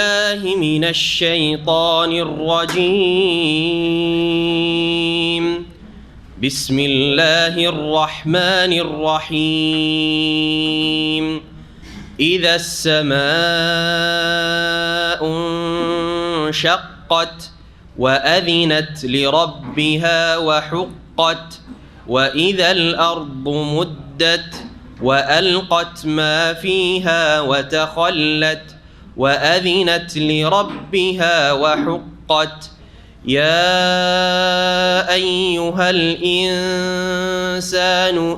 الله من الشيطان الرجيم. بسم الله الرحمن الرحيم. إذا السماء انشقت وأذنت لربها وحقت وإذا الأرض مدت وألقت ما فيها وتخلت وأذنت لربها وحقت. يا أيها الإنسان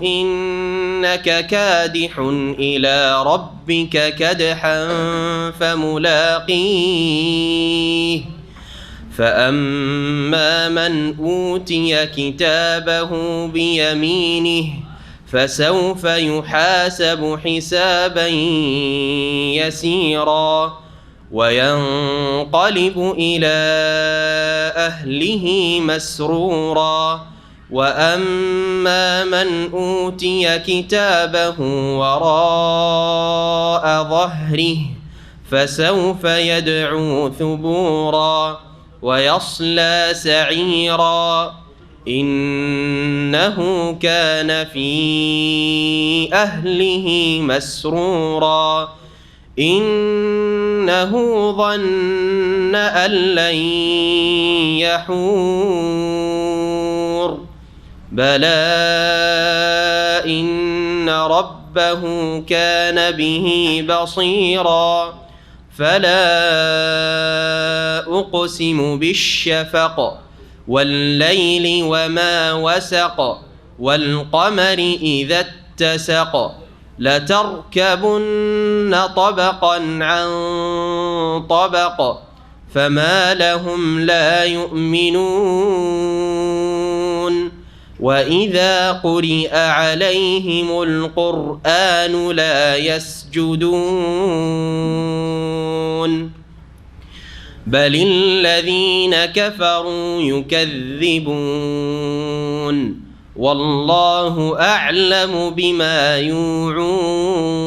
إنك كادح إلى ربك كدحا فملاقيه. فأما من أوتي كتابه بيمينه فسوف يحاسب حسابا يسيرا وينقلب إلى أهله مسرورا. وأما من أوتي كتابه وراء ظهره فسوف يدعو ثبورا ويصلى سعيرا. إنه كان في أهله مسرورا. إنه ظن أن لن يحور. بلى إن ربه كان به بصيرا. فلا أقسم بالشفق والليل وما وسق والقمر إذا اتسق. لتركبن طبقا عن طبق فما لهم لا يؤمنون. وإذا قرئ عليهم القرآن لا يسجدون بل الذين كفروا يكذبون والله أعلم بما يوعون.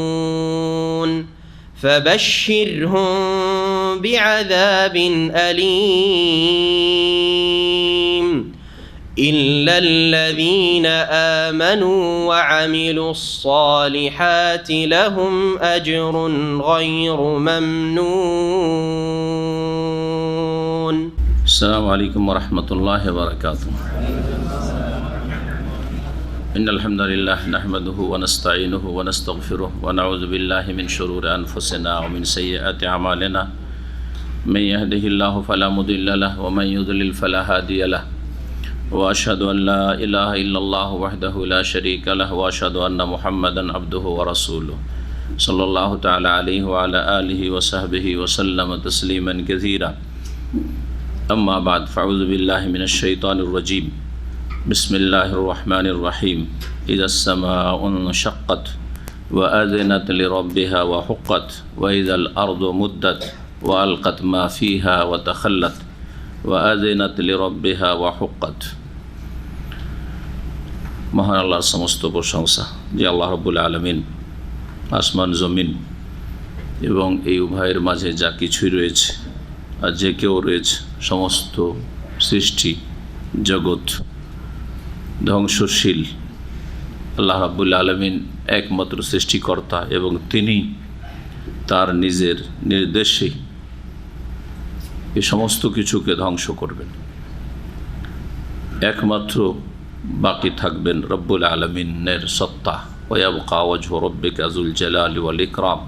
فبشرهم بعذاب أليم إلا الذين آمنوا وعملوا الصالحات لهم أجر غير ممنون. السلام عليكم ورحمة الله وبركاته. إن الحمد لله نحمده ونستعينه ونستغفره ونعوذ بالله من شرور أنفسنا ومن سيئات أعمالنا. من يهده الله فلا مضل له ومن يضلل فلا هادي له. وأشهد أن لا إله إلا الله وحده لا شريك له وأشهد أن محمدا عبده ورسوله صلى الله تعالى عليه وعلى آله وصحبه وسلم تسليما كثيرا. أما بعد فأعوذ بالله من الشيطان الرجيم. بسم الله الرحمن الرحيم. إذا السماء انشقت وأذنت لربها وحقت وإذا الأرض مدت وألقت ما فيها وتخلت وأذنت لربها وحقت. মহান আল্লাহর সমস্ত প্রশংসা যে আল্লাহ রাব্বুল আলামিন আসমান জমিন এবং এই উভয়ের মাঝে যা কিছুই রয়েছে আর যে কেউ রয়েছে সমস্ত সৃষ্টি জগৎ ধ্বংসশীল আল্লাহ রাব্বুল আলামিন একমাত্র সৃষ্টিকর্তা এবং তিনি তার নিজের নির্দেশে এই সমস্ত কিছুকে ধ্বংস করবেন। একমাত্র বাকি থাকবেন রব্বুল আলামিনের সত্তা। ওয়ায়াবকা ওয়াজহু রাব্বিকা যুল জালালি ওয়াল ইকরাম।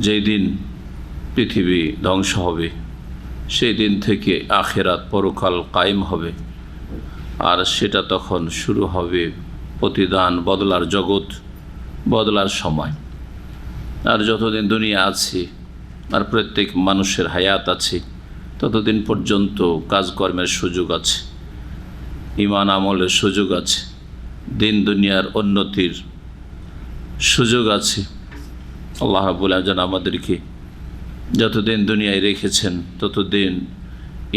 যেই দিন পৃথিবী ধ্বংস হবে সেই দিন থেকে আখিরাত পরকাল কায়েম হবে আর সেটা তখন শুরু হবে প্রতিদান বদলার জগৎ বদলার সময়। আর যতদিন দুনিয়া আছে আর প্রত্যেক মানুষের হায়াত আছে ততদিন পর্যন্ত কাজকর্মের সুযোগ আছে, ঈমান আমলের সুযোগ আছে, দিন দুনিয়ার উন্নতির সুযোগ আছে। আল্লাহ রাব্বুল আলামিন যেন আমাদেরকে যতদিন দুনিয়ায় রেখেছেন ততদিন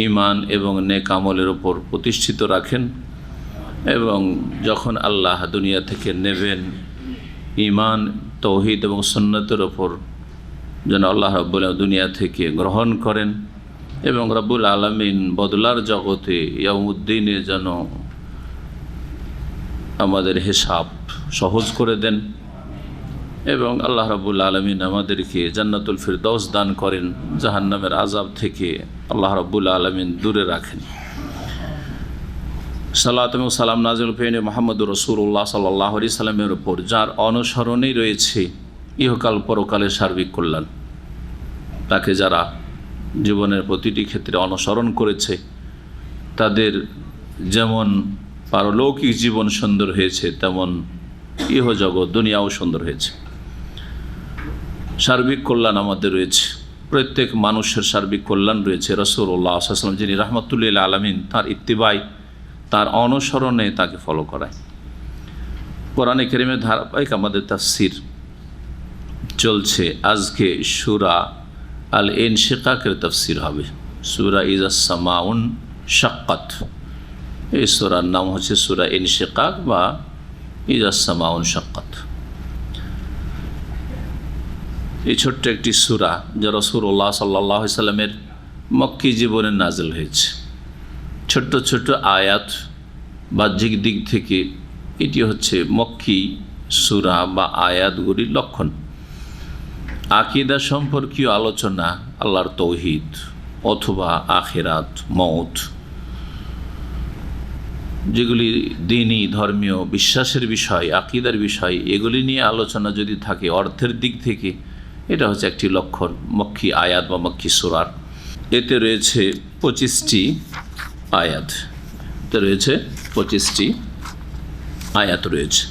ঈমান এবং নেক আমলের উপর প্রতিষ্ঠিত রাখেন এবং যখন আল্লাহ দুনিয়া থেকে নেবেন ঈমান তৌহিদ এবং সুন্নতের ওপর যেন আল্লাহ রাব্বুল আলামিন দুনিয়া থেকে গ্রহণ করেন এবং রব্বুল আলামিন বদলার জগতে ইয়াউমুদ্দিনে যেন আমাদের হিসাব সহজ করে দেন এবং আল্লাহ রাব্বুল আলামিন আমাদেরকে জান্নাতুল ফিরদৌস দান করেন, জাহান্নামের আযাব থেকে আল্লাহ রাব্বুল আলামিন দূরে রাখেন। সালাত এবং সালাম নাজিল পেনে মুহাম্মদুর রাসূলুল্লাহ সাল্লাল্লাহু আলাইহি সাল্লামের উপর, যার অনুসরণেই রয়েছে ইহকাল পরকালের সার্বিক কল্যাণ। তাকে যারা জীবনের প্রতিটি ক্ষেত্রে অনুসরণ করেছে তাদের যেমন পারলৌকিক জীবন সুন্দর হয়েছে, তেমন ইহজগৎ দুনিয়াও সুন্দর হয়েছে। সার্বিক কল্যাণ আমাদের রয়েছে, প্রত্যেক মানুষের সার্বিক কল্যাণ রয়েছে। রাসূলুল্লাহ সাল্লাল্লাহু আলাইহি ওয়াসাল্লাম যিনি রাহমাতুল লিল আলামিন, তার ইত্তিবাই, তার অনুসরণে তাকে ফলো করায়। কোরআনে কারীমের ধারাবাহিক আমাদের তাফসীর চলছে। আজকে সূরা আল ইনশিকাকের তাফসীর হবে। সূরা ইজাস সামাউন শাক্কাত, এই সূরার নাম হচ্ছে সূরা ইনশিকাক বা ইজাস সামাউন শাক্কাত। এই ছোট্ট একটি সূরা যা রাসূলুল্লাহ সাল্লাল্লাহু আলাইহি সাল্লামের মক্কি জীবনে নাজিল হয়েছে। ছোট্ট ছোট্ট আয়াত, বাহ্যিক দিক থেকে এটি হচ্ছে মক্কি সূরা বা আয়াতগুলির লক্ষণ। আকীদা সম্পর্কীয় আলোচনা, আল্লাহর তৌহিদ অথবা আখিরাত, মওত, যেগুলি দ্বীনি ধর্মীয় বিশ্বাসের বিষয়, আকীদার বিষয়, এগুলি নিয়ে আলোচনা যদি থাকে অর্থের দিক থেকে, এটা হচ্ছে একটি লক্ষণ মক্কি আয়াত বা মক্কি সূরার। এতে রয়েছে 25টি আয়াত, এতে রয়েছে 25টি আয়াত রয়েছে।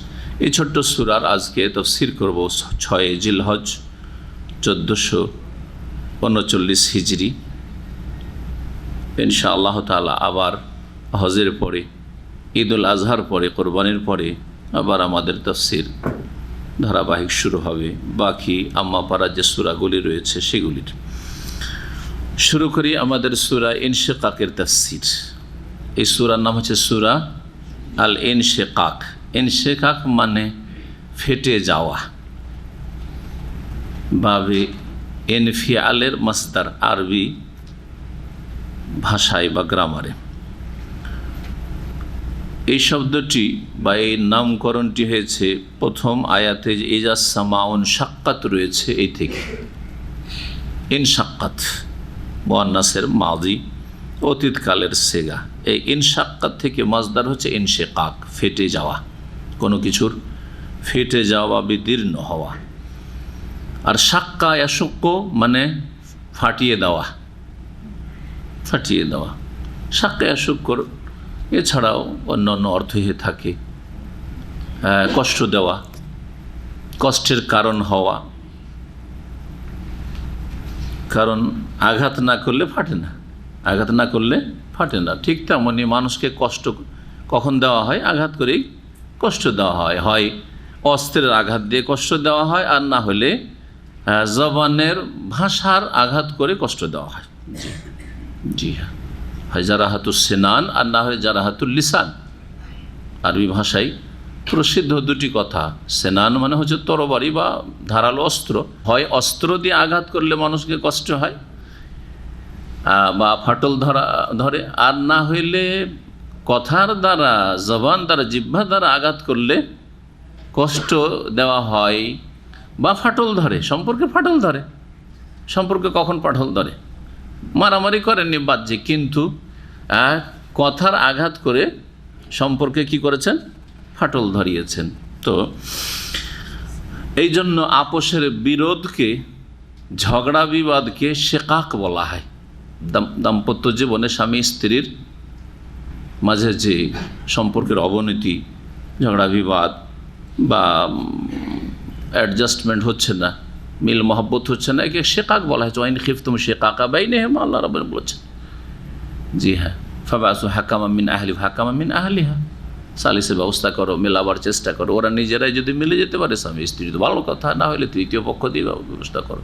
এই ছোট্ট সূরার আজকে তাফসীর করব 6 জিলহজ 1439 হিজরি। ইনশাআল্লাহ তাআলা আবার হজের পরে, ঈদুল আজহার পরে, কোরবানির পরে আবার আমাদের তাফসীর ধারাবাহিক শুরু হবে। বাকি আম্মাপাড়া যে সূরাগুলি রয়েছে সেগুলির শুরু করি আমাদের সূরা ইনশিকাকের তাফসীর। এই সূরার নাম হচ্ছে সূরা আল ইনশিকাক। ইনশিকাক মানে ফেটে যাওয়া, বাবে ইনফিয়ালের মাসদার আরবি ভাষায় বা গ্রামারে। এই শব্দটি বা এই নামকরণটি হয়েছে প্রথম আয়াতে যে ইজাস সামাউন শাক্কাত রয়েছে এই থেকে। ইনশাক্কাত মুআন্নাসের মাজি, অতীতকালের সেগা। এই ইনশাক্কাত থেকে মাসদার হচ্ছে ইনশিকাক, ফেটে যাওয়া, কোনো কিছুর ফেটে যাওয়া, বিদীর্ণ হওয়া। আর শাক্কা ইয়াশুক্ক মানে ফাটিয়ে দেওয়া, ফাটিয়ে দেওয়া। শাক্কা ইয়াশুক্কর এছাড়াও অন্যান্য অর্থ হয়ে থাকে কষ্ট দেওয়া, কষ্টের কারণ হওয়া। কারণ আঘাত না করলে ফাটে না, আঘাত না করলে ফাটে না। ঠিক তেমনই মানুষকে কষ্ট কখন দেওয়া হয়? আঘাত করেই কষ্ট দেওয়া হয়। হয় অস্ত্রের আঘাত দিয়ে কষ্ট দেওয়া হয়, আর না হলে জবানের ভাষার আঘাত করে কষ্ট দেওয়া হয়। জি হ্যাঁ, হয় জারাহাতুস সিনান আর না হয় জারাহাতুল লিসান। আরবি ভাষায় প্রসিদ্ধ দুটি কথা। সেনান মানে হচ্ছে তরবারি বা ধারালো অস্ত্র। হয় অস্ত্র দিয়ে আঘাত করলে মানুষকে কষ্ট হয় বা ফাটল ধরে, আর না হইলে কথার দ্বারা, জবান দ্বারা, জিহ্বা দ্বারা আঘাত করলে কষ্ট দেওয়া হয় বা ফাটল ধরে। সম্পর্কে ফাটল ধরে, সম্পর্কে কখন ফাটল ধরে? মারামারি করেননি বাহ্যিক, কিন্তু কথার আঘাত করে সম্পর্কে কি করেছেন? ফাটল ধরিয়েছেন। তো এই জন্য আপোষের বিরোধকে, ঝগড়া বিবাদকে শেকাক বলা হয়। দাম্পত্য জীবনে স্বামী স্ত্রীর মাঝে যে সম্পর্কের অবনতি, ঝগড়া বিবাদ বা অ্যাডজাস্টমেন্ট হচ্ছে না, মিল মহব্বত হচ্ছে না, একে শেকাক বলা হয়। ওয়াইন খিফতুম শিকাকা বাইনহুমা, আল্লাহ রাব্বুল বলেছেন। জি হ্যাঁ, ফাবাসু হাকামা মিন আহলি হাকামা মিন আহলিহা, সালিসের ব্যবস্থা করো, মেলাবার চেষ্টা করো। ওরা নিজেরাই যদি মিলে যেতে পারে স্বামী স্ত্রী, তো ভালো কথা, না হলে তৃতীয় পক্ষ দিয়ে ব্যবস্থা করো।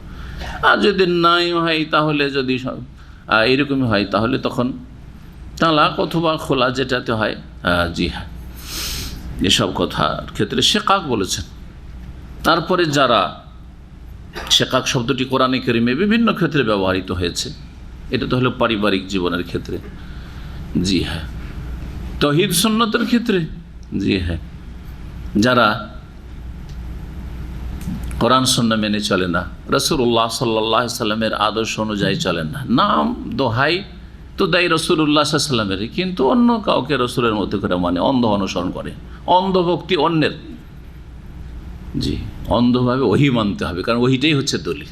আর যদি নাই হয়, তাহলে যদি এরকমই হয়, তাহলে তখন তালাক অথবা খোলা যেটাতে হয়। জি হ্যাঁ, এসব কথার ক্ষেত্রে শেকাক বলেছেন। তারপরে যারা শেকাক শব্দটি কোরআনে কারিমে বিভিন্ন ক্ষেত্রে ব্যবহৃত হয়েছে, এটা তো হলো পারিবারিক জীবনের ক্ষেত্রে, জি হ্যাঁ। তৌহিদ সুন্নতের ক্ষেত্রে, জি হ্যাঁ। যারা কোরআন সুন্নাহ মেনে চলে না, রাসূলুল্লাহ সাল্লাল্লাহু আলাইহি সাল্লামের আদর্শ অনুযায়ী চলেন না, নাম দোহাই তো দেয় রাসূলুল্লাহ সাল্লাল্লাহু আলাইহি সাল্লামের, কিন্তু অন্য কাউকে রাসূলের মতো করে মানে অন্ধ অনুসরণ করে, অন্ধভক্তি অন্যের, জি, অন্ধভাবে ওহী মানতে হবে, কারণ ওহীটাই হচ্ছে দলিল।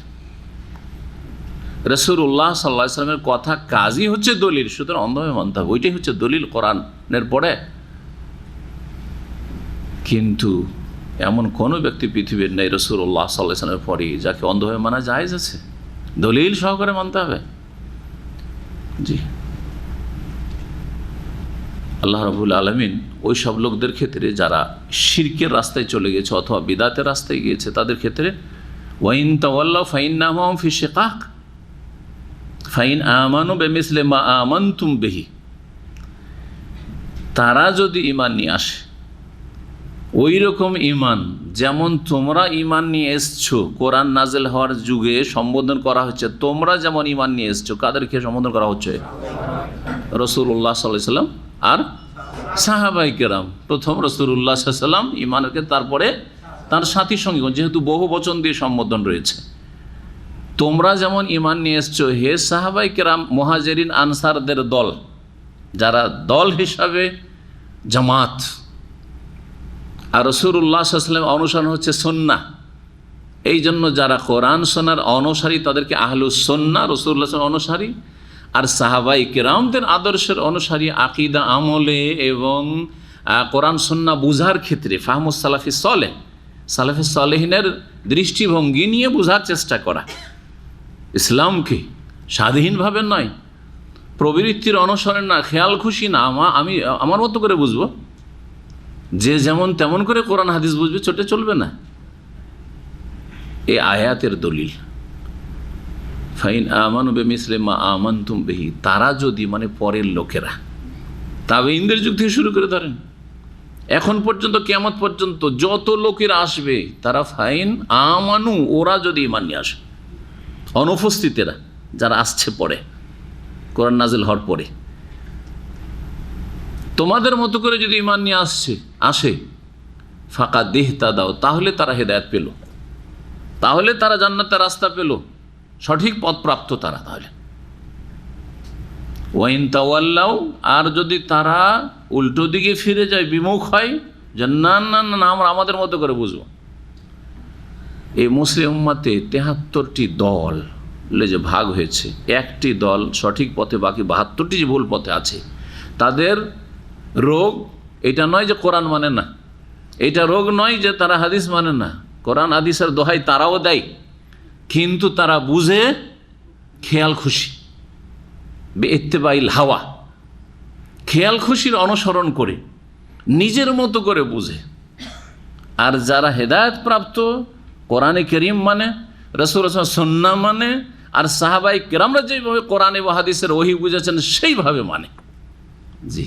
রাসূলুল্লাহ সাল্লাল্লাহু আলাইহি সাল্লামের কথা কাজই হচ্ছে দলিল, সুতরাং অন্ধভাবে মানতে হবে, ওইটাই হচ্ছে দলিল কোরআনের পরে। কিন্তু এমন কোনো ব্যক্তি পৃথিবীর নেই রাসূলুল্লাহ সাল্লাল্লাহু আলাইহি সাল্লামের পরে যাকে অন্ধভাবে মানা জায়েজ আছে, দলিল সহকারে মানতে হবে, জি। আল্লাহ রাব্বুল আলামিন ওই সব লোকদের ক্ষেত্রে যারা শিরকের রাস্তায় চলে গেছে অথবা বিদআতের রাস্তায় গিয়েছে তাদের ক্ষেত্রে ওয়াইন তাওয়াল্লাউ ফাইন্নাহুম ফি শিকাক ফাইন আমানু বিমিসলি মা আমানতুম বিহি, তারা যদি ঈমান নিয়ে আসে ওই রকম ঈমান যেমন তোমরা ঈমান নিয়ে এসছো, কোরআন নাজিল হওয়ার যুগে সম্বোধন করা হচ্ছে তোমরা যেমন ঈমান নিয়ে এসছো, কাদেরকে সম্বোধন করা হচ্ছে? রাসূলুল্লাহ সাল্লাল্লাহু আলাইহি সাল্লাম আর সাহাবায়ে কেরাম। প্রথম রাসূলুল্লাহ সাল্লাল্লাহু আলাইহি সাল্লাম ঈমানকে, তারপরে তার সাথী সঙ্গীগণ, যেহেতু বহু বচন দিয়ে সম্বোধন রয়েছে। তোমরা যেমন ঈমান নিয়ে এসছো হে সাহাবায়ে কেরাম, মুহাজিরিন আনসারদের দল, যারা দল হিসাবে জামাত, আর রাসূলুল্লাহ সাল্লাল্লাহু আলাইহি ওয়াসাল্লাম অনুসরণ হচ্ছে সুন্নাহ, এই জন্য যারা কোরআন সুন্নাহর অনুসারী তাদেরকে আহলুস সুন্নাহ, রাসূলুল্লাহ সাল্লাল্লাহু আলাইহি ওয়াসাল্লাম অনুসারী, আর সাহাবায়ে কেরামদের আদর্শের অনুসারী আকীদা আমলে এবং কোরআন সুন্নাহ বুঝার ক্ষেত্রে ফাহমুস সালাফিস সালেহ, সালাফিস সালেহিনের দৃষ্টিভঙ্গি নিয়ে বোঝার চেষ্টা করা, ইসলামকে স্বাধীনভাবে নয়, প্রবৃত্তির অনুসরণ না, খেয়াল খুশি না, আমি আমার মতো করে বুঝবো, যে যেমন তেমন করে কোরআন হাদিস বুঝবে, ছোটে চলবে না। এই আয়াতের দলিল ফাইন আমানু বিমিসলি মা আমানতুম বিহি, তারা যদি মানে পরের লোকেরা, তাবেঈনদের যুগ থেকে শুরু করে ধরেন এখন পর্যন্ত কিয়ামত পর্যন্ত যত লোকেরা আসবে তারা ফাইন আমানু, ওরা যদি ঈমান নিয়ে আসে, অনুপস্থিতেরা যারা আসছে পরে কোরআন নাজিল হওয়ার পরে, তোমাদের মতো করে যদি ঈমান নিয়ে আসে ফাকাদ ইহতাদাও, তাহলে তারা হেদায়েত পেল, তাহলে তারা জান্নাতের রাস্তা পেল, সঠিক পথ প্রাপ্ত তারা। তাহলে ওয়াইন তাওয়াল্লাউ, আর যদি তারা উল্টো দিকে ফিরে যায়, বিমুখ হয়, যে না না না আমরা আমাদের মতো করে বুঝবো। এই মুসলিম উম্মতে ৭৩টি দল যে ভাগ হয়েছে, একটি দল সঠিক পথে, বাকি ৭২টি যে ভুল পথে আছে। তাদের রোগ এটা নয় যে কোরআন মানে না, এটা রোগ নয় যে তারা হাদিস মানে না, কোরআন হাদিসের দোহাই তারাও দেয়, কিন্তু তারা বুঝে খেয়াল খুশি, বেইত্তেবাইল হাওয়া, খেয়াল খুশির অনুসরণ করে নিজের মতো করে বুঝে। আর যারা হেদায়েত প্রাপ্ত, কোরআনে কারীম মানে, রাসূলুল্লাহ সুন্নাহ মানে, আর সাহাবায়ে কেরামরা যেভাবে কোরআন এবং হাদিসের ওহী বুঝেছেন সেইভাবে মানে, জি,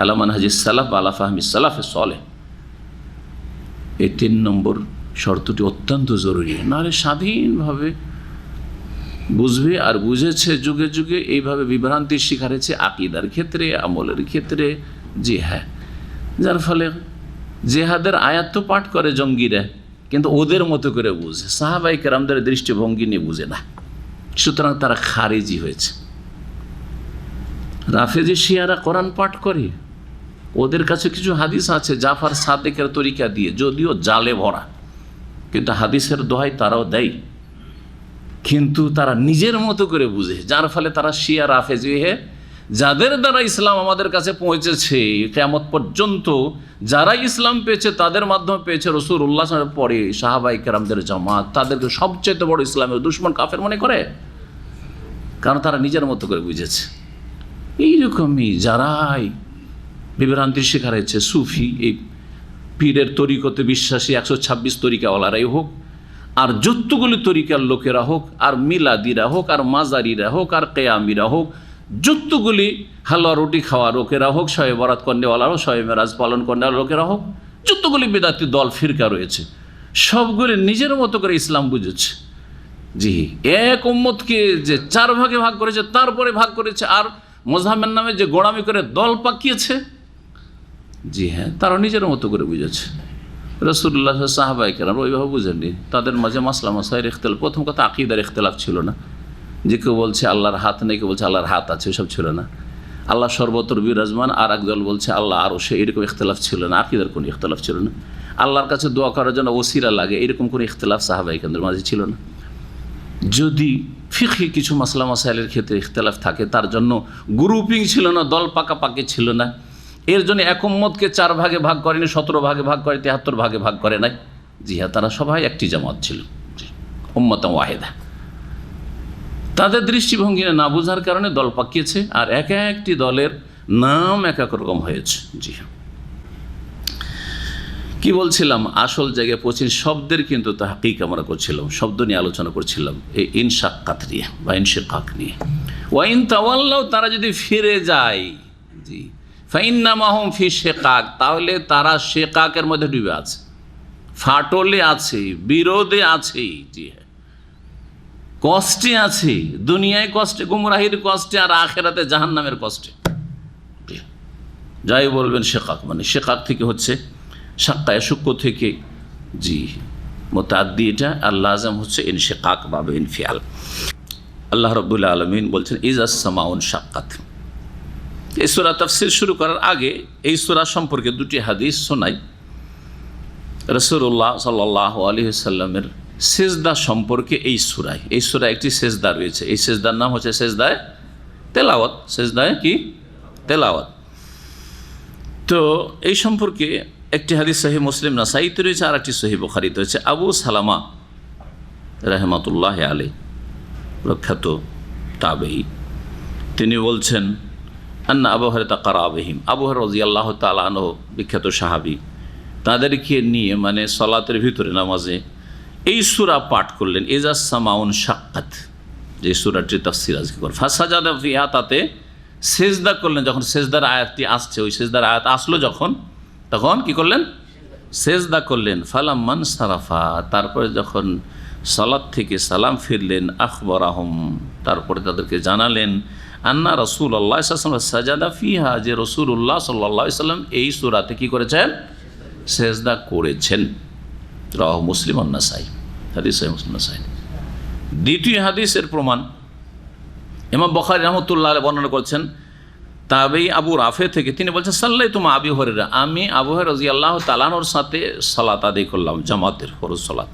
আলা মানহাজিস সালাফ আলা ফাহমিস সালাফিস সালেহ। এই ৩ নম্বর শর্তটি অত্যন্ত জরুরি, নাহলে স্বাধীনভাবে বুঝবে। আর বুঝেছে যুগে যুগে এইভাবে বিভ্রান্তির শিকার হয়েছে আকীদার ক্ষেত্রে, আমলের ক্ষেত্রে, জি হ্যাঁ। যার ফলে জেহাদের আয়াত তো পাঠ করে জঙ্গিরা, কিন্তু ওদের মতো করে বুঝে, সাহাবায়ে কেরামদের দৃষ্টিভঙ্গি নিয়ে বুঝে না, সুতরাং তারা খারিজি হয়েছে। রাফেজি শিয়ারা কোরআন পাঠ করে, ওদের কাছে কিছু হাদিস আছে জাফর সাদেকের তরিকা দিয়ে, যদিও জালে ভরা, কিন্তু হাদিসের দোহাই তারাও দেয়, কিন্তু তারা নিজের মতো করে বুঝে, যার ফলে তারা শিয়া রাফেজি হয়ে, যাদের দ্বারা ইসলাম আমাদের কাছে পৌঁছেছে, কিয়ামত পর্যন্ত যারা ইসলাম পেয়েছে তাদের মাধ্যমে পেয়েছে, রাসূলুল্লাহ পরে সাহাবায়ে কেরামদের জামাত, তাদেরকে সবচেয়ে বড় ইসলামের দুশমন কাফের মনে করে, কারণ তারা নিজের মতো করে বুঝেছে। এইরকমই যারাই বিভ্রান্তির শিকার হয়েছে, সুফি, এই পীরের তরিকতে বিশ্বাসী ১২৬ তরিকাওয়ালারাই হোক, আর যতগুলি তরিকার লোকেরা হোক, আর মিলাদিরা হোক, আর মাজারিরা হোক, আর কেয়ামিরা হোক, যতগুলি হালুয়া রুটি খাওয়া লোকেরা হোক, শবে বরাত কন্যাওয়ালা হোক, শবে মেরাজ পালন কন্যাওয়ালা লোকেরা হোক, যতগুলি বিদআতি দল ফিরকা রয়েছে, সবগুলি নিজের মতো করে ইসলাম বুঝেছে। জি, এক উম্মতকে যে 4 ভাগে ভাগ করেছে, তারপরে ভাগ করেছে, আর মজহাবের নামে যে গোড়ামি করে দল পাকিয়েছে, জি হ্যাঁ, তারা নিজের মতো করে বুঝেছে। রাসূলুল্লাহ সাহাবায়ে কেরাম ওইভাবে বুঝেননি। তাদের মাঝে মাসলা মাসাইল ইখতিলাফ, প্রথম কথা আকীদার ইখতিলাফ ছিল না, যে কেউ বলছে আল্লাহর হাত নেই, কেউ বলছে আল্লাহর হাত আছে, এসব ছিল না। আল্লাহ সর্বত্র বিরাজমান, আর একদল বলছে আল্লাহ আরও সে, এরকম ইখতিলাফ ছিল না। আকীদার কোনো ইখতিলাফ ছিল না। আল্লাহর কাছে দোয়া করার জন্য ওসিলা লাগে, এরকম কোনো ইখতিলাফ সাহাবায়ে কেরামদের মাঝে ছিল না। যদি ফিকহি কিছু মাসলা মাসাইলের ক্ষেত্রে ইখতিলাফ থাকে, তার জন্য গ্রুপিং ছিল না, দল পাকাপাকি ছিল না। এর জন্য এক উম্মতকে 4 ভাগে ভাগ করেনি, 17 ভাগে ভাগ করে, 73 ভাগে ভাগ করে নাই। জি হ্যাঁ, তারা সবাই একটি জামাত ছিল, উম্মাতান ওয়াহিদা। তাদের দৃষ্টিভঙ্গি না বোঝার কারণে দল পাকিয়েছে, আর এক একটি দলের নাম এক এক রকম হয়েছে। জি হ্যাঁ, কি বলছিলাম, আসল জায়গায় পৌঁছে শব্দের কিন্তু তাহকিক আমরা করছিলাম, শব্দ নিয়ে আলোচনা করছিলাম, এই ইনশাক্কাত নিয়ে বা ইনশিকাক নিয়ে। ওয়াইন তাওয়াল্লাও, তারা যদি ফিরে যায়, জি, ফাইন্নামা হুম ফি শিকাক, তাহলে তারা শিকাকের মধ্যে ডুবে আছে, ফাটলে আছে, বিরোধে আছে। জি হ্যাঁ, কষ্টে আছে, দুনিয়ায় কষ্টে, গুমরাহির কষ্টে, আর আখেরাতে জাহান্নামের কষ্টে। যাই বলবেন শিকাক মানে, শিকাক থেকে হচ্ছে শাক্কায় শুক্র থেকে, জি মুতাআদ্দি এটা, আর লাজম হচ্ছে ইনশিকাক বা ইনফিয়াল। আল্লাহ রাব্বুল আলামিন বলছেন ইজাস সামাউন শাক্কাত। এই সূরা তাফসীর শুরু করার আগে এই সূরা সম্পর্কে 2টি হাদিস শোনাই। রাসূলুল্লাহ সাল্লাল্লাহু আলাইহি ওয়াসাল্লামের সেজদা সম্পর্কে এই সূরায় একটি সেজদা রয়েছে। এই সেজদার নাম হচ্ছে সেজদায়ে তেলাওয়াত। সেজদায়ে কি? তেলাওয়াত। তো এই সম্পর্কে একটি হাদিস সহিহ মুসলিম নাসাইতে রয়েছে, আর একটি সহিহ বুখারীতে রয়েছে। আবু সালামা রাহমাতুল্লাহি আলাইহি, প্রখ্যাত তাবেঈ, তিনি বলছেন আন্না আবু হুরায়রা কারাবিহিম, আবু হুরায়রা রাদিয়াল্লাহু তাআলা আনহু বিখ্যাত সাহাবী, তাদেরকে নিয়ে মানে সালাতের ভিতরে নামাজে এই সূরা পাঠ করলেন, ইজাস সামাউন শাক্কাত, যে সূরাটির তাফসীর আজকে করব। ফাসাজাদা ফিহা, তাতে সেজদা করলেন। যখন সেজদার আয়াতটি আসছে, ওই সেজদার আয়াত আসলো যখন, তখন কি করলেন? সেজদা করলেন। ফালাম্মান সারাফা, তারপরে যখন সালাত থেকে সালাম ফিরলেন, আখবরাহুম, তারপরে তাদেরকে জানালেন আন্না রাসূলুল্লাহ সাল্লাল্লাহু আলাইহি ওয়াসাল্লাম সাজাদা ফিহা, যে রাসূলুল্লাহ সাল্লাল্লাহু আলাইহি ওয়াসাল্লাম এই সূরাতে কি করেছেন? সেজদা করেছেন। রাওয়াহু মুসলিম ওয়ান নাসাই, হাদিস সহিহ মুসলিম নাসাই। দ্বিতীয় হাদিসের প্রমাণ ইমাম বুখারী রাহমাতুল্লাহ আলাইহি বর্ণনা করছেন তাবেঈ আবু রাফে থেকে, তিনি বলছেন সাল্লাইতু মা আবি হুরায়রা, আমি আবু হুরায়রা রাদিয়াল্লাহু তাআলা আনহুর সাথে সালাত আদায় করলাম, জামাতের ফরজ সালাত।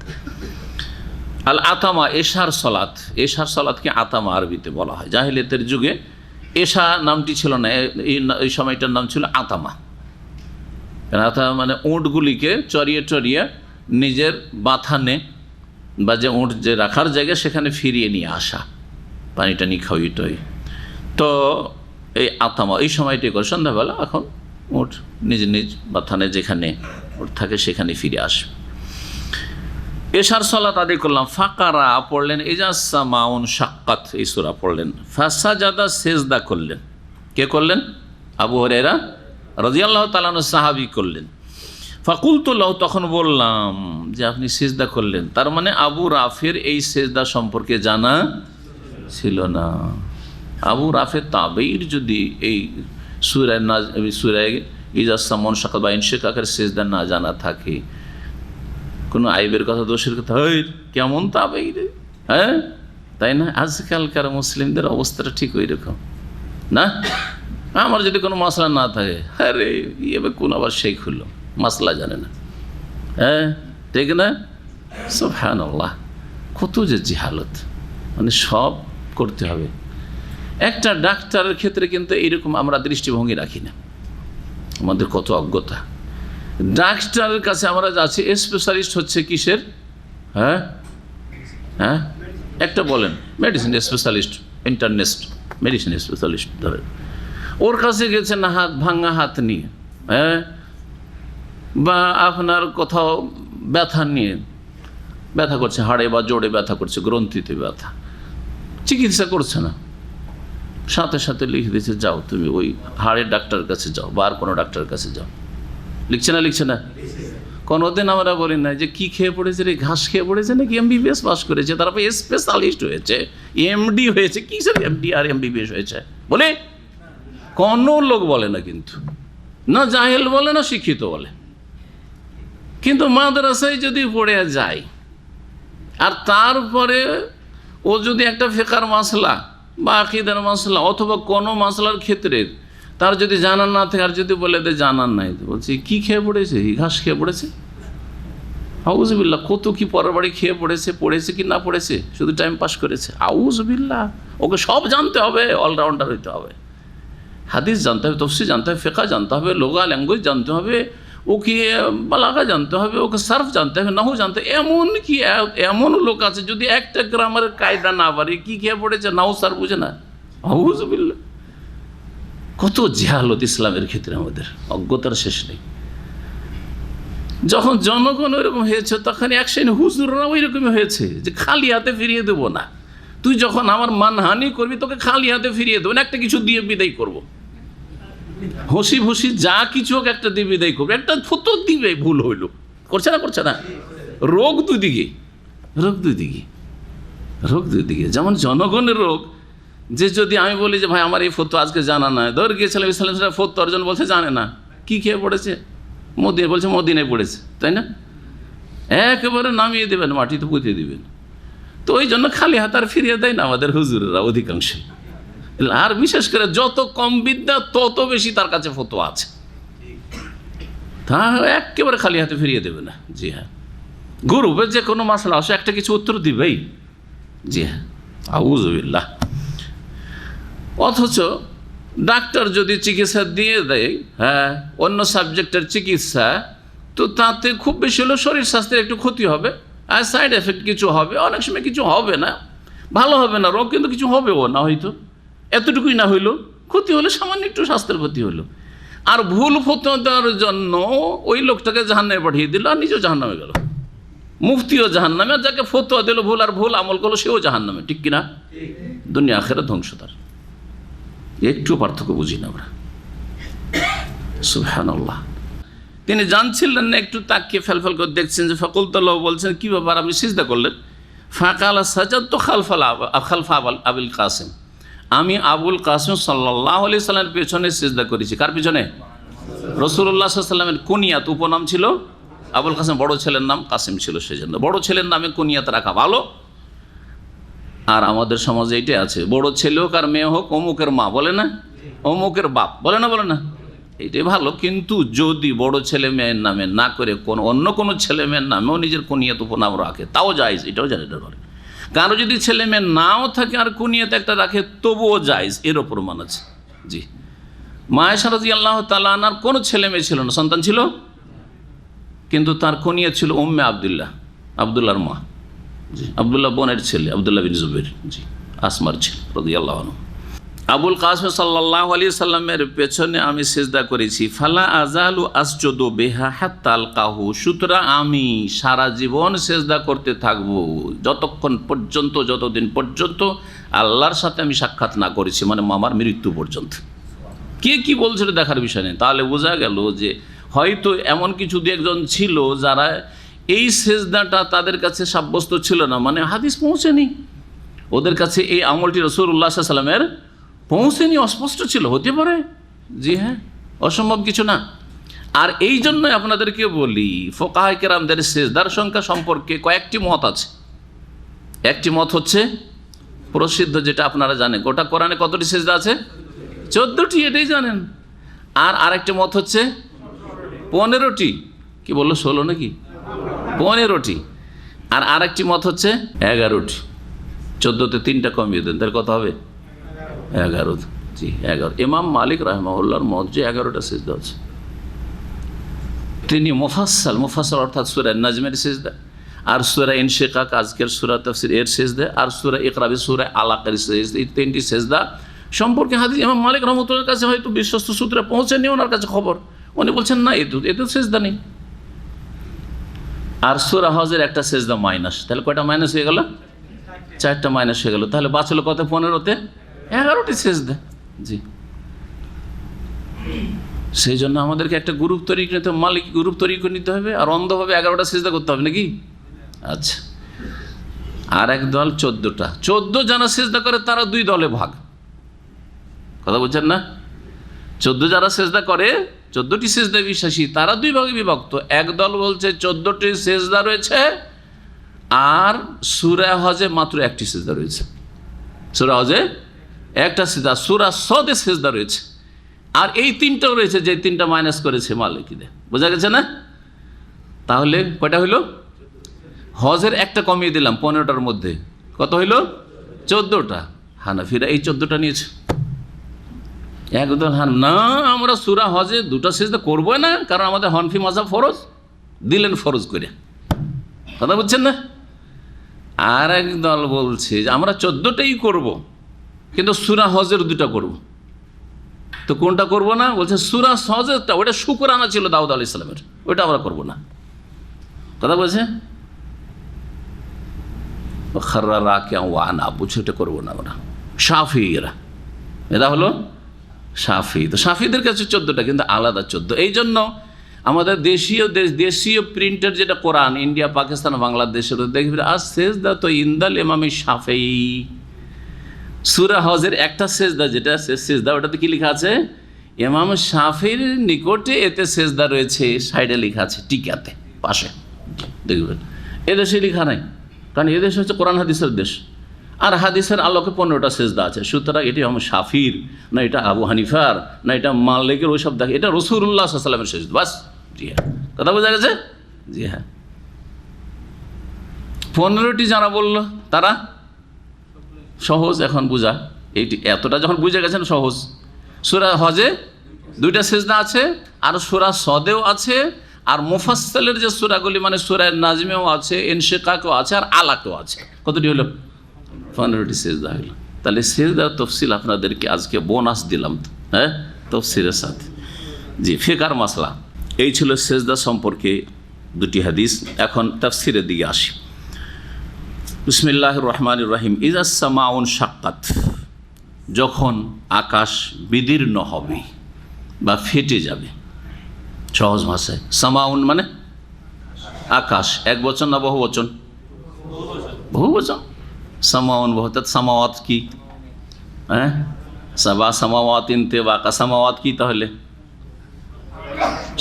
আল আতামা, এশার সালাত। এশার সালাতকে আতামা আরবিতে বলা হয়। জাহিলিয়াতের যুগে এশা নামটি ছিল না, এই সময়টার নাম ছিল আতামা। আতামা মানে উঁটগুলিকে চড়িয়ে চড়িয়ে নিজের বাথানে বা যে উঁট যে রাখার জায়গা, সেখানে ফিরিয়ে নিয়ে আসা, পানি টানি খাওয়ি টই। তো এই আতামা এই সময়টি করে সন্ধ্যাবেলা, এখন উঠ নিজ নিজ বাথানে যেখানে উঠ থাকে সেখানে ফিরে আসে। এশার সালাত আদায় করলাম। ফাকারা পড়লেন ইজাস সামাউন শাক্কাত, এই সূরা পড়লেন। ফাসাজাদা, সেজদা করলেন। কে করলেন? আবু হুরায়রা রাদিয়াল্লাহু তাআলা আনহু সাহাবী করলেন। ফাকুলতু লাহু, তখন বললাম যে আপনি সেজদা করলেন, তার মানে আবু রাফের এই সেজদা সম্পর্কে জানা ছিল না। আবু রাফে তাবেঈর যদি এই সূরায়ে ইজাস সামাউন শাক্কাত বা ইনশিকাকের সেজদা না জানা থাকে, কোনো আইবের কথা, দোষের কথা, কেমন তাবেঈ রে, হ্যাঁ তাই না? আজকালকার মুসলিমদের অবস্থাটা ঠিক ওই রকম না। আমার যদি কোনো মশলা না থাকে, আরে এবার কোন আবার শেখ হলো, মশলা জানে না, হ্যাঁ ঠিক না? সুবহানাল্লাহ, কত যে জিহালত, মানে সব করতে হবে। একটা ডাক্তারের ক্ষেত্রে কিন্তু এইরকম আমরা দৃষ্টিভঙ্গি রাখি না, আমাদের কত অজ্ঞতা। ডাক্তারের কাছে আমরা যাচ্ছি, স্পেশালিস্ট হচ্ছে কিসের? হ্যাঁ হ্যাঁ একটা বলেন, মেডিসিন স্পেশালিস্ট, ইন্টারনেস্ট মেডিসিন স্পেশালিস্ট ধরেন, ওর কাছে গেছেন হাত ভাঙা হাত নিয়ে, হ্যাঁ, বা আপনার কোথাও ব্যথা নিয়ে, ব্যথা করছে হাড়ে বা জোড়ে ব্যথা করছে, গ্রন্থিতে ব্যথা, চিকিৎসা করছে না, সাথে সাথে লিখে দিচ্ছে যাও তুমি ওই হাড়ের ডাক্তারের কাছে যাও বা আর কোনো ডাক্তারের কাছে যাও। লিখছে না? লিখছে না? কোনোদিন আমরা বলি না যে কি খেয়ে পড়েছে রে, ঘাস খেয়ে পড়েছে নাকি এমবিবিএস পাস করেছে, তারপর স্পেশালিস্ট হয়েছে, এমডি হয়েছে, কিসের এমডি আর এমবিবিএস হয়েছে বলে কোনো লোক বলে না, কিন্তু না জাহেল বলে না শিক্ষিত বলে। কিন্তু মাদ্রাসায় যদি পড়ে যায় আর তারপরে ও যদি একটা ফিকার মাসলা বা আকীদার মাসলা অথবা কোনো মাসলার ক্ষেত্রে তার যদি জানার না থাকে আর যদি বলে দে জানার নাই, বলছি কি খেয়ে পড়েছে, ঘাস খেয়ে পড়েছে, আউযুবিল্লাহ, কত কি পরের বাড়ি খেয়ে পড়েছে কি না পড়েছে, শুধু টাইম পাস করেছে, আউযুবিল্লাহ। ওকে সব জানতে হবে, অলরাউন্ডার হইতে হবে, হাদিস জানতে হবে, তাফসীর জানতে হবে, ফিকহ জানতে হবে, লুগা ল্যাঙ্গুয়েজ জানতে হবে, ওকে বালাগা জানতে হবে, ওকে সার্ফ জানতে হবে, নাহু জানতে হবে। এমন কি এমন লোক আছে যদি একটা গ্রামারের কায়দা না পারে, কি খেয়ে পড়েছে নাহু সার্ফ বুঝে না, আউযুবিল্লাহ। কত জাহালত ইসলামের ক্ষেত্রে, আমাদের অজ্ঞতার শেষ নেই। যখন জনগণ ওইরকম হয়েছে তখন এক শ্রেণী হুজুররা ওই রকমই হয়েছে যে খালি হাতে ফিরিয়ে দেবো না, তুই যখন আমার মানহানি করবি তোকে খালি হাতে ফিরিয়ে দেবো না, একটা কিছু দিয়ে বিদায় করবো, হসি ভসি যা কিছু হোক একটা দিয়ে বিদায় করবো, একটা ফতোয়া দিবে, ভুল হইল, করছে না, রোগ দুই দিকে। যেমন জনগণের রোগ, যে যদি আমি বলি যে ভাই আমার এই ফতোয়া আজকে জানা নাই, ধর গিয়েছিলাম ইসলাম ফতোয়া অর্জন বলছে জানে না, কি খেয়ে পড়েছে, মদিনায় পড়েছে, তাই না, একেবারে নামিয়ে দেবেন, মাটিতে পুঁতে দিবেন। তো ওই জন্য খালি হাত আর ফিরিয়ে দেয় না আমাদের হুজুরেরা অধিকাংশ। আর বিশেষ করে যত কম বিদ্যা তত বেশি তার কাছে ফতোয়া আছে, তা একেবারে খালি হাতে ফিরিয়ে দেবে না। জি হ্যাঁ, গ্রুপে যে কোনো মাসলা আসে একটা কিছু উত্তর দিবেই। জি হ্যাঁ, আউযুবিল্লাহ। অথচ ডাক্তার যদি চিকিৎসা দিয়ে দেয়, হ্যাঁ, অন্য সাবজেক্টের চিকিৎসা, তো তাতে খুব বেশি হলেও শরীর স্বাস্থ্যের একটু ক্ষতি হবে, আর সাইড এফেক্ট কিছু হবে, অনেক সময় কিছু হবে না, ভালো হবে না রোগ, কিন্তু কিছু হবেও না, হয়তো এতটুকুই না হইলো, ক্ষতি হলে সামান্য একটু স্বাস্থ্যের ক্ষতি হলো। আর ভুল ফতোয়া দেওয়ার জন্য ওই লোকটাকে জাহান্নামে পাঠিয়ে দিল, আর নিজেও জাহান্নামে গেল, মুফতিও জাহান্নামে, আর যাকে ফতোয়া দিল ভুল আর ভুল আমল করলো সেও জাহান্নামে, ঠিক কিনা? দুনিয়া আখিরাত ধ্বংস তার, একটু পার্থক্য বুঝি না আমরা। সুবহানাল্লাহ। তিনি জানছিলেন না, একটু তাকিয়ে ফেলফেল করে দেখছেন যে ফাকুলতুল্লাহ বলছেন কি ব্যাপার আপনি সিজদা করলেন, ফাকালা সাজাদতু খালফা আবুল কাসিম, আমি আবুল কাসিম সাল্লাল্লাহু আলাইহি সাল্লামের পেছনে সিজদা করেছি। কার পিছনে? রাসূলুল্লাহ সাল্লাল্লাহু আলাইহি সাল্লামের কুনিয়াত, উপনাম ছিল আবুল কাসিম, বড় ছেলের নাম কাসিম ছিল, সেজন্য বড় ছেলের নামে কুনিয়াত রাখা ভালো। আর আমাদের সমাজে এইটাই আছে, বড় ছেলে হোক আর মেয়ে হোক অমুকের মা বলে না, অমুকের বাপ বলে না, এইটাই ভালো। কিন্তু যদি বড় ছেলে মেয়ের নামে না করে অন্য কোনো ছেলে মেয়ের নামেও নিজের কুনিয়াত উপনাম রাখে, তাও জায়েজ, এটাও জানি না। কারো যদি ছেলে মেয়ে নাও থাকে আর কুনিয়াত একটা রাখে তবুও জায়েজ, এর ওপর মান আছে। জি, মা আয়েশা রাদিয়াল্লাহু তাআলা আনহার কোনো ছেলে মেয়ে ছিল না, সন্তান ছিল, কিন্তু তার কুনিয়াত ছিল উম্মে আব্দুল্লাহ, আব্দুল্লাহর মা। জি, আব্দুল্লাহ বোনের ছেলে, আব্দুল্লাহ বিন জুবাইর, জি, আসমার ছেলে রাদিয়াল্লাহু আনহু। আবুল কাসিম সাল্লাল্লাহু আলাইহি সাল্লামের পেছনে আমি সিজদা করেছি, ফালা আজালু আসজুদু বিহা হাত্তা আলকাহু, সুতরাং আমি সারা জীবন সিজদা করতে থাকবো যতদিন পর্যন্ত আল্লাহর সাথে আমি সাক্ষাৎ না করেছি, মানে আমার মৃত্যু পর্যন্ত। কে কি বলছিল দেখার বিষয় নেই। তাহলে বোঝা গেল যে হয়তো এমন কিছু দু একজন ছিল যারা এই সিজদাটা তাদের কাছে সাব্যস্ত ছিল না, মানে হাদিস পৌঁছেনি ওদের কাছে, এই আমলটি রাসূলুল্লাহ সাল্লাল্লাহু আলাইহি ওয়াসাল্লামের পৌঁছেনি, অস্পষ্ট ছিল, হতে পারে। জি হ্যাঁ, অসম্ভব কিছু না। আর এই জন্যই আপনাদেরকে বলি, ফুকাহায়ে কেরামদের সিজদার সংখ্যা সম্পর্কে কয়েকটি মত আছে। একটি মত হচ্ছে প্রসিদ্ধ, যেটা আপনারা জানেন, গোটা কোরআনে কতটি সিজদা আছে? 14টি, এটাই জানেন। আর আরেকটি মত হচ্ছে 15টি, কি বললো 16 নাকি 15টি। আর আরেকটি মত হচ্ছে 11টি, 14তে 3টা কমিয়ে দেন, তার কথা হবে 11। জি 11। ইমাম মালিক রাহিমাহুল্লাহর মত যে 11টা সিজদা আছে। তিনি মুফাসসাল অর্থাৎ সূরা নাজমের সিজদা, আর সূরা ইনশিকাক আজকের সূরা তাফসীর এর সিজদা, আর সূরা ইকরা সূরা আলাকের সিজদা, এই 3টি সিজদা সম্পর্কে হাদিস ইমাম মালিক রাহমাতুল্লাহর কাছে হয়তো বিশ্বস্ত সূত্রে পৌঁছেনি, ওনার কাছে খবর, উনি বলছেন না এতে সিজদা নেই। আর সূরা হজের একটা সিজদা মাইনাস, তাহলে কয়টা মাইনাস হয়ে গেল? 4টা মাইনাস হয়ে গেল। তাহলে বাঁচলো কত? 15তে 11টি সিজদা। জি, সেই জন্য আমাদেরকে একটা গ্রুপ তৈরি করতে হবে, মালিক গ্রুপ তৈরি করে নিতে হবে, আর অন্ধভাবে 11টা সিজদা করতে হবে নাকি? আচ্ছা, আর এক দল 14টা, 14 যারা সিজদা করে তারা 2 দলে ভাগ। কথা বলছেন না? 14 যারা সিজদা করে, 14টি সিজদা বিশ্বাসী, তারা 2 ভাগে বিভক্ত। এক দল বলছে 14টি সিজদা রয়েছে, আর সূরা হজে মাত্র 1টি সিজদা রয়েছে। সূরা হজে 1টা সিজদা, সূরা সদে সিজদা রয়েছে, আর এই 3টাও রয়েছে, যে 3টা মাইনাস করেছে মালিকীদের। বোঝা গেছে না? তাহলে কয়টা হইল? হজের 1টা কমিয়ে দিলাম 15টার মধ্যে, কত হইল? 14টা। হানাফিরা এই 14টা নিয়েছে। একদল না, আমরা সূরা হজে 2টা সিজদা করবো না, কারণ আমাদের হানফি মাযহাব ফরজ, দিলেন ফরজ করে। কথা বুঝছেন না? আর এক দল বলছে যে আমরা 14টাই করব, কিন্তু সূরা হজের 2টা করব। তো কোনটা করব না? বলছে সূরা হজেরটা, ওটা শুকরানা ছিল দাউদ আলাইহিস সালামের, ওটা আমরা করব না। কথা বলছে খাররা রাকিয়া ওয়া আনা, বুঝে ওটা করবো না আমরা। শাফিঈরা, এটা হলো শাফিঈ। তো শাফিঈদের কাছে 14টা, কিন্তু আলাদা 14। এই জন্য আমাদের দেশীয় প্রিন্টের যেটা কোরআন, ইন্ডিয়া, পাকিস্তান, বাংলাদেশের দেখবে আর সেজদা তো ইন্দাল ইমামি শাফিঈ। সূরা হজের 1টা সেজদা, যেটা সেজদা, ওটাতে কি লেখা আছে? ইমাম শাফিঈর নিকটে এতে সেজদা রয়েছে, সাইডে লেখা আছে টিকাতে পাশে, দেখবেন। এদেশে লেখা নাই, কারণ এদেশ হচ্ছে কোরআন হাদিসের দেশ, আর হাদিসের আলোকে 15টা সেজদা আছে। সুতরাং এটি ইমাম শাফিঈর না, এটা আবু হানিফার না, এটা মালিকের, ওই সব দেখে, এটা রাসূলুল্লাহ সাল্লাল্লাহু আলাইহি ওয়াসাল্লামের সেজদা, বাস। জি হ্যাঁ, কথা বোঝা গেছে? জি হ্যাঁ। 15টি যারা বলল তারা সহজ এখন বুঝা, এইটি এতটা যখন বুঝে গেছেন সহজ। সূরা হজে 2টা সেজদা আছে, আর সূরা সদেও আছে, আর মুফাসসালের যে সূরাগুলি, মানে সূরা নাজমেও আছে, ইনশিকাকও আছে, আর আলাকও আছে। কতটি হলো? 15টি সেজদা হলো। তাহলে সেজদার তফসিল আপনাদেরকে আজকে বোনাস দিলাম, হ্যাঁ, তফসিলের সাথে। জি, ফিকার মাসলা এই ছিল সেজদা সম্পর্কে 2টি হাদিস। এখন তাফসিরের দিকে আসি। বিসমিল্লাহির রহমানির রহিম। ইজা সামাউন শাক্কাত, যখন আকাশ বিদীর্ণ হবে বা ফেটে যাবে। সহজ ভাষায় সামাউন মানে আকাশ। এক বচন না বহু বচন? বহু বচন। সামাউন বহু, সামাওয়াত কি? হ্যাঁ, সাবা সামাওয়াতিন তিবাকা, সামাওয়াত কি? তাহলে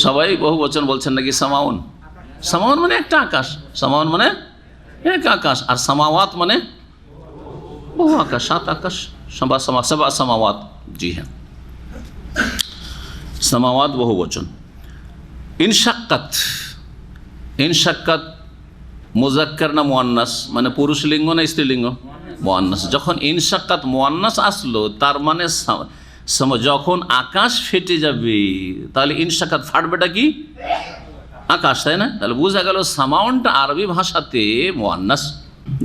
সবাই বহু বচন বলছেন নাকি? সামাউন, সামাউন মানে একটা আকাশ, সামাউন মানে এক আকাশ, আর সামাওয়াত মানে বহু আকাশ, 7 আকাশ, সাবা সামাওয়াত। জি হ্যাঁ, সামাওয়াত বহু বচন। ইনশাক্কাত, ইনশাক্কাত মুজাক্কার না মুয়ান্নাস? মানে পুরুষ লিঙ্গ না স্ত্রীলিঙ্গ? মুয়ান্নাস। যখন ইনশাক্কাত মুয়ান্নাস আসলো, তার মানে যখন আকাশ ফেটে যাবে, তাহলে ইনশাক্কাত ফাটবেটা কি? আকাশ, তাই না? তাহলে বোঝা গেল সামাউনটা আরবি ভাষাতে মুয়ান্নাস,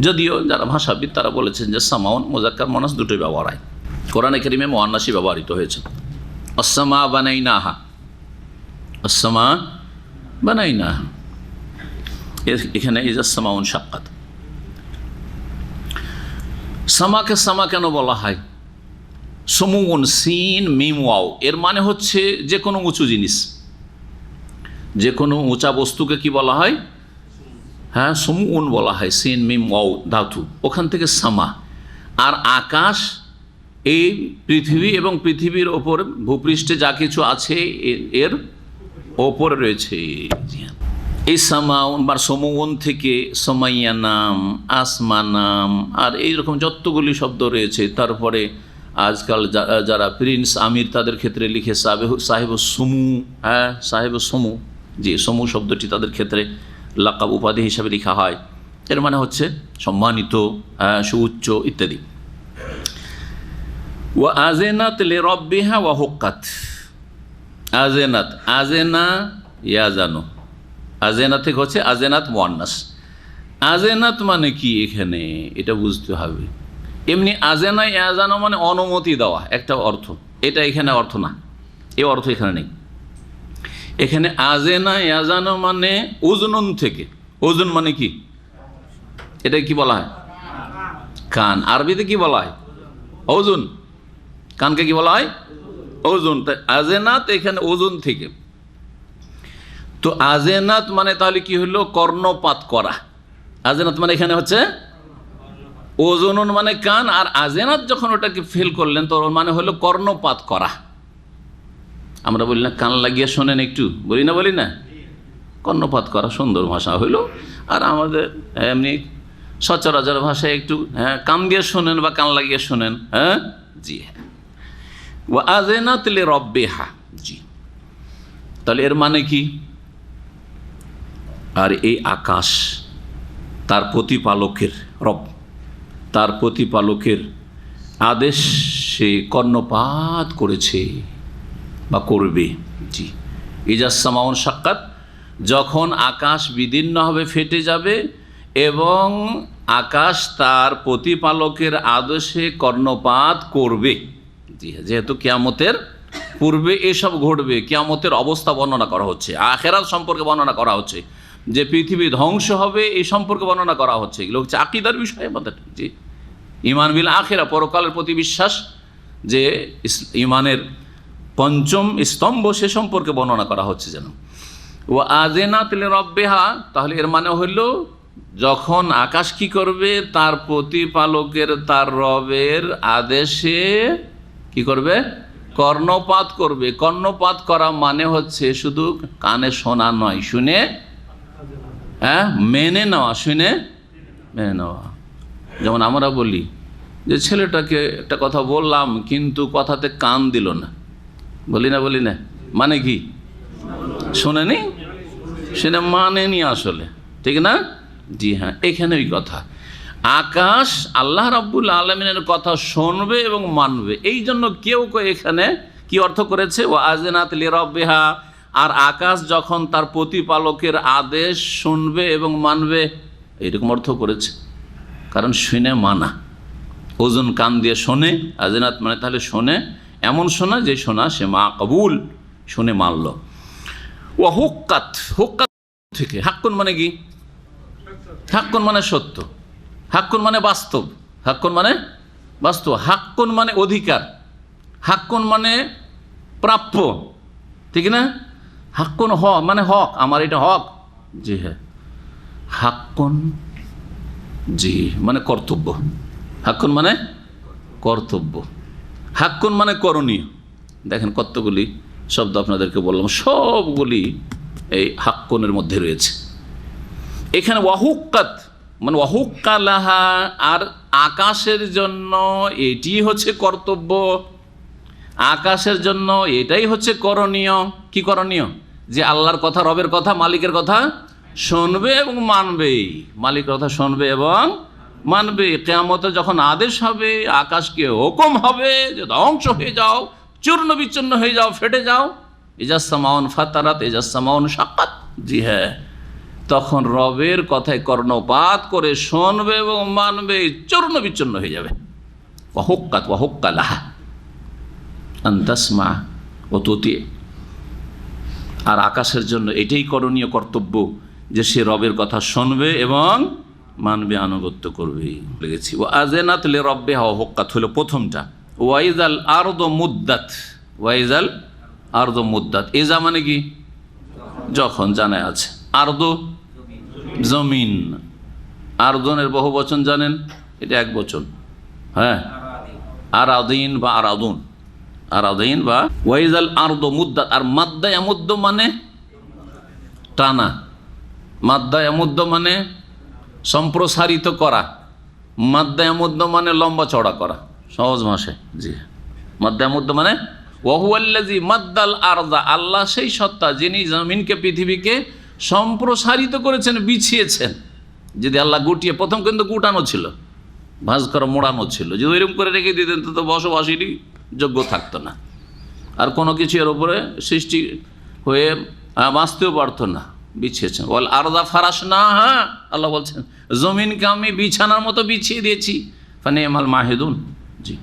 যদিও যারা ভাষাবিদ তারা বলেছেন যে সামাউন মুজাক্কার মুয়ান্নাস দুটোই ব্যবহার হয়। কোরআনে কারিমে মুয়ান্নাসই ব্যবহৃত হয়েছে। আসসামা বানাইনাহা, আসসামা বানাইনাহা, এখানে ইজা সামাউন শাক্কাত। সামাকে সামা কেন বলা হয়? সমুন, সিন মিম ওয়াও, এর মানে হচ্ছে যে কোনো উঁচু জিনিস, যে কোনো উঁচা বস্তুকে কি বলা হয়? হ্যাঁ, সমুন বলা হয়, সিন মিম ওয়াও ধাতু, ওখান থেকে সামা। আর আকাশ, এই পৃথিবী এবং পৃথিবীর ওপর ভূপৃষ্ঠে যা কিছু আছে এর ওপরে রয়েছে। এই সামাউন বা সমুন থেকে সমাইয়া নাম, আসমা নাম, আর এইরকম যতগুলি শব্দ রয়েছে। তারপরে আজকাল যারা প্রিন্স আমির, তাদের ক্ষেত্রে লিখে সাহেব সমু, হ্যাঁ সাহেব সমু, যে সমু শব্দটি তাদের ক্ষেত্রে লাকাব উপাধি হিসাবে লেখা হয়। এর মানে হচ্ছে সম্মানিত, সুউচ্চ ইত্যাদি। ওয়া আজেনাত লি রব্বিহা ওয়া হুক্কাত, আজেনাত, আজেনা ইয়াজানো, আজেনা থেকে হচ্ছে আজেনাত মুয়ান্নাস। আজেনাত মানে কি এখানে এটা বুঝতে হবে। এমনি আজেনা ইয়াজানো মানে অনুমতি দেওয়া একটা অর্থ, এটা এখানে অর্থ না, এ অর্থ এখানে নেই। এখানে আজেনা ইয়াজানো মানে ওজনুন থেকে। ওজন মানে কি? এটা কি বলা হয়? কান। আরবিতে কি বলা হয়? ওজন। কানকে কি বলা হয়? ওজন, তাই আজেনাত এখানে ওজন থেকে। তো আজেনাত মানে তাহলে কি হলো? কর্ণপাত করা। আজেনাত মানে এখানে হচ্ছে ওজনুন মানে কান, আর আজেনাত যখন ওটাকে ফেল করলেন তো ওর মানে হলো কর্ণপাত করা। আমরা বলি না কান লাগিয়ে শোনেন, একটু বলি না কর্ণপাত করা সুন্দর ভাষা হইল। আর আমাদের এমনি সচরাচর ভাষায় একটু কান দিয়ে শোনেন বা কান লাগিয়ে শোনেন। হ্যাঁ, জি হ্যাঁ। ওয়া আযনাত লিরাব্বিহা, জি। তাহলে এর মানে কি? আর এই আকাশ তার প্রতিপালকের, রব তার প্রতিপালকের আদেশ সে কর্ণপাত করেছে বা করবে, জি। ইজা সামাউন শাক্কাত, যখন আকাশ বিদীর্ণ হবে, ফেটে যাবে, এবং আকাশ তার প্রতিপালকের আদেশে কর্ণপাত করবে, জি। যেহেতু কিয়ামতের পূর্বে এসব ঘটবে, কিয়ামতের অবস্থা বর্ণনা করা হচ্ছে, আখিরাত সম্পর্কে বর্ণনা করা হচ্ছে, যে পৃথিবী ধ্বংস হবে এই সম্পর্কে বর্ণনা করা হচ্ছে। এগুলো হচ্ছে আকীদার বিষয় আমাদের, জি। ঈমান বিল আখিরা, পরকালের প্রতি বিশ্বাস, যে ঈমানের পঞ্চম স্তম্ভ, সে সম্পর্কে বর্ণনা করা হচ্ছে যেন। ও আযনাত লিরাব্বিহা, তাহলে এর মানে হইল যখন আকাশ কি করবে? তার প্রতিপালকের, তার রবের আদেশে কি করবে? কর্ণপাত করবে। কর্ণপাত করা মানে হচ্ছে শুধু কানে শোনা নয়, শুনে মেনে নেওয়া, শুনে মেনে নেওয়া। যেমন আমরা বলি যে ছেলেটাকে একটা কথা বললাম কিন্তু কথাতে কান দিল না, বলি না, মানে কি? শোনেনি, শুনে মানেনি আসলে, ঠিক না? জি হ্যাঁ, এখানে ওই কথা। আকাশ আল্লাহ রাব্বুল আলামিনের কথা শুনবে এবং মানবে। এই জন্য কেউ এখানে কি অর্থ করেছে? ও আযনাত লিরাব্বিহা, আর আকাশ যখন তার প্রতিপালকের আদেশ শুনবে এবং মানবে, এইরকম অর্থ করেছে। কারণ শুনে মানা, ওজন কান দিয়ে শোনে, আযনাত মানে তাহলে শোনে, এমন শোনা যে শোনা সে মা কবুল, শুনে মানল। ও হুক্কাত, হুক্কাত থেকে, হাক্কুন মানে কি? হাক্কুন মানে সত্য, হাক্কুন মানে বাস্তব, হাক্কুন মানে বাস্তব, হাক্কুন মানে অধিকার, হাক্কুন মানে প্রাপ্য, ঠিক না? হাক্কুন হক মানে হক, আমার এটা হক, জি হ্যাঁ। হাক্কুন, জি মানে কর্তব্য, হাক্কুন মানে কর্তব্য, হাক্কুন মানে করণীয়। দেখেন কতগুলি শব্দ আপনাদেরকে বললাম, সবগুলি এই হাক্কুনের মধ্যে রয়েছে। এখানে ওয়াহুক্কাত মানে ওয়াহুক্কালাহা, আর আকাশের জন্য এটি হচ্ছে কর্তব্য, আকাশের জন্য এটাই হচ্ছে করণীয়। কি করণীয়? যে আল্লাহর কথা, রবের কথা, মালিকের কথা শুনবে এবং মানবে। মালিকের কথা শুনবে এবং মানবে। কিয়ামতে যখন আদেশ হবে, আকাশকে হুকুম হবে যে ধ্বংস হয়ে যাও, চূর্ণ বিচ্ছিন্ন হয়ে যাও, ফেটে যাও, ইজা সামাউন ফাতারাত, ইজা সামাউন শাক্কাত, জি হ্যাঁ, তখন রবের কথায় কর্ণপাত করে শুনবে এবং মানবে, চূর্ণ বিচ্ছিন্ন হয়ে যাবে। ওয়াহুক্কাত ওয়াহুক্কালাহা আন তাসমা ওয়া তুতি, আর আকাশের জন্য এটাই করণীয়, কর্তব্য, যে সে রবের কথা শুনবে এবং মানবে, আনুগত্য করবে। লেগেছি ও আযনাত লিরাব্বিহা, হুক্কাত হলো প্রথমটা। ওয়াইজাল আরদু মুদ্দাত, ওয়াইজাল আরদু মুদ্দাত, ইজা মানে কি? যখন, জানা আছে। আরদু জমিন, আরদনের বহু বচন জানেন? এটা এক বচন, হ্যাঁ, আরাদিন বা আরাদুন, আরাদিন বা ওয়াইজাল আরদু মুদ্দাত। আর মাদ্দা ইয়ামুদ্দু মানে টানা, মাদ্দা ইয়ামুদ্দু মানে সম্প্রসারিত করা, মাদ্দা ইয়ামুদ্দু মানে লম্বা চড়া করা, সহজ ভাষায়, জি। মাদ্দা ইয়ামুদ্দু মানে ওয়াহুয়াল্লাযী মাদ্দাল আরদা, আল্লাহ সেই সত্তা যিনি জমিনকে, পৃথিবীকে সম্প্রসারিত করেছেন, বিছিয়েছেন। যদি আল্লাহ গুটিয়ে, প্রথম কিন্তু গুটানো ছিল, ভাঁজ করা, মোড়ানো ছিল, যদি ওইরকম করে রেখে দিতেন তো বসবাসেরই যোগ্য থাকতো না, আর কোনো কিছু এর উপরে সৃষ্টি হয়ে বাঁচতেও পারতো না। বিছিয়েছেন, বল আরদা ফারাস না, হ্যাঁ আল্লাহ বলছেন জমিনকে আমি বিছানার মতো বিছিয়ে দিয়েছি, ফানে এমাল মাহিদুন, জি।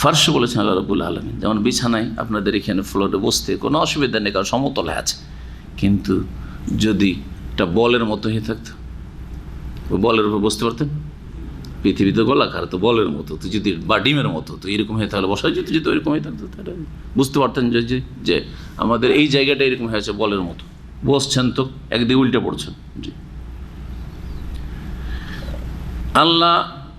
ফার্শ বলেছেন আল্লাহ রাব্বুল আলামিন, যেমন বিছানায় আপনাদের এখানে ফ্লোরে বসতে কোনো অসুবিধা নেই, কারণ সমতলে আছে। কিন্তু যদি একটা বলের মতো হয়ে থাকতো, বলের উপর বসতে পারতেন? পৃথিবী তো গোলাকার, তো বলের মতো, তো যদি বা ডিমের মতো, তো এরকম হয়ে তাহলে বসাই যদি ওইরকম হয়ে থাকতো তাহলে বুঝতে পারতেন যে আমাদের এই জায়গাটা এরকম হয়েছে বলের মতো। বসছেন তো একদিকে উল্টে পড়ছেন। জি, আল্লাহ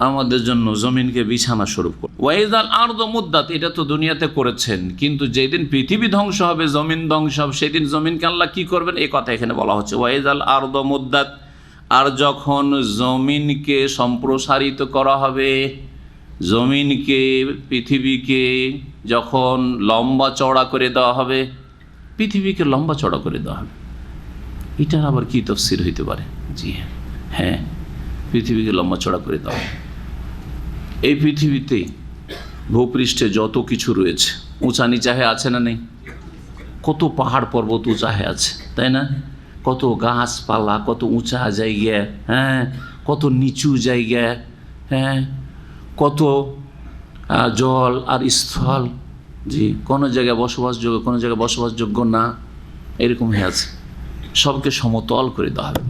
আমাদের জন্য জমিনকে বিছানা স্বরূপ করে। ওয়াইজাল আরদ মুদ্দাত, এটা তো দুনিয়াতে করেছেন, কিন্তু যেদিন পৃথিবী ধ্বংস হবে, জমিন ধ্বংস হবে, সেদিন জমিনকে আল্লাহ কি করবেন এই কথা এখানে বলা হচ্ছে। ওয়াইজাল আরদ মুদ্দাত, আর যখন জমিনকে সম্প্রসারিত করা হবে, জমিনকে পৃথিবীকে যখন লম্বা চওড়া করে দেওয়া হবে, পৃথিবীকে লম্বা চওড়া করে দেওয়া হবে, এটার আবার কি তাফসীর হইতে পারে? জি হ্যাঁ, পৃথিবীকে লম্বা চড়া করে দেওয়া। এই পৃথিবীতে ভূপৃষ্ঠে যত কিছু রয়েছে উঁচা নিচা হয়ে আছে না নেই? কত পাহাড় পর্বত উঁচা হয়ে আছে, তাই না? কত গাছপালা, কত উঁচা জায়গা, হ্যাঁ, কত নিচু জায়গা, হ্যাঁ, কত জল আর স্থল। জি, কোনো জায়গায় বসবাসযোগ্য, কোনো জায়গায় বসবাসযোগ্য না, এরকম হয়ে আছে। সবকে সমতল করে দেওয়া হবে,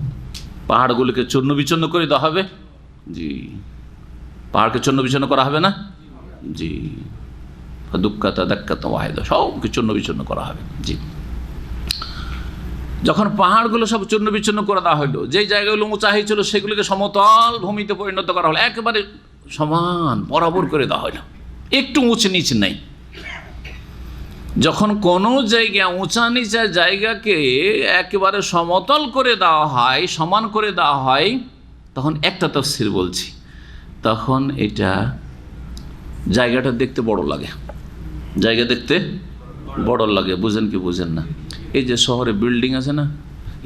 পাহাড়গুলোকে চূর্ণ বিচূর্ণ করে দেওয়া হবে। জি, পাহাড়কে চূর্ণ বিচূর্ণ করা হবে না? জি, দুঃখাতা দাক্কাতা ওয়াহিদা, সবকে চূর্ণ বিচূর্ণ করা হবে। জি, যখন পাহাড়গুলো সব চূর্ণ বিচূর্ণ করে দেওয়া হলো, যেই জায়গাগুলো উঁচা হয়েছিল সেগুলোকে সমতল ভূমিতে পরিণত করা হলো, একেবারে সমান বরাবর করে দেওয়া হলো, একটু উঁচু নিচ নেই। যখন কোনো জায়গা উঁচা নিচা জায়গাকে একেবারে সমতল করে দেওয়া হয়, সমান করে দেওয়া হয়, তখন একটা তাফসীর বলছি, তখন এটা জায়গাটা দেখতে বড় লাগে, জায়গা দেখতে বড় লাগে। বুঝেন কি বুঝেন না? এই যে শহরে বিল্ডিং আছে না,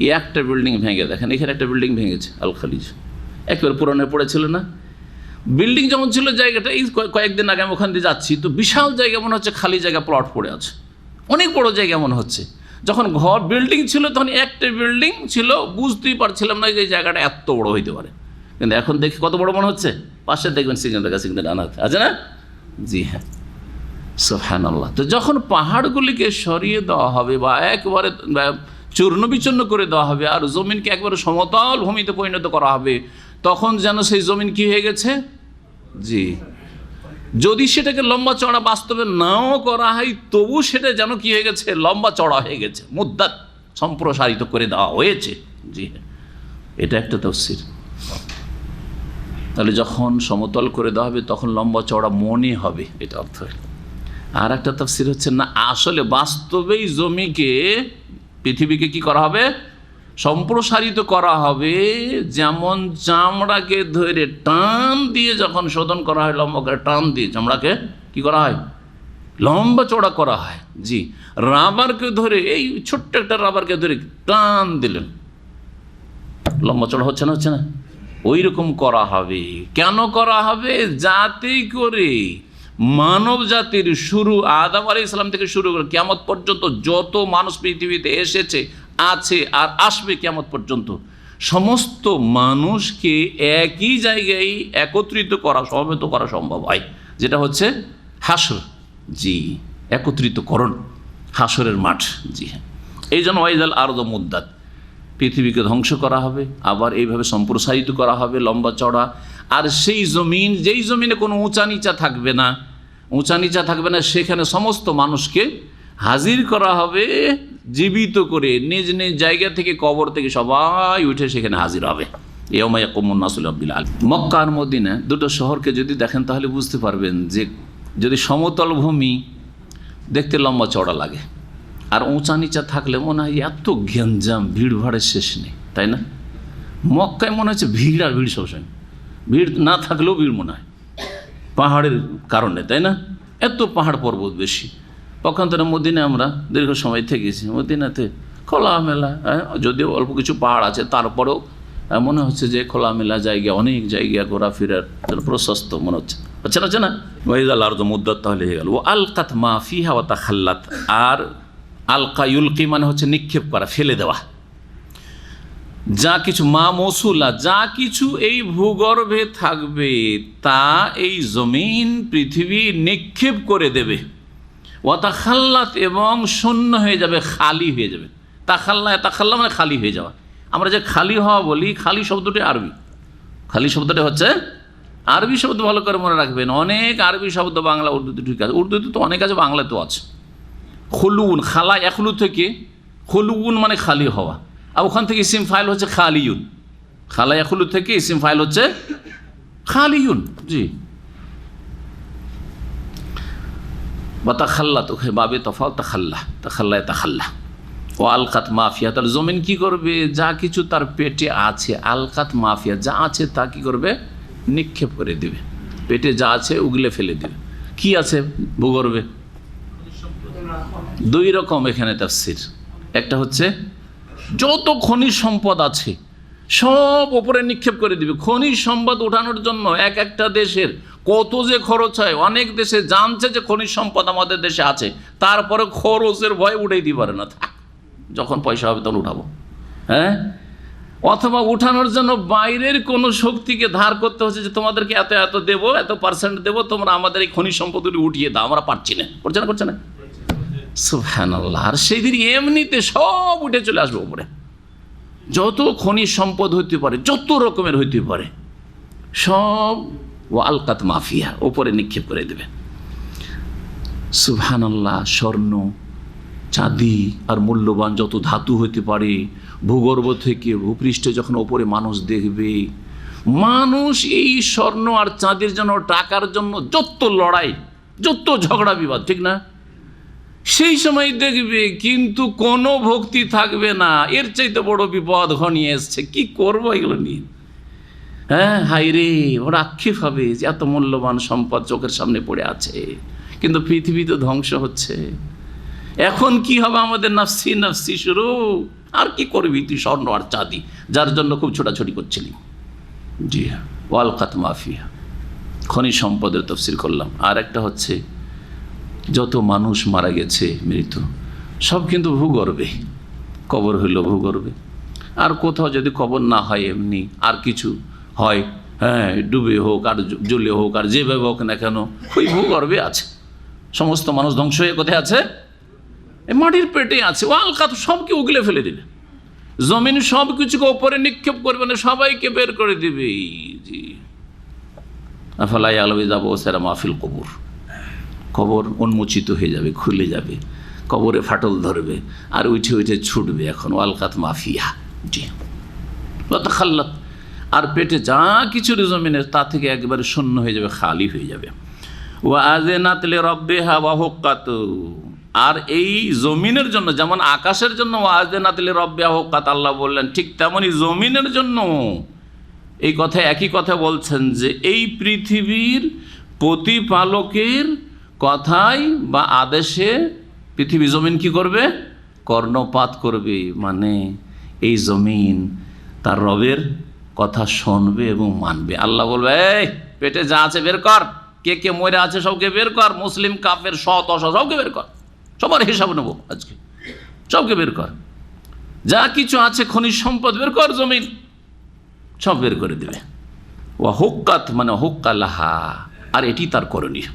এই একটা বিল্ডিং ভেঙে দেখেন, এখানে একটা বিল্ডিং ভেঙেছে আল খালিজ, একেবারে পুরানো পড়েছিল না। বিল্ডিং যেমন ছিল, জায়গাটা এই কয়েকদিন আগে আমি ওখান দিয়ে যাচ্ছি, তো বিশাল জায়গা মনে হচ্ছে, খালি জায়গা প্লট পড়ে আছে, অনেক বড় জায়গা মনে হচ্ছে। যখন ঘর বিল্ডিং ছিল তখন একটা বিল্ডিং ছিল, বুঝতেই পারছিলাম না যে এই জায়গাটা এত বড় হইতে পারে, কিন্তু এখন দেখি কত বড় মনে হচ্ছে। পাশে দেখবেন সিগন্যাল আনাতে আছে না? জি হ্যাঁ, সুবহানাল্লাহ। তো যখন পাহাড়গুলিকে সরিয়ে দেওয়া হবে বা একেবারে চূর্ণ বিচূর্ণ করে দেওয়া হবে আর জমিনকে একবারে সমতল ভূমিতে পরিণত করা হবে, তখন যেন সেই জমিন কি হয়ে গেছে? জি, যদি সেটাকে লম্বা চড়া বাস্তবে নাও করা হয়, তবু সেটা যেন কি হয়ে গেছে? লম্বা চড়া হয়ে গেছে, মুদ্দাত সম্প্রসারিত করে দেওয়া হয়েছে। জি, এটা একটা তাফসীর। তাহলে যখন সমতল করে দেওয়া হবে তখন লম্বা চড়া মনে হবে, এটা অর্থ। আর একটা তাফসীর হচ্ছে না, আসলে বাস্তবেই জমিকে, পৃথিবীকে কি করা হবে? সম্প্রসারিত করা হবে, যেমন চামড়াকে ধরে টান দিয়ে যখন শোধন করা হয়, লম্বা করে টান দিয়ে চামড়াকে কি করা হয়? লম্বা চড়া করা হয়। জি, রাবারকে ধরে, এই ছোট্ট একটা রাবারকে ধরে টান দিলেন, লম্বা চড়া হচ্ছে না? হচ্ছে না? ওই রকম করা হবে। কেন করা হবে? যাতে করে মানব জাতির শুরু আদম আলাইহিস সালাম থেকে শুরু করে কিয়ামত পর্যন্ত যত মানুষ পৃথিবীতে এসেছে, আছে আর আসবে কিয়ামত পর্যন্ত, সমস্ত মানুষকে একই জায়গায় একত্রিত করা, সমবেত করা সম্ভব হয়, যেটা হচ্ছে হাসর। জি, একত্রিতকরণ, হাসরের মাঠ। জি হ্যাঁ, এই জন্য ওয়াইজাল আরদ মুদ্দাত, পৃথিবীকে ধ্বংস করা হবে, আবার এইভাবে সম্প্রসারিত করা হবে, লম্বা চড়া। আর সেই জমিন, যেই জমিনে কোনো উঁচা নিচা থাকবে না, উঁচা নিচা থাকবে না, সেখানে সমস্ত মানুষকে হাজির করা হবে, জীবিত করে নিজ নিজ জায়গা থেকে, কবর থেকে সবাই উঠে সেখানে হাজির হবে। ইয়াউমা ইয়াকুমুন নাসু লিরাব্বিল আলামিন। মক্কা আর মদিনা দুটো শহরকে যদি দেখেন তাহলে বুঝতে পারবেন যে যদি সমতল ভূমি দেখতে লম্বা চড়া লাগে, আর উঁচা নিচা থাকলে মনে হয় এত গ্যাঞ্জাম, ভিড় ভাড়ের শেষ নেই, তাই না? মক্কায় মনে হচ্ছে ভিড় আর ভিড় সবসময়, ভিড় না থাকলেও ভিড় মনে হয়, পাহাড়ের কারণে, তাই না? এত পাহাড় পর্বত বেশি। পক্ষান্তরে মদিনায় আমরা দীর্ঘ সময় থেকেছি, মদিনাতে খোলামেলা, যদিও অল্প কিছু পাহাড় আছে, তারপরেও মনে হচ্ছে যে খোলামেলা জায়গা, অনেক জায়গা ঘোরাফেরার প্রশস্ত মনে হচ্ছে, হচ্ছে না? হচ্ছে না? ওয়াইজাল আরদু মুদ্দাত, তাহলে হয়ে গেল। ও আলকাত মা ফিহা ওয়া তাখাল্লাত, আর আলকা ইউলকি মানে হচ্ছে নিক্ষেপ করা, ফেলে দেওয়া। যা কিছু, মা মৌসুলা, যা কিছু এই ভূগর্ভে থাকবে তা এই জমিন, পৃথিবী নিক্ষেপ করে দেবে। ওয়া তাখাল্লাত, এবং শূন্য হয়ে যাবে, খালি হয়ে যাবে। তাখাল্লা মানে খালি হয়ে যাওয়া। আমরা যে খালি হওয়া বলি, খালি শব্দটি আরবি, খালি শব্দটি হচ্ছে আরবি শব্দ ভালো করে মনে রাখবেন, অনেক আরবি শব্দ বাংলা উর্দুতে ঠিক আছে, উর্দুতে তো অনেক আছে, বাংলাতেও আছে। খুলুন, খালা এখলু থেকে খুলুন মানে খালি হওয়া, আর ওখান থেকে ইসিম ফাইল হচ্ছে খালিউন। খালা এখলু থেকে ইসিম ফাইল হচ্ছে খালিউন। জি, বা তাখাল্লা, তো বাবে তফাও তাখাল্লা, তাখাল্লায় তাখাল্লা। ও আলকাত মাফিয়া, তাহলে জমিন কি করবে? যা কিছু তার পেটে আছে, আলকাত মাফিয়া, যা আছে তা কি করবে? নিক্ষেপ করে দিবে। পেটে যা আছে উগলে ফেলে দিবে। কি আছে ভূগর্ভে? দুই রকম এখানে তাফসীর। একটা হচ্ছে যত খনিজ সম্পদ আছে সব ওপরে নিক্ষেপ করে দিবে। খনিজ সম্পদ ওঠানোর জন্য এক একটা দেশের কত যে খরচ হয়। অনেক দেশে জানছে যে খনিজ সম্পদ আমাদের দেশে আছে, তারপরে খরচের ভয়ে উঠাই দিতে পারে না, থাক যখন পয়সা হবে তখন উঠাবো। হ্যাঁ, অথবা উঠানোর জন্য বাইরের কোনো শক্তিকে ধার করতে হচ্ছে যে তোমাদেরকে এত এত দেবো, এত পার্সেন্ট দেবো, তোমরা আমাদের এই খনিজ সম্পদগুলি উঠিয়ে দাও, আমরা পারছি না। করছে না? সুবহানাল্লাহ। আর সেই দিন এমনিতে সব উঠে চলে আসবে উপরে। যত খনিজ সম্পদ হইতে পারে, যত রকমের হইতে পারে, সব ও আলকাত মাফিয়া ওপরে নিক্ষেপ করে দেবে। সুবহানাল্লাহ। স্বর্ণ, চাঁদি আর মূল্যবান যত ধাতু হইতে পারে, ভূগর্ভ থেকে ভূপৃষ্ঠে যখন ওপরে মানুষ দেখবে, মানুষ এই স্বর্ণ আর চাঁদির জন্য, টাকার জন্য যত লড়াই, যত ঝগড়া বিবাদ, ঠিক না? সেই সময় দেখবে কিন্তু কোনো ভক্তি থাকবে না। এর চাইতে বড় বিপদ ঘনিয়ে এসছে, কি করবো এগুলো নিয়ে? হ্যাঁ, হাই রে, ওরা আক্ষেপ হবে যে এত মূল্যবান সম্পদ চোখের সামনে পড়ে আছে, কিন্তু পৃথিবী তো ধ্বংস হচ্ছে। এখন কি হবে আমাদের? নাফসি নাফসি শুরু। আর কি করবি তুই স্বর্ণ আর চাঁদি, যার জন্য খুব ছোটাছুটি করছিলি। জি হ্যাঁ, ওয়ালকাত মাফিয়া, খনিজ সম্পদের তাফসীর করলাম। আর একটা হচ্ছে যত মানুষ মারা গেছে, মৃত, সব কিন্তু ভূগর্ভে। কবর হইল ভূগর্ভে। আর কোথাও যদি কবর না হয়, এমনি আর কিছু হয়, হ্যাঁ, ডুবে হোক আর জ্বলে হোক আর যেভাবে হোক না কেন, ওই ভূগর্ভে আছে। সমস্ত মানুষ ধ্বংস হয়ে কোথায় আছে? মাটির পেটে আছে। ও আলকাত, সবকে উগলে ফেলে দিবে। জমিন সব কিছুকে ওপরে নিক্ষেপ করবে না, সবাইকে বের করে দিবে। জি, আফালা ইয়ালামু ইযা বুসিরা মা ফিল কুবুর। কবর উন্মোচিত হয়ে যাবে, খুলে যাবে, কবরে ফাটল ধরবে আর উঠে উঠে ছুটবে। এখন ওয়ালকাত মাফিয়া। জি, তাখাল্লাত, আর পেটে যা কিছু জমিনের তা থেকে একবারে শূন্য হয়ে যাবে, খালি হয়ে যাবে। ওয়া আযনাত লিরাব্বিহা ওয়া হুক্কাত, আর এই জমিনের জন্য যেমন আকাশের জন্য ওয়া আযনাত লিরাব্বিহা হুক্কাত আল্লাহ বললেন, ঠিক তেমনই জমিনের জন্য এই কথা, একই কথা বলছেন যে এই পৃথিবীর প্রতিপালকের কথাই বা আদেশে পৃথিবী জমিন কি করবে? কর্ণপাত করবে। মানে এই জমিন তার রবের কথা শুনবে এবং মানবে। আল্লাহ বলবে, এই পেটে যা আছে বের কর, কে কে মরে আছে সবকে বের কর, মুসলিম কাফের সৎ অসৎ সবকে বের কর, সবার হিসাব নেবো আজকে, সবকে বের কর। যা কিছু আছে খনিজ সম্পদ বের কর, জমিন সব বের করে দেবে। ওয়া হুক্কাত মানে হুক্কালাহা, আর এটি তার করণীয়।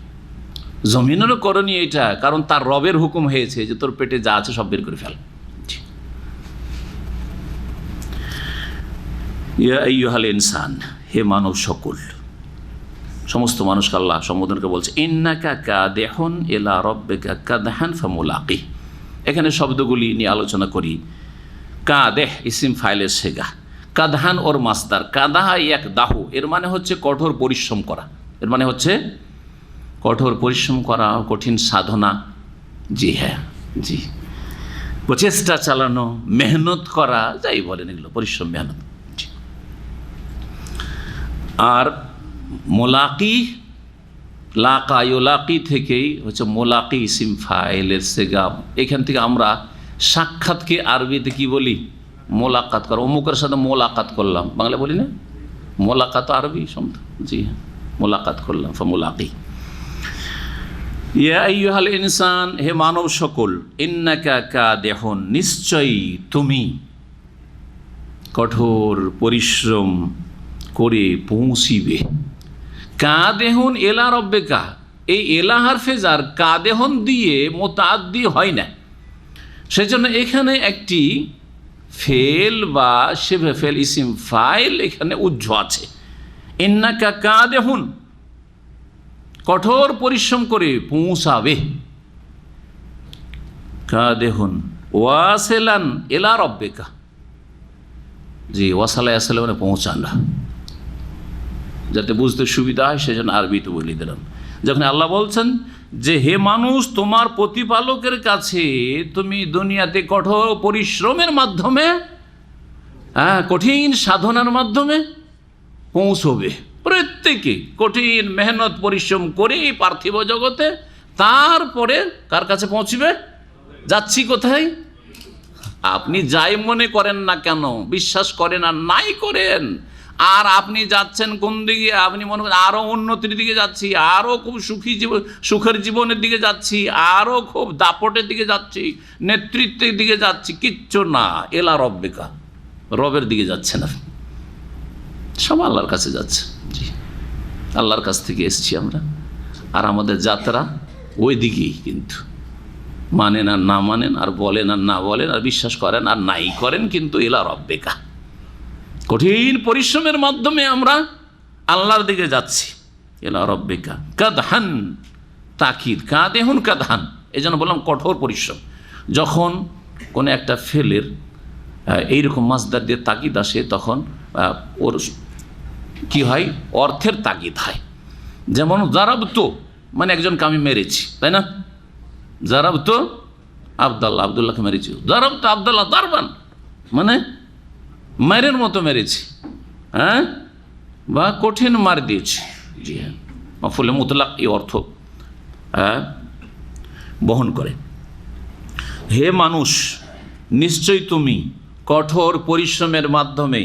জমিনেরও করণীয় এটা, কারণ তার রবের হুকুম হয়েছে যে তোর পেটে যা আছে সব বের করে ফেল। ইয়া আইয়ুহাল ইনসান, হে মানব সকল, সমস্ত মানুষকে আল্লাহ সম্বোধনকে বলছে, ইন্নাকা কাদিহুন ইলা রাব্বিকা কাদহান ফামুলাকি। এখানে শব্দগুলি নিয়ে আলোচনা করি। কাদেহ ইসিম ফাইলের সেগা, কাদহান ওর মাসদার। কাদাহা ইয়াকদাহু, এর মানে হচ্ছে কঠোর পরিশ্রম করা, এর মানে হচ্ছে কঠোর পরিশ্রম করা, কঠিন সাধনা। জি হ্যাঁ, জি, প্রচেষ্টা চালানো, মেহনত করা, যাই বলেন এগুলো পরিশ্রম, মেহনত। আর মোলাকি, লাকা ইউলাকি থেকেই হচ্ছে মোলাকি ইসিম ফাইলের সেগা। এখান থেকে আমরা সাক্ষাৎকে আরবিতে কি বলি? মোলাকাত করা। অমুকের সাথে মোলাকাত করলাম, বাংলা বলি না? মোলাকাত আরবি শব্দ। জি হ্যাঁ, মোলাকাত করলাম, ফামুলাকি। ইয়া আইয়ুহাল ইনসান, হে মানব সকল, ইন্নাকা কাদিহুন, নিশ্চয়ই তুমি কঠোর পরিশ্রম করে পৌঁছিবে। কাদেহুন এলা রব্বিকা, এই এলা হারফে জার কাদেহুন দিয়ে মুতাআদ্দি হয় না, সেজন্য এখানে একটি ফেল বা শিবে ফেল ইসিম ফাইল এখানে উজ্জ্ব আছে। ইন্নাকা কাদেহুন, কঠোর পরিশ্রম করে পৌঁছাবে। কাদেহুন ওয়াসিলান ইলা রব্বিকা, জি ওয়াসালা আসলে মানে পৌঁছানা, যাতে বুঝতে সুবিধা হয় সেজন্য আরবিতে বলে দিলাম। যখন আল্লাহ বলছেন যে হে মানুষ, তোমার প্রতিপালকের কাছে তুমি দুনিয়াতে কঠোর পরিশ্রমের মাধ্যমে, কঠিন সাধনার মাধ্যমে পৌঁছবে। প্রত্যেকে কঠিন মেহনত পরিশ্রম করে এই পার্থিব জগতে, তারপরে কার কাছে পৌঁছবে? যাচ্ছি কোথায়? আপনি যাই মনে করেন না কেন, বিশ্বাস করেন আর নাই করেন, আর আপনি যাচ্ছেন কোন দিকে? আপনি মনে করেন আরও উন্নতির দিকে যাচ্ছি, আরও খুব সুখের জীবনের দিকে যাচ্ছি, আরও খুব দাপটের দিকে যাচ্ছি, নেতৃত্বের দিকে যাচ্ছি, কিচ্ছু না। এলা রব্বিকা, রবের দিকে যাচ্ছে না, সব আল্লাহর কাছে যাচ্ছে। জি, আল্লাহর কাছ থেকে এসছি আমরা, আর আমাদের যাত্রা ওই দিকেই। কিন্তু মানেন আর না মানেন, আর বলেন আর না বলেন, আর বিশ্বাস করেন আর নাই করেন, কিন্তু এলা রব্বিকা, কঠিন পরিশ্রমের মাধ্যমে আমরা আল্লাহর দিকে যাচ্ছি। এলা রব্বিকা কাদহান, তাকিদ, কাদেহুন কাদহান, এই জন্য বললাম কঠোর পরিশ্রম। যখন কোনো একটা ফেলের এইরকম মাসদার দিয়ে তাকিদ আসে, তখন ওর কি হয়? অর্থের তাকিদ হয়। যেমন জারাবতো মানে একজনকে আমি মেরেছি, তাই না? জারাবতো আবদুল্লাহকে মেরেছি, জারাবতো আবদুল্লাহ দারবান মানে মারের মতো মেরেছি, বা কঠিন মার দিয়েছি। জি হ্যাঁ, মাফুলে মুতলাক এই অর্থ বহন করে। হে মানুষ, নিশ্চয়ই তুমি কঠোর পরিশ্রমের মাধ্যমে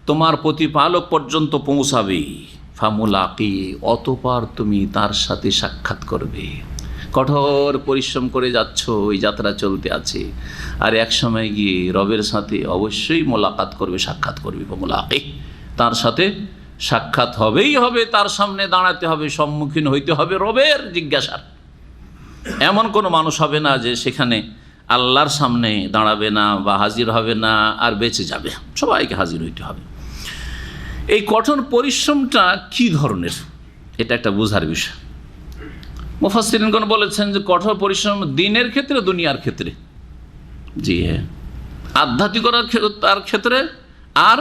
তোমার প্রতিপালক পর্যন্ত পৌঁছাবে। ফামুলাকি, অতঃপর তুমি তার সাথে সাক্ষাৎ করবে। কঠোর পরিশ্রম করে যাচ্ছ, ওই যাত্রা চলতে আছে, আর এক সময় গিয়ে রবের সাথে অবশ্যই মোলাকাত করবে, সাক্ষাৎ করবে। ফামুলাকি, তার সাথে সাক্ষাৎ হবেই হবে, তার সামনে দাঁড়াতে হবে, সম্মুখীন হইতে হবে রবের জিজ্ঞাসার। এমন কোনো মানুষ হবে না যে সেখানে আল্লাহর সামনে দাঁড়াবে না বা হাজির হবে না আর বেঁচে যাবে, সবাইকে হাজির হইতে হবে। এই কঠোর পরিশ্রমটা কি ধরনের, এটা একটা বোঝার বিষয়। মুফাসসিরিনগণ বলেছেন যে কঠোর পরিশ্রম দিনের ক্ষেত্রে, দুনিয়ার ক্ষেত্রে, জি হ্যাঁ, আধ্যাত্মিকতার ক্ষেত্রে আর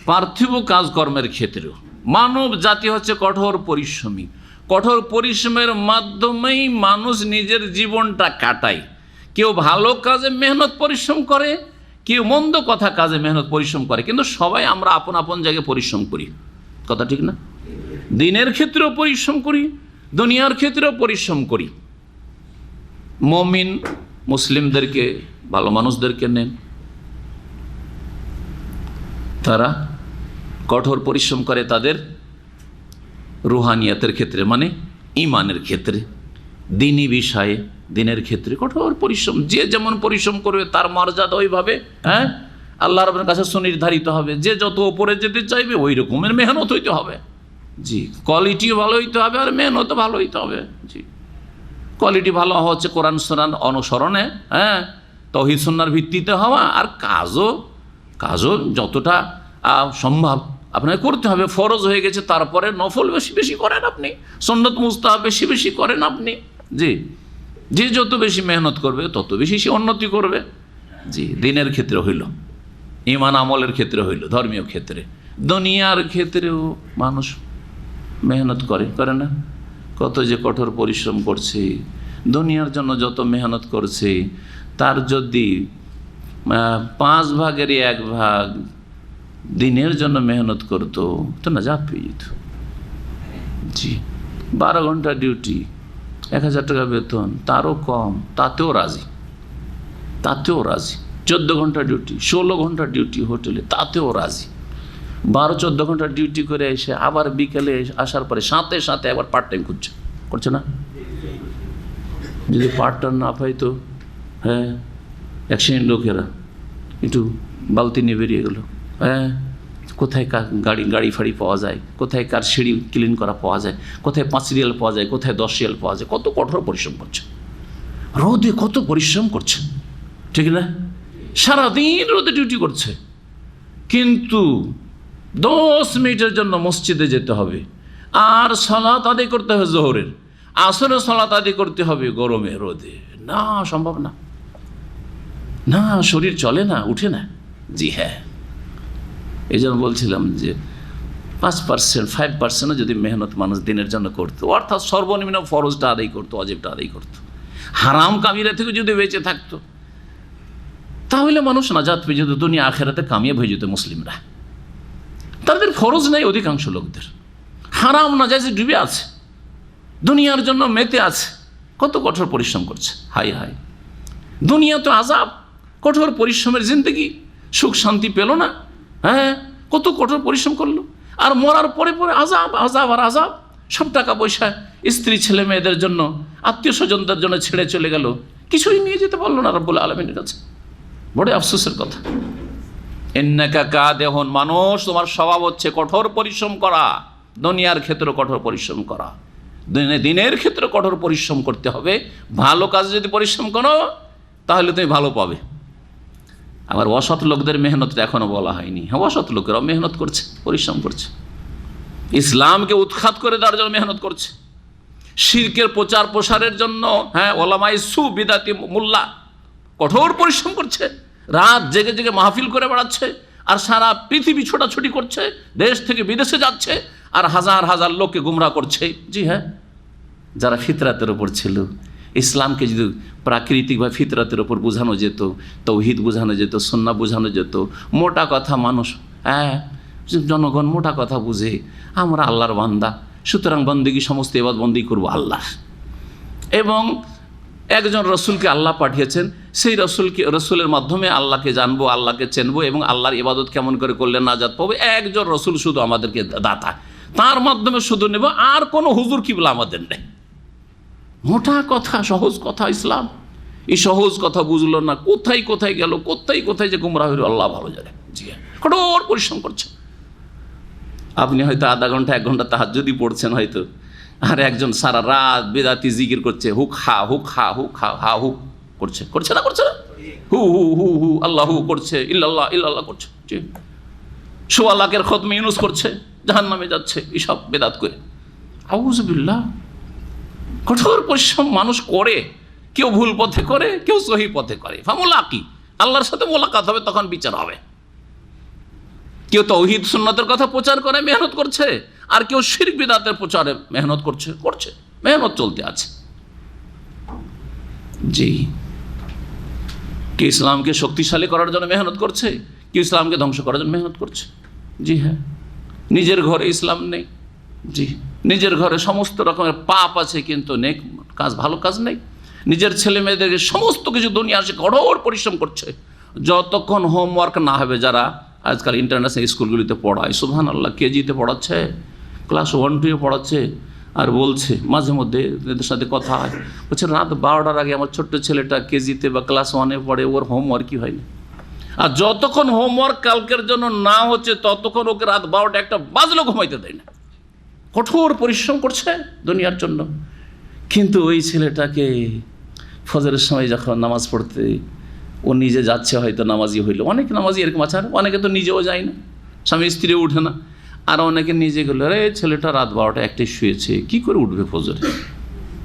পার্থিব কাজকর্মের ক্ষেত্রেও। মানব জাতি হচ্ছে কঠোর পরিশ্রমী। কঠোর পরিশ্রমের মাধ্যমেই মানুষ নিজের জীবনটা কাটায়। কেউ ভালো কাজে মেহনত পরিশ্রম করে, কেউ মন্দ কথা কাজে মেহনত পরিশ্রম করে, কিন্তু সবাই আমরা আপন আপন জায়গায় পরিশ্রম করি। কথা ঠিক না? দিনের ক্ষেত্রেও পরিশ্রম করি, দুনিয়ার ক্ষেত্রেও পরিশ্রম করি। মুমিন মুসলিমদেরকে, ভালো মানুষদেরকে নেন, তারা কঠোর পরিশ্রম করে তাদের রুহানিয়াতের ক্ষেত্রে, মানে ইমানের ক্ষেত্রে, দিনী বিষয়ে, দিনের ক্ষেত্রে কঠোর পরিশ্রম। যে যেমন পরিশ্রম করবে তার মর্যাদা ওইভাবে আল্লাহ রাব্বুল কাছে সুনির্ধারিত হবে। যে যত ওপরে যেতে চাইবে ওই রকমের মেহনত হইতে হবে। জি, কোয়ালিটিও ভালো হইতে হবে আর মেহনতও ভালো হইতে হবে। জি, কোয়ালিটি ভালো হওয়া হচ্ছে কোরআন সুন্নাহ অনুসরণে, তাওহীদ সুন্নাহর ভিত্তিতে হওয়া, আর কাজও যতটা সম্ভব আপনাকে করতে হবে। ফরজ হয়ে গেছে, তারপরে নফল বেশি বেশি করেন আপনি, সুন্নত মুস্তাহাব বেশি বেশি করেন আপনি। জি, যে যত বেশি মেহনত করবে তত বেশি সে উন্নতি করবে। জি, দিনের ক্ষেত্রে হইল, ইমান আমলের ক্ষেত্রে হইল, ধর্মীয় ক্ষেত্রে। দুনিয়ার ক্ষেত্রেও মানুষ মেহনত করে না? কত যে কঠোর পরিশ্রম করছে, দুনিয়ার জন্য যত মেহনত করছে, তার যদি 5 ভাগের 1 ভাগ দিনের জন্য মেহনত করতো তো নাজাত পেয়ে যেত। জি, 12 ঘন্টা ডিউটি, 1000 টাকা বেতন, তারও কম, তাতেও রাজি। 14 ঘন্টা ডিউটি, 16 ঘন্টা ডিউটি হোটেলে, তাতেও রাজি। 12-14 ঘন্টা ডিউটি করে এসে আবার বিকেলে আসার পরে সাথে সাথে আবার পার্ট টাইম করছে না? যদি পার্ট টাইম না পাই তো অ্যাক্সিডেন্ট লোকেরা একটু বালতি নিয়ে বেরিয়ে গেল, কোথায় কার গাড়ি ফাড়ি পাওয়া যায়, কোথায় কার সিঁড়ি ক্লিন করা পাওয়া যায়, কোথায় 5 রিয়াল পাওয়া যায়, কোথায় 10 রিয়াল পাওয়া যায়। কত কঠোর পরিশ্রম করছে, রোদে কত পরিশ্রম করছে, ঠিক না? সারাদিন রোদে ডিউটি করছে, কিন্তু 10 মিনিটের জন্য মসজিদে যেতে হবে, আর সালাত আদায় করতে হবে জোহরের, আসরের সালাত আদায় করতে হবে গরমে রোদে, না সম্ভব না, না শরীর চলে না, উঠে না। জি হ্যাঁ, এই জন্য বলছিলাম যে 5% 5% যদি মেহনত মানুষ দিনের জন্য করতো, অর্থাৎ সর্বনিম্ন ফরজটা আদায় করতো, অজিবটা আদায় করতো, হারাম কামিরা থেকে যদি বেঁচে থাকতো, তাহলে মানুষ নাজাত পেয়ে যেত, দুনিয়া আখেরাতে কামিয়াব হয়ে যেত। মুসলিমরা তাদের ফরজ নেই, অধিকাংশ লোকদের হারাম নাজাইজে ডুবে আছে, দুনিয়ার জন্য মেতে আছে, কত কঠোর পরিশ্রম করছে। হাই হাই, দুনিয়া তো আজাব, কঠোর পরিশ্রমের জিন্দগি, সুখ শান্তি পেল না। হ্যাঁ, কত কঠোর পরিশ্রম করলো, আর মরার পরে পরে আজাব আজাব আর আজাব। সব টাকা পয়সা স্ত্রী ছেলে মেয়েদের জন্য, আত্মীয় স্বজনদের জন্য ছেড়ে চলে গেল, কিছুই নিয়ে যেতে পারলো না রব্বুল আলামিনের কাছে। বড় আফসোসের কথা। ইন্নাকা কাদেহুন, মানুষ তোমার স্বভাব হচ্ছে কঠোর পরিশ্রম করা, দুনিয়ার ক্ষেত্রে কঠোর পরিশ্রম করা, দিনের ক্ষেত্রে কঠোর পরিশ্রম করতে হবে। ভালো কাজে যদি পরিশ্রম করো তাহলে তুমি ভালো পাবে। আবার অসৎ লোকদের মেহনতটা এখনো বলা হয়নি। হ্যাঁ, অসৎ লোকেরাও মেহনত করছে, পরিশ্রম করছে, ইসলামকে উৎখাত করে দেওয়ার জন্য মেহনত করছে, শিরকের প্রচার প্রসারের জন্য। হ্যাঁ, ওলামায়ে সু বিদাতি মোল্লা কঠোর পরিশ্রম করছে, রাত জেগে জেগে মাহফিল করে বেড়াচ্ছে, আর সারা পৃথিবী ছোটাছুটি করছে, দেশ থেকে বিদেশে যাচ্ছে, আর হাজার হাজার লোককে গুমরাহ করছে। জি হ্যাঁ, যারা ফিতরাতের ওপর ছিল, ইসলামকে যদি প্রাকৃতিকভাবে ফিতরাতের ওপর বোঝানো যেত, তৌহিদ বোঝানো যেত, সুন্নাহ বোঝানো যেত, মোটা কথা মানুষ, হ্যাঁ জনগণ মোটা কথা বুঝে আমরা আল্লাহর বান্দা, সুতরাং বন্দেগী সমস্ত এবাদত বন্দেগী করবো আল্লাহ, এবং একজন রসুলকে আল্লাহ পাঠিয়েছেন, সেই রসুলের মাধ্যমে আল্লাহকে জানবো, আল্লাহকে চেনবো, এবং আল্লাহর ইবাদত কেমন করে করলে নাজাত পাবো। একজন রসুল শুধু আমাদেরকে দাতা, তার মাধ্যমে শুধু নেব, আর কোনো হুজুর কিবলা আমাদের নেই। মোটা কথা, সহজ কথা ইসলাম। এই সহজ কথা বুঝলো না, কোথায় কোথায় গেল, কোথায় কোথায় যে গুমরাহ হইল আল্লাহ ভালো জানে। জি হ্যাঁ, কঠোর পরিশ্রম করছে। আপনি হয়তো আধা ঘন্টা 1 ঘন্টা তাহাজ্জুদই পড়ছেন হয়তো, আর একজন সারা রাত বেদাতি জিকির করছে, হুক হা হুক হা হুক হা হা হুক করছে, করছে না করছে না, হু হু হু হু আল্লাহ হু করছে, ইল্লাল্লাহ ইল্লাল্লাহ করছে, জি 1.25 লাখের খতমে ইউনুস করছে, জাহান্নামে যাচ্ছে এইসব বেদাত করে। আউযুবিল্লাহ। কঠোর পরিশ্রম মানুষ করে, কেউ ভুল পথে করে, কেউ সহি পথে করে। ফামুলাকি, আল্লাহর সাথে মোলাকাত হবে, তখন বিচার হবে। কেউ তাওহীদ সুন্নাতের কথা প্রচার করে, মেহনত করছে, আর কেউ শিরক বিদআতের প্রচারে মেহনত করছে, মেহনত চলতে আছে। জি, কেউ ইসলামকে শক্তিশালী করার জন্য মেহনত করছে, কেউ ইসলামকে ধ্বংস করার জন্য মেহনত করছে। জি হ্যাঁ, নিজের ঘরে ইসলাম নেই। জি, নিজের ঘরে সমস্ত রকমের পাপ আছে, কিন্তু নেক কাজ, ভালো কাজ নেই। নিজের ছেলে মেয়েদেরকে সমস্ত কিছু দুনিয়া আসে, কঠোর পরিশ্রম করছে। যতক্ষণ হোমওয়ার্ক না হবে, যারা আজকাল ইন্টারন্যাশনাল স্কুলগুলিতে পড়ায়, সুবহানাল্লাহ, কেজিতে পড়াচ্ছে, ক্লাস 1-2 পড়াচ্ছে, আর বলছে মাঝে মধ্যে এদের সাথে কথা হয়, বলছে রাত 12টার আগে আমার ছোট্ট ছেলেটা কেজিতে বা ক্লাস 1-এ পড়ে, ওর হোমওয়ার্কই হয়নি। আর যতক্ষণ হোমওয়ার্ক কালকের জন্য না হচ্ছে, ততক্ষণ ওকে রাত 12টা 1টা বাজলেও ঘুমাইতে দেয় না। কঠোর পরিশ্রম করছে দুনিয়ার জন্য। কিন্তু ওই ছেলেটাকে ফজরের সময় যখন নামাজ পড়তে ও নিজে যাচ্ছে, হয়তো নামাজি হইল, অনেক নামাজি এরকম আছে, আর অনেকে তো নিজেও যায় না, স্বামী স্ত্রী উঠে না, আর অনেকে নিজে গেলো, আরে ছেলেটা রাত 12টা 1টায় শুয়েছে, কি করে উঠবে ফজরে?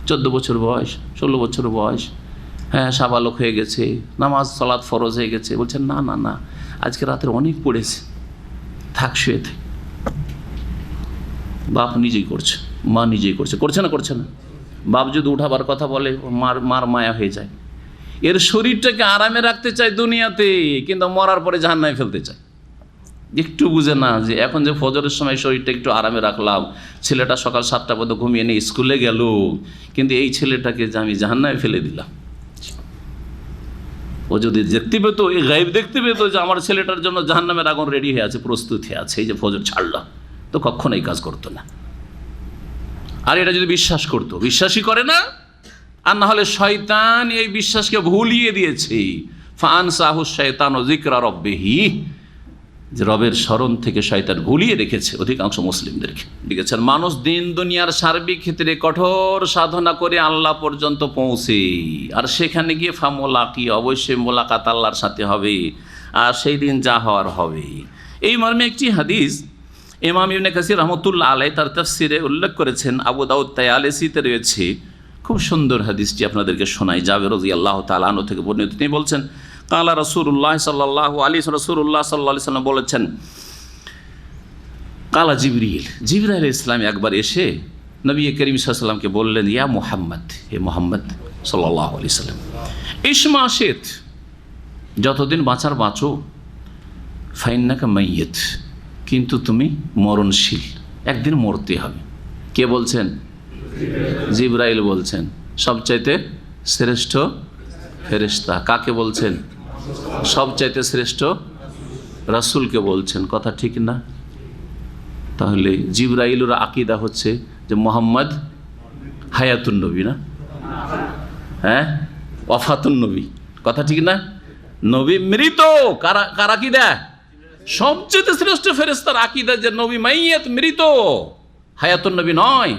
14 বছর বয়স, 16 বছর বয়স, হ্যাঁ সাবালক হয়ে গেছে, নামাজ সালাত ফরজ হয়ে গেছে। বলছেন না না না, আজকে রাতের অনেক পড়েছে, থাক শুয়ে থাক। বাপ নিজেই করছে, মা নিজেই করছে, করছে না করছে না? বাপ যদি উঠাবার কথা বলে, মার মায়া হয়ে যায়। এর শরীরটাকে আরামে রাখতে চায় দুনিয়াতে, কিন্তু মরার পরে জাহান্নামে ফেলতে চায়। একটু বুঝে না যে এখন যে ফজরের সময় শরীরটা একটু আরামে রাখলাম, ছেলেটা সকাল 7টা পর্যন্ত ঘুমিয়ে নিয়ে স্কুলে গেল, কিন্তু এই ছেলেটাকে যে আমি জাহান্নামে ফেলে দিলাম। ও যদি দেখতে পেতো, এই গায়েব দেখতে পেতো যে আমার ছেলেটার জন্য জাহান্নামের আগুন রেডি হয়ে আছে, প্রস্তুত হয়ে আছে, এই যে ফজর ছাড়লাম, তো কখনো এই কাজ করতো না। আর এটা যদি বিশ্বাস করতো, বিশ্বাসই করে না, আর না হলে শয়তান এই বিশ্বাসকে ভুলিয়ে দিয়েছে। ফানসাহু শায়তানু যিকরা রাব্বিহি, যে রবের স্মরণ থেকে শয়তান ভুলিয়ে রেখেছে অধিকাংশ মুসলিমদেরকে। লিখেছেন, মানুষ দিন দুনিয়ার সার্বিক ক্ষেত্রে কঠোর সাধনা করে আল্লাহ পর্যন্ত পৌঁছে, আর সেখানে গিয়ে ফামুলাকি, অবশ্যই মোলাকাত আল্লাহর সাথে হবে, আর সেই দিন যা হওয়ার হবে। এই মর্মে একটি হাদিস ইমাম ইবনে কাসির রহমতুল্লাহ আলাইহি তার তাফসিরে উল্লেখ করেছেন, আবু দাউদ তায়ালিসিতে রয়েছে, খুব সুন্দর হাদিসটি আপনাদেরকে শোনাই। জাবের রাদিয়াল্লাহু তাআলা আনহু থেকে বর্ণিত, তিনি বলছেন, কালা রাসূলুল্লাহ সাল্লাল্লাহু আলাইহি রাসূলুল্লাহ সাল্লাল্লাহু আলাইহি সাল্লাম বলেছেন, কালা জিবরাইল আলাইহিস সালাম একবার এসে নবী করিম সাল্লাল্লাহু আলাইহি ওয়াসাল্লামকে বললেন, ইয়া মুহাম্মদ, হে মুহাম্মদ সাল্লাল্লাহু আলাইহি সাল্লাম, ইসমা শিত, যতদিন বাঁচার বাঁচো, ফাইন্নাকা মাইয়িত, কিন্তু তুমি মরণশীল, একদিন মরতে হবে। কে বলছেন? জিবরাইল বলছেন, সবচাইতে শ্রেষ্ঠ ফেরেশতা। কাকে বলছেন? সবচাইতে শ্রেষ্ঠ রাসূলকে বলছেন। কথা ঠিক না? তাহলে জিবরাইলের আকীদা হচ্ছে যে মুহাম্মদ হায়াতুন নবী, না হ্যাঁ, ওয়াফাতুন নবী। কথা ঠিক না? নবী মৃত। কার আকীদা? সবচেয়ে শ্রেষ্ঠ ফেরেশতার আকীদা যে নবী মাইয়াত, মৃত, হায়াতুন নবী নয়।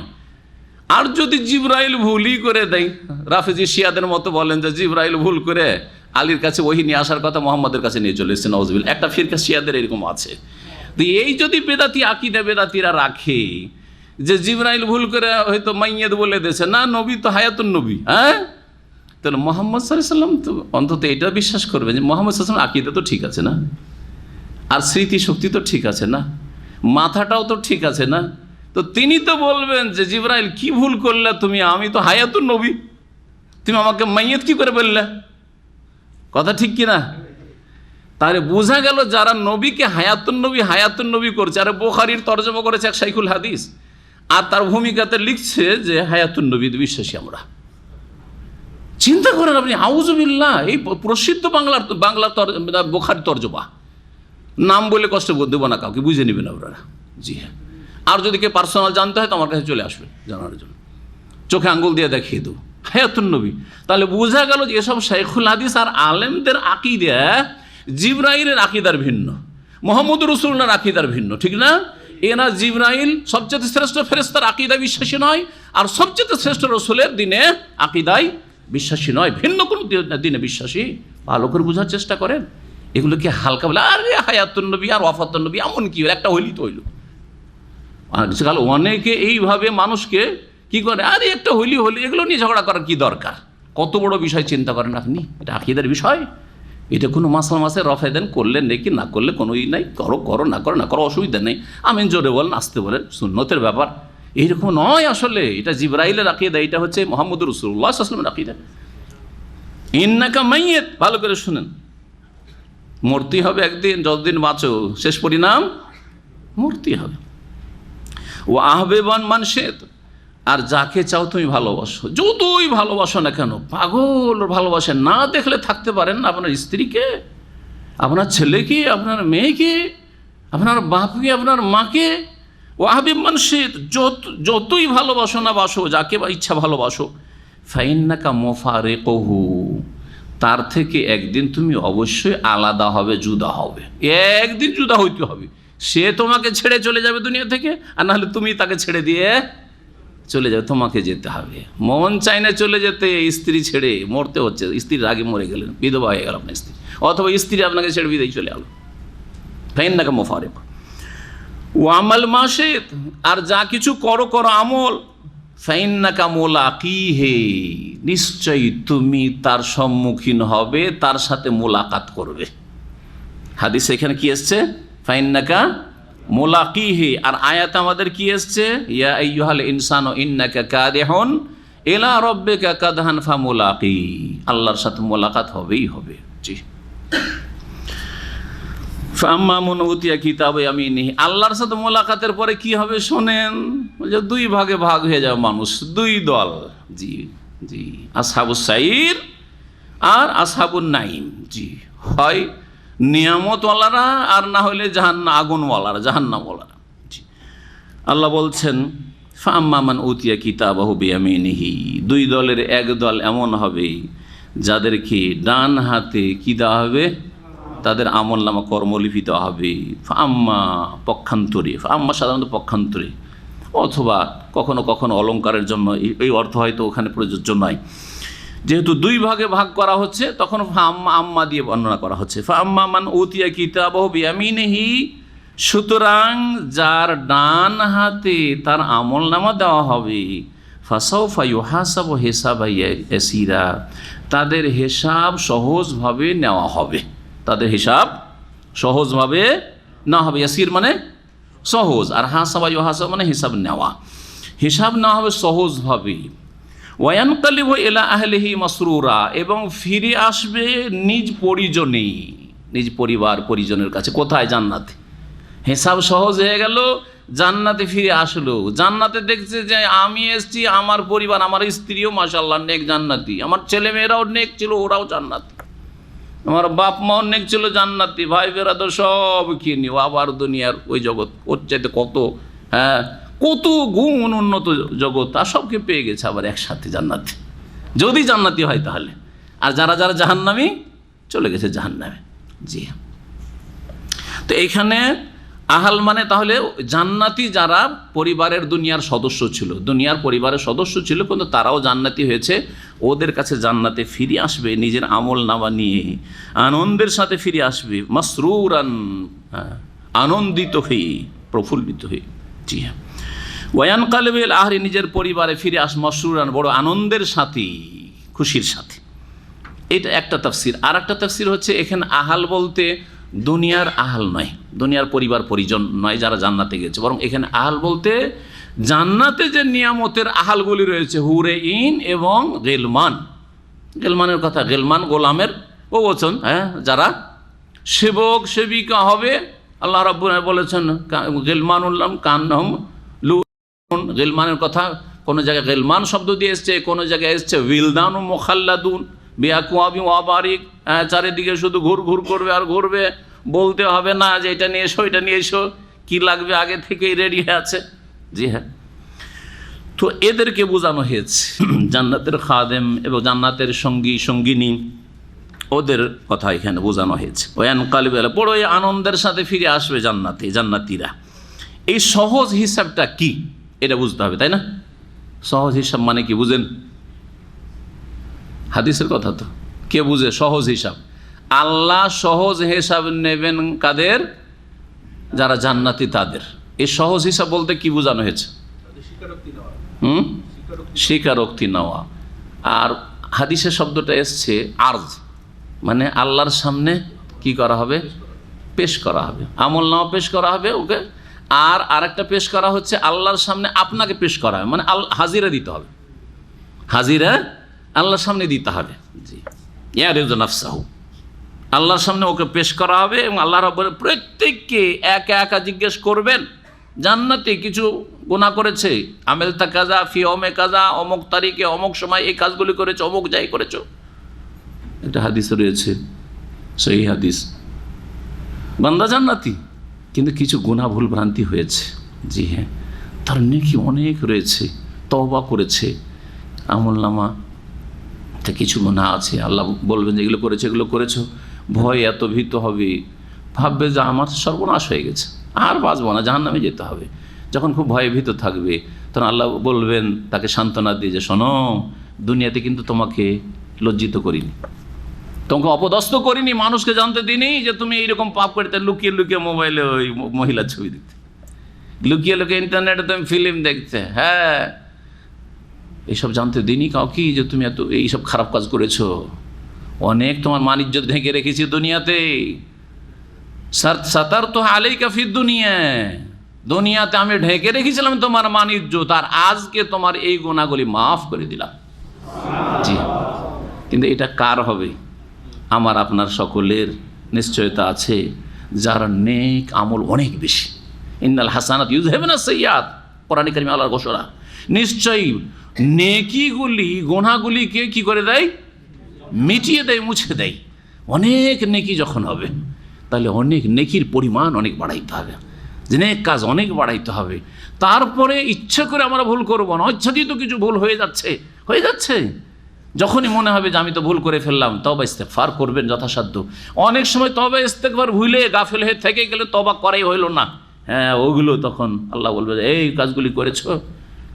আর যদি জিবরাইল ভুলই করে দেয়, রাফেজি শিয়াদের মতো বলেন যে জিবরাইল ভুল করে আলীর কাছে ওহী নিয়ে আসার কথা মুহাম্মাদের কাছে নিয়ে চলে এসেছে, নাউজুবিল্লাহ। একটা ফিরকা শিয়াদের এরকম আছে। তো এই যদি বেদাতি আকীদা বেদাতিরা রাখে যে জিবরাইল ভুল করে হয়তো মাইয়াত বলে দিয়েছে, না নবী তো হায়াতুন নবী, হ্যাঁ, তাহলে মুহাম্মদ সাল্লাল্লাহু আলাইহি ওয়াসাল্লাম তো অন্তত এটা বিশ্বাস করবেন যে মুহাম্মদ সাল্লাল্লাহু আলাইহি ওয়াসাল্লাম আকীদা তো ঠিক আছে না, আর স্মৃতিশক্তি তো ঠিক আছে না, মাথাটাও তো ঠিক আছে না। তো তিনি তো বলবেন যে জিবরাইল কি ভুল করলে তুমি, আমি তো হায়াতুন নবী, তুমি আমাকে মাইয়াত কি করে বললে? কথা ঠিক কি না? তাহলে বোঝা গেল যারা নবীকে হায়াতুন নবী করছে, আর বুখারীর তরজমা করেছে এক শাইখুল হাদিস, আর তার ভূমিকাতে লিখছে যে হায়াতুন নবী বিশ্বাসী আমরা। চিন্তা করেন আপনি, আউযুবিল্লাহ, এই প্রসিদ্ধ বাংলার বুখারী তরজমা, নাম বলে কষ্ট দেবো না কাউকে, বুঝে নেবেন আপনারা। জি হ্যাঁ, আর যদি কেউ পার্সোনাল জানতে হয় তো আমার কাছে চলে আসবে জানার জন্য, চোখে আঙ্গুল দিয়ে দেখিয়ে দেবো হায়াতুন নবী। তাহলে বোঝা গেল যে এসব শাইখুল হাদিস আর আলেমদের আকীদা জিবরাইলের আকীদার ভিন্ন, মুহাম্মদুর রাসূলুল্লাহর আকীদার ভিন্ন, ঠিক না? এরা জিবরাইল সবচেয়ে শ্রেষ্ঠ ফেরেশতার আকীদা বিশ্বাসী নয়, আর সবচেয়ে শ্রেষ্ঠ রাসূলের দিনে আকীদায় বিশ্বাসী নয়, ভিন্ন কোনো দিনে বিশ্বাসী। ভালো করে বোঝার চেষ্টা করেন। এগুলোকে হালকা বলে, আরে হায়াতুন নবী আর ওয়াফাতুন নবী এমন কি, একটা হইলি তো হইল। আজকাল অনেকে এইভাবে মানুষকে কি করে, আরে একটা হইলি, এগুলো নিয়ে ঝগড়া করার কি দরকার? কত বড় বিষয় চিন্তা করেন আপনি, এটা আকীদার বিষয়। এটা কোনো মাসে রফায় দেন, করলেন নাকি না করলে কোনো নাই, করো না করো অসুবিধা নেই, আমিন জোরে বলেন আসতে বলেন, সুন্নতের ব্যাপার। এইরকম নয় আসলে, এটা জিবরাইলের আকীদা, এটা হচ্ছে মুহাম্মদুর রাসূলুল্লাহ সাল্লাল্লাহু আলাইহি ওয়াসাল্লামের আকীদা। ইন্নাকা মাইয়িত, ভালো করে শুনেন, মরতে হবে একদিন, যতদিন বাঁচো শেষ পরিণাম মরতে হবে। ও আহবেবান মানশেত, আর যাকে চাও তুমি ভালোবাসো, যতই ভালোবাসো না কেন, পাগল ভালোবাসে, না দেখলে থাকতে পারেন না আপনার স্ত্রীকে, আপনার ছেলেকে, আপনার মেয়েকে, আপনার বাপকে, আপনার মাকে। ও আহবেব মানশেত, যতই ভালোবাসো না বাসো, যাকে বা ইচ্ছা ভালোবাসো, ফাইন্নাকা মুফারিকুহু, তার থেকে একদিন তুমি অবশ্যই আলাদা হবে, জুদা হবে, একদিন জুদা হইতে হবে। সে তোমাকে ছেড়ে চলে যাবে দুনিয়া থেকে, আর নাহলে তুমি তাকে ছেড়ে দিয়ে চলে যাবে, তোমাকে যেতে হবে। মন চাই না চলে যেতে, স্ত্রী ছেড়ে মরতে হচ্ছে, স্ত্রীর আগে মরে গেলেন, বিধবা হয়ে গেল আপনার স্ত্রী, অথবা স্ত্রী আপনাকে ছেড়ে বিদায় চলে গেল। ফাইন্নাকা মুফারিক ও আমাল মাশিত, আর যা কিছু করো আমল, ফাইন্নাকা মুলাকিহি, নিশ্চয়ই তুমি তার সম্মুখীন হবে, তার সাথে মোলাকাত করবে। হাদিস এখানে কি এসছে? ফাইন্নাকা মুলাকিহি। আর আয়াত আমাদের কি এসছে? ইয়া আইয়ুহাল ইনসানু ইন্নাকা কাদিহুন ইলা রাব্বিকা কাদহান ফামুলাকি, আল্লাহর সাথে মোলাকাত হবেই হবে। জি, ফাম্মা মান উতিয়া কিতাবে ইয়ামিনিহি, আল্লাহর সাথে মোলাকাতের পরে কি হবে শোনেন, যে দুই ভাগে ভাগ হয়ে যাবে মানুষ, দুই দল। জি জি, আসহাবুস সাইর আর আসহাবুন নাইম। জি, হয় নিয়ামতওয়ালারা, আর না হইলে আগুনওয়ালারা, জাহান্নামওয়ালারা। জি, আল্লাহ বলছেন ফাম্মা মান উতিয়া কিতাবাহু বিয়ামিনিহি, দুই দলের এক দল এমন হবে যাদেরকে ডান হাতে কি দেওয়া হবে, তাদের আমলনামা কর্মলিপি দেওয়া হবে। ফাম্মা পক্ষান্তরে, ফাম্মা সাধারণত পক্ষান্তরে, অথবা কখনো কখনো অলঙ্কারের জন্য এই অর্থ হয়তো ওখানে প্রযোজ্য নয়। যেহেতু দুই ভাগে ভাগ করা হচ্ছে, তখন আম্মা দিয়ে বর্ণনা করা হচ্ছে। ফাম্মা মান উতিয়া কিতাবাহু বিয়ামিনিহি সুতরাং যার ডান হাতে তার আমলনামা দেওয়া হবে, ফাসাউফা ইউহাসাবু হিসাবান ইয়াসীরা, তাদের হিসাব সহজভাবে নেওয়া হবে। তাদের হিসাব সহজভাবে না হবে। ইয়াসির মানে সহজ, আর হাসাবা ইউহাসাব মানে হিসাব নেওয়া। হিসাব নেওয়া হবে সহজভাবে। ওয়ায়ানকালিবু ইলা আহলিহি মাসরুরা, এবং ফিরে আসবে নিজ পরিজনে, নিজ পরিবার পরিজনের কাছে। কোথায়? জান্নাতে। হিসাব সহজ হয়ে গেল, জান্নাতে ফিরে আসলো। জান্নাতে দেখছে যে আমি এসছি, আমার পরিবার, আমার স্ত্রীও মাশাআল্লাহ নেক জান্নাতি, আমার ছেলে মেয়েরাও নেক ছিল, ওরাও জান্নাতি, আমার বাপ মাও নেক ছিল জান্নাতি, ভাই বেরাদর সব খেয়ে নিও। আবার দুনিয়ার ওই জগৎ, ওর চাইতে কত কত গুণ উন্নত জগৎ, আর সবকে পেয়ে গেছে আবার একসাথে জান্নাতে, যদি জান্নাতি হয় তাহলে। আর যারা যারা জাহান্নামী চলে গেছে জাহান্নামে। জি, তো এইখানে আহাল মানে তাহলে জান্নাতি যারা পরিবারের দুনিয়ার সদস্য ছিল, দুনিয়ার পরিবারের সদস্য ছিল, কিন্তু তারাও জান্নাতি হয়েছে, ওদের কাছে জান্নাতে ফিরে আসবে নিজের আমল নামা নিয়ে, আনন্দের সাথে ফিরে আসবে। মাসরুরান, আনন্দিত হয়ে, প্রফুল্লিত হয়ে। জি হ্যাঁ। ওয়ায়ানকালিবু ইলা আহলি, নিজের পরিবারে ফিরে আস মাসরুরান, বড় আনন্দের সাথে, খুশির সাথে। এটা একটা তাফসির। আর একটা তাফসির হচ্ছে এখানে আহাল বলতে দুনিয়ার আহাল নয়, দুনিয়ার পরিবার পরিজন নয় যারা জান্নাতে গেছে, বরং এখানে আহাল বলতে জান্নাতে যে নিয়ামতের আহালগুলি রয়েছে, হুরে ইন এবং গেলমান। গেলমানের কথা, গেলমান গোলামের ও বচন, যারা সেবক সেবিকা হবে। আল্লাহ রাব্বুল আলামিন বলেছেন গেলমানুল্লাম কান্নাহুম লুন। গেলমানের কথা কোনো জায়গায় গেলমান শব্দ দিয়ে এসছে, কোনো জায়গায় এসছে উইলদানু মুখাল্লাদুন বিআকওয়াবি ওয়া বারিক। চারিদিকে শুধু ঘুর ঘুর করবে আর ঘুরবে, বলতে হবে না যে এটা নিয়ে এসো, এটা নিয়ে এসো, কী লাগবে আগে থেকেই রেডি হয়ে আছে। জি হ্যাঁ, তো এদেরকে বোঝানো হয়েছে জান্নাতের খাদেম এবং জান্নাতের সঙ্গী সঙ্গিনী, ওদের কথা এখানে বোঝানো হয়েছে। ওয়ানকালিবু ইলা, বড়ই আনন্দের সাথে ফিরে আসবে জান্নাতে, জান্নাতীরা। এই সহজ হিসাবটা কি এটা বুঝতে হবে, তাই না? সহজ হিসাব মানে কি বুঝেন? হাদিসের কথা তো, কে বুঝে সহজ হিসাব? আল্লাহ সহজ হিসাব নেবেন কাদের? যারা জান্নাতি তাদের। এই সহজ হিসাব বলতে কি বোঝানো হয়েছে? স্বীকারোক্তি নেওয়া। আর হাদিসের শব্দটা এসছে আরজ, মানে আল্লাহর সামনে কি করা হবে? পেশ করা হবে, আমল নামা পেশ করা হবে ওকে। আর আরেকটা পেশ করা হচ্ছে আল্লাহর সামনে আপনাকে পেশ করা হবে, মানে হাজিরা দিতে হবে, হাজিরা আল্লাহর সামনে দিতে হবে। জি, ইয়ারিযু নাফসাহু, আল্লাহর সামনে ওকে পেশ করা হবে এবং আল্লাহ রাব্বুল প্রত্যেককে একা একা জিজ্ঞেস করবেন। জান্নাতে কিছু গুনাহ করেছে, আমেলতা কাজা ফি ওমে কাজা, অমুক তারিখে অমুক সময় এই কাজগুলি করেছো, অমুক যাই করেছো। একটা হাদিস রয়েছে, সেই হাদিস, বান্দা জান্নাতি কিন্তু কিছু গুনাহ ভুল ভ্রান্তি হয়েছে। জি হ্যাঁ, তার নেকি অনেক রয়েছে, তওবা করেছে, আমলনামা কিছু গুনাহ আছে। আল্লাহ বলবেন যে এগুলো করেছো, এগুলো করেছো, ভয় এত ভীত হবে, ভাববে যে আমার সর্বনাশ হয়ে গেছে, আর বাঁচবো না, জাহান্নামে যেতে হবে। যখন খুব ভয়ে ভীত থাকবে তখন আল্লাহ বলবেন তাকে সান্ত্বনা দিয়ে যে শোনো, দুনিয়াতে কিন্তু তোমাকে লজ্জিত করিনি, তোমাকে অপদস্থ করিনি, মানুষকে জানতে দিইনি যে তুমি এইরকম পাপ করতে। লুকিয়ে লুকিয়ে মোবাইলে ওই মহিলার ছবি দেখতে, লুকিয়ে লুকিয়ে ইন্টারনেটে তুমি ফিল্ম দেখতে, হ্যাঁ, এইসব জানতে দিইনি কাউকে যে তুমি এত এইসব খারাপ কাজ করেছো। অনেক তোমার মান ইজ্জত ঢেকে রেখেছি দুনিয়াতে। সাতার তো আলাইকা ফিদ দুনিয়া, দুনিয়াতে আমি ঢেকে রেখেছিলাম তোমার মান ইজ্জত, আর আজকে তোমার এই গুনাহগুলি মাফ করে দিলাম। জি, কিন্তু এটা কার হবে? আমার আপনার সকলের নিশ্চয়তা আছে যার নেক আমল অনেক বেশি। ইন্নাল হাসানাত ইউযহিবুনা সাইয়্যাত, কোরআনে কারিমে আল্লাহর ঘোষণা। নিশ্চয়ই নেকিগুলি গুনাহগুলিকে কি করে দেয়? মিটিয়ে দেয়, মুছে দেয়। অনেক নেকি যখন হবে তাহলে অনেক নেকির পরিমাণ অনেক বাড়াইতে হবে, যে নেক কাজ অনেক বাড়াইতে হবে। তারপরে ইচ্ছা করে আমরা ভুল করবো না, ইচ্ছাকৃত কিছু ভুল হয়ে যাচ্ছে, যখনই মনে হবে যে আমি তো ভুল করে ফেললাম, তওবা ইস্তেগফার করবেন যথাসাধ্য। অনেক সময় তওবা ইস্তেগফার ভুলে গাফেল হয়ে থেকে গেলে তওবা করাই হইল না, হ্যাঁ, ওগুলো তখন আল্লাহ বলবে এই কাজগুলি করেছো,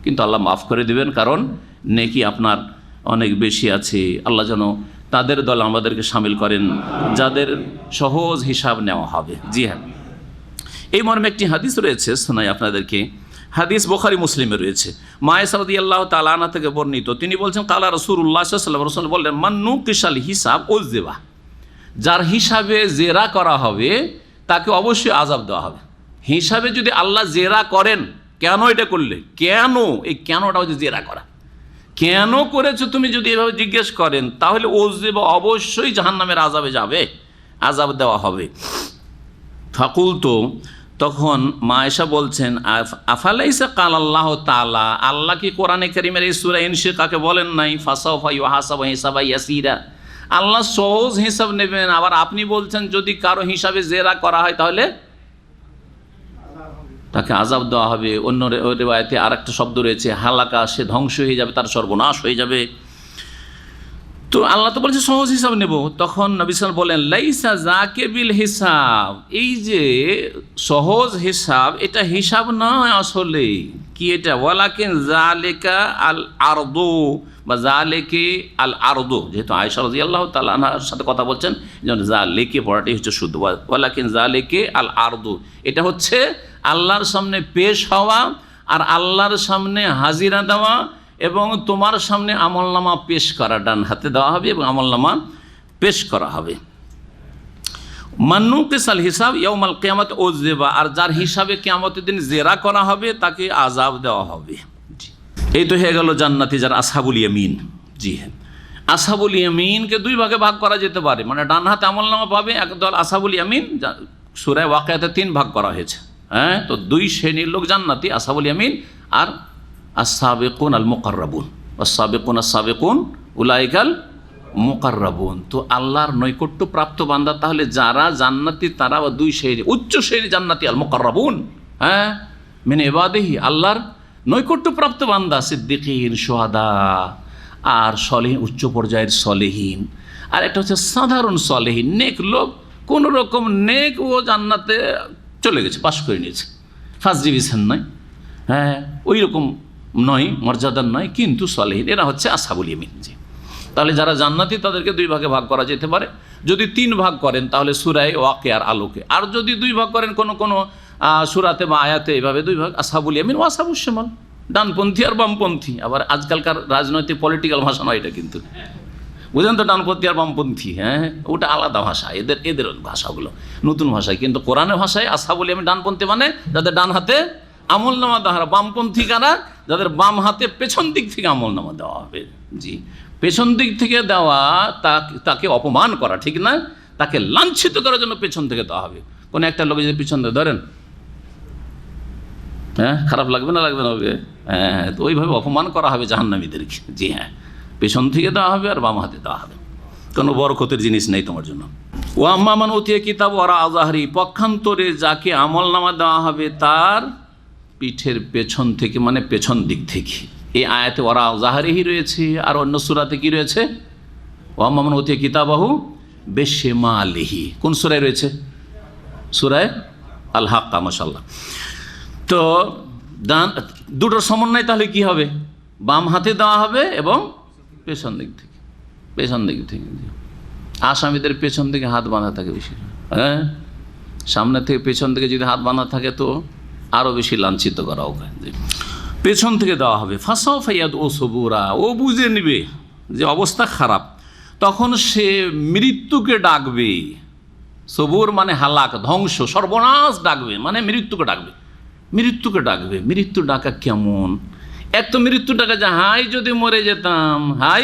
কিন্তু আল্লাহ মাফ করে দিবেন, কারণ নেকি আপনার অনেক বেশি আছে। আল্লাহ যেন তাদের দল আমাদেরকে শামিল করেন যাদের সহজ হিসাব নেওয়া হবে। জি হ্যাঁ, এই মর্মে একটি হাদিস রয়েছে, শোনাই আপনাদেরকে। হাদিস বুখারী মুসলিমে রয়েছে। মা আয়েশা রাদিয়াল্লাহু তাআলা আনহা থেকে বর্ণিত, তিনি বলছেন কালা রাসূলুল্লাহ সাল্লাল্লাহু আলাইহি ওয়াসাল্লাম, রাসূল বললেন মান নুকিশাল হিসাব উযযিবা, যার হিসাবে জেরা করা হবে তাকে অবশ্যই আযাব দেওয়া হবে। হিসাবে যদি আল্লাহ জেরা করেন, কেন এটা করলে, কেন, এই কেনটা হচ্ছে জেরা করা, কেন করেছো তুমি যদি এভাবে জিজ্ঞেস করেন, তাহলে উযযিবা অবশ্যই জাহান্নামের আযাবে যাবে, আযাব দেওয়া হবে। ফাকুলতু, তখন মা আয়েশা বলছেন আফালাইসা কাল আল্লাহ তাআলা, আল্লাহ কি কোরআনে কারীমের এই সূরা ইনশিকাকে বলেন নাই ফাসাউফা ইউহাসাবু হিসাবান ইয়াসীরা, আল্লাহ সহজ হিসাব নেবেন। আবার আপনি বলছেন যদি কারো হিসাবে জেরা করা হয় তাহলে তাকে আযাব দেওয়া হবে। অন্য রিওয়ায়াতে আরেকটা শব্দ রয়েছে হালাকা, সে ধ্বংস হয়ে যাবে, তার সর্বনাশ হয়ে যাবে। তো আল্লাহ তো বলছে সহজ হিসাব নেব। তখন নবী সাল্লাল্লাহু আলাইহি ওয়াসাল্লাম বলেন লাইসা যাকে বিল হিসাব, এই যে সহজ হিসাব এটা হিসাব নয় আসলে, কি এটা, ওয়ালাকিন যালিকা আল আরদু, বা যালিকে আল আরদু, যেহেতু আয়েশা রাদিয়াল্লাহু তাআলা আনহার সাথে কথা বলছেন, যেমন যালিকে পড়াটাই হচ্ছে শুদ্ধ, ওয়ালাকিন যালিকে আল আরদু, এটা হচ্ছে আল্লাহর সামনে পেশ হওয়া আর আল্লাহর সামনে হাজিরা দেওয়া এবং তোমার সামনে আমলনামা পেশ করা, ডান হাতে দেওয়া হবে এবং আমলনামা পেশ করা হবে। মান্নুকিসাল হিসাব ইয়াউমাল কিয়ামাত উযযিবা, আর যার হিসাবে কিয়ামতের দিন জেরা করা হবে তাকে আযাব দেওয়া হবে। এই তো হয়ে গেল জান্নাতি যারা আসহাবুল ইয়ামিন। জি হ্যাঁ, আসহাবুল ইয়ামিনকে দুই ভাগে ভাগ করা যেতে পারে, মানে ডান হাতে আমলনামা পাবে একদল আসহাবুল ইয়ামিন, সূরা ওয়াকিয়াতে 3 ভাগ করা হয়েছে। হ্যাঁ, তো দুই শ্রেণীর লোক জান্নাতি, আসহাবুল ইয়ামিন আর as-sabiqun al-muqarrabun, was-sabiqun as-sabiqun উলাইকাল মুকাররাবুন। তো আল্লাহর নৈকট্য প্রাপ্ত বান্দা তাহলে যারা জান্নাতি তারা দুই শ্রেণী, উচ্চ শ্রেণী জান্নাতি আল মুকাররাবুন, হ্যাঁ, মিন ইবাদিহি, আল্লাহর নৈকট্য প্রাপ্ত বান্দা, সিদ্দিকিন, শুহাদা আর সলিহিন, উচ্চ পর্যায়ের সলিহিন। আর একটা হচ্ছে সাধারণ সলিহিন, নেক লোক, কোনো রকম নেক ও জান্নাতে চলে গেছে, পাশ করে নিয়েছে, ফার্স্ট ডিভিশন নয়, হ্যাঁ ওই রকম নয়, মর্যাদার নয়, কিন্তু সলিহিন, এরা হচ্ছে আসহাবুল ইয়ামিন। জি, তাহলে যারা জান্নাতি তাদেরকে দুই ভাগে ভাগ করা যেতে পারে। যদি 3 ভাগ করেন তাহলে সূরা ওয়াকিয়ার আলোকে, আর যদি 2 ভাগ করেন কোনো সূরাতে বা আয়াতে, এভাবে 2 ভাগ, আসহাবুল ইয়ামিন ও আসহাবুশ শিমাল, ডানপন্থী আর বামপন্থী। আবার আজকালকার রাজনৈতিক পলিটিক্যাল ভাষা নয় এটা, কিন্তু বুঝলেন তো, ডানপন্থী আর বামপন্থী, হ্যাঁ ওটা আলাদা ভাষা, এদের ভাষাগুলো নতুন ভাষায়, কিন্তু কোরআনের ভাষায় আসহাবুল ইয়ামিন ডানপন্থী মানে যাদের ডান হাতে আমলনামা দেওয়া, বামপন্থী কারা, যাদের বাম হাতে পেছন দিক থেকে আমলনামা দেওয়া হবে। জি, পেছন দিক থেকে দেওয়া তাকে অপমান করা ঠিক না, তাকে লাঞ্ছিত করার জন্য পেছন থেকে দেওয়া হবে। কোনো একটা লোক যদি পিছন দিয়ে ধরেন, হ্যাঁ খারাপ লাগবে না, লাগবে না, হবে, হ্যাঁ, তো ওইভাবে অপমান করা হবে জাহান্নামীদেরকে। জি হ্যাঁ, পেছন থেকে দেওয়া হবে আর বাম হাতে দেওয়া হবে, কোনো বরকতের জিনিস নেই তোমার জন্য। ও আম্মা মান উতিয়া কিতাব ওরা আজাহারি, পক্ষান্তরে যাকে আমলনামা দেওয়া হবে তার পিঠের পেছন থেকে, মানে পেছন দিক থেকে। এই আয়াতে ওরা জাহারিহি রয়েছে, আর অন্য সূরাতে কি রয়েছে, ও আম্মা মান উতিয়া কিতাবাহু বিশিমালিহি। কোন সূরায় রয়েছে? সূরায়ে আল হাক্কা, মাশাআল্লাহ। তো দুটোর সমন্বয় তাহলে কি হবে, বাম হাতে দেওয়া হবে এবং পেছন দিক থেকে, পেছন দিক থেকে। আসামিদের পেছন থেকে হাত বাঁধা থাকে বেশি, হ্যাঁ, সামনে থেকে পেছন থেকে যদি হাত বাঁধা থাকে তো আরও বেশি লাঞ্ছিত করা হবে। পেছন থেকে দেওয়া হবে। ফাসাউফা ইয়াদউ সুবুরা, ও বুঝে নেবে যে অবস্থা খারাপ, তখন সে মৃত্যুকে ডাকবে। সবুর মানে হালাক, ধ্বংস, সর্বনাশ ডাকবে, মানে মৃত্যুকে ডাকবে, মৃত্যুকে ডাকবে। মৃত্যু ডাকা কেমন? এক তো মৃত্যু ডাকা যে হাই যদি মরে যেতাম, হাই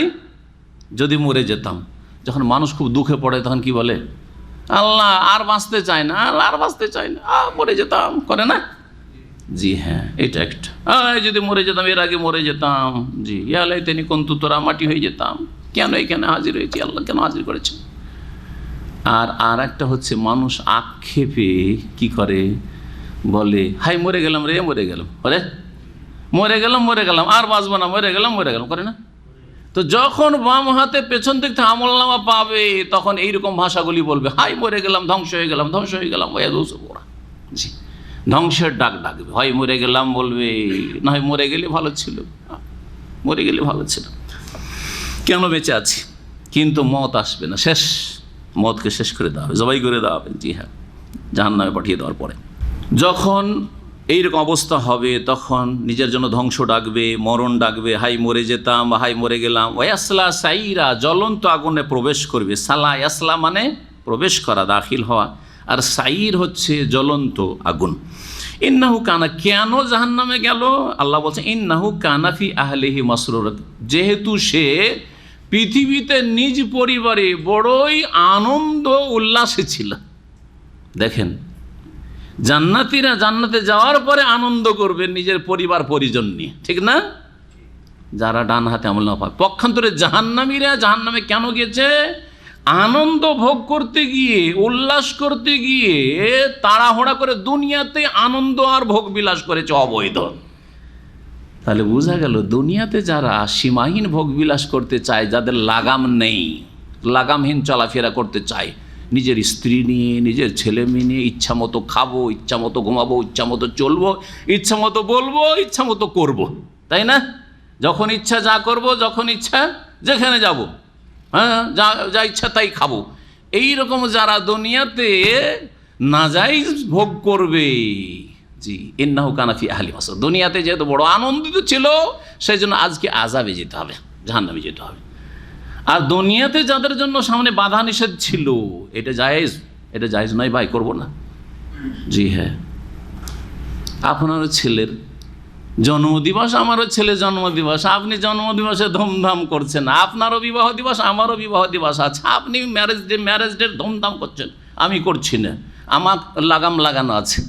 যদি মরে যেতাম। যখন মানুষ খুব দুঃখে পড়ে তখন কি বলে, আল্লাহ আর বাঁচতে চায় না, আল্লাহ আর বাঁচতে চায় না, মরে যেতাম, করে না? জি হ্যাঁ, এটা একটা, যদি মরে যেতাম, এর আগে মরে যেতাম। জি, ইয়ালাই তিনি কন্তু তোরা মাটি হয়ে যেতাম, কেন এখানে হাজির হয়েছি, আল্লাহ কেন হাজির করেছে। আর একটা হচ্ছে মানুষ আক্ষেপে কি করে, বলে হাই মরে গেলাম রে, মরে গেলাম, আরে মরে গেলাম আর বাঁচবো না, মরে গেলাম, করে না? তো যখন বাম হাতে পেছন দিক থেকে আমলনামা পাবে তখন এইরকম ভাষাগুলি বলবে, হাই মরে গেলাম, ধ্বংস হয়ে গেলাম, জি, ধ্বংসের ডাক ডাকবে। হয় মরে গেলাম বলবে, না হয় মরে গেলে ভালো ছিল, মরে গেলে ভালো ছিল, কেন বেঁচে আছি। কিন্তু মত আসবে না, শেষ, মতকে শেষ করে দেওয়া হবে, জবাই করে দেওয়া হবে। জি হ্যাঁ, জাহান্নামে পাঠিয়ে দেওয়ার পরে। যখন এইরকম অবস্থা হবে তখন নিজের জন্য ধ্বংস ডাকবে, মরণ ডাকবে, হাই মরে যেতাম বা হাই মরে গেলাম। ওয়াসলা সাইরা, জ্বলন্ত আগুনে প্রবেশ করবে। সালা ইয়াসলা মানে প্রবেশ করা, দাখিল হওয়া, আর সাইর হচ্ছে জ্বলন্ত আগুন। ইন্নাহু কানা, কেন জাহান্নামে গেল? আল্লাহ বলছেন ইন্নাহু কানা ফি আহলিহি মাসরুর, যেহেতু সে পৃথিবীতে নিজ পরিবারে বড়ই আনন্দ উল্লাসে ছিল। দেখেন, জান্নাতীরা জান্নাতে যাওয়ার পরে আনন্দ করবে নিজের পরিবার পরিজন নিয়ে, ঠিক না? যারা ডান হাতে আমল না পায়। পক্ষান্তরে জাহান্নামীরা জাহান্নামে কেন গেছে? আনন্দ ভোগ করতে গিয়ে, উল্লাস করতে গিয়ে তাড়াহুড়া করে দুনিয়াতে আনন্দ আর ভোগ বিলাস করেছে অবৈধ। তাহলে বোঝা গেল দুনিয়াতে যারা সীমাহীন ভোগ বিলাস করতে চায়, যাদের লাগাম নেই, লাগামহীন চলাফেরা করতে চায়, নিজের স্ত্রী নিয়ে, নিজের ছেলে মেয়ে নিয়ে ইচ্ছা মতো খাবো, ইচ্ছা মতো ঘুমাবো, ইচ্ছা মতো চলবো, ইচ্ছা মতো বলবো, ইচ্ছা মতো করবো, তাই না? যখন ইচ্ছা যা করব, যখন ইচ্ছা যেখানে যাব, হ্যাঁ, যা ইচ্ছা তাই খাবো। এইরকম যারা দুনিয়াতে নাজাইজ ভোগ করবে, জি, ইন্নাহু কানা ফি আহলি মাসরুর, দুনিয়াতে যেহেতু বড় আনন্দিত ছিল সেই জন্য আজকে আযাবে যেতে হবে, জাহান্নামে যেতে হবে। আর দুনিয়াতে যাদের জন্য সামনে বাধা নিষেধ ছিল, এটা জায়েজ, এটা জায়েজ নয় ভাই, করবো না। জি হ্যাঁ, আপনার ছেলের জন্মদিবস, আমারও ছেলে জন্মদিবস, আপনি জন্মদিবসে ধুমধাম করছেন, আপনারও বিবাহ দিবস, আমারও বিবাহ দিবস আছে, আপনি ম্যারেজ ডে ধুমধাম করছেন, আমি করছি না, আমার লাগাম লাগানো আছে।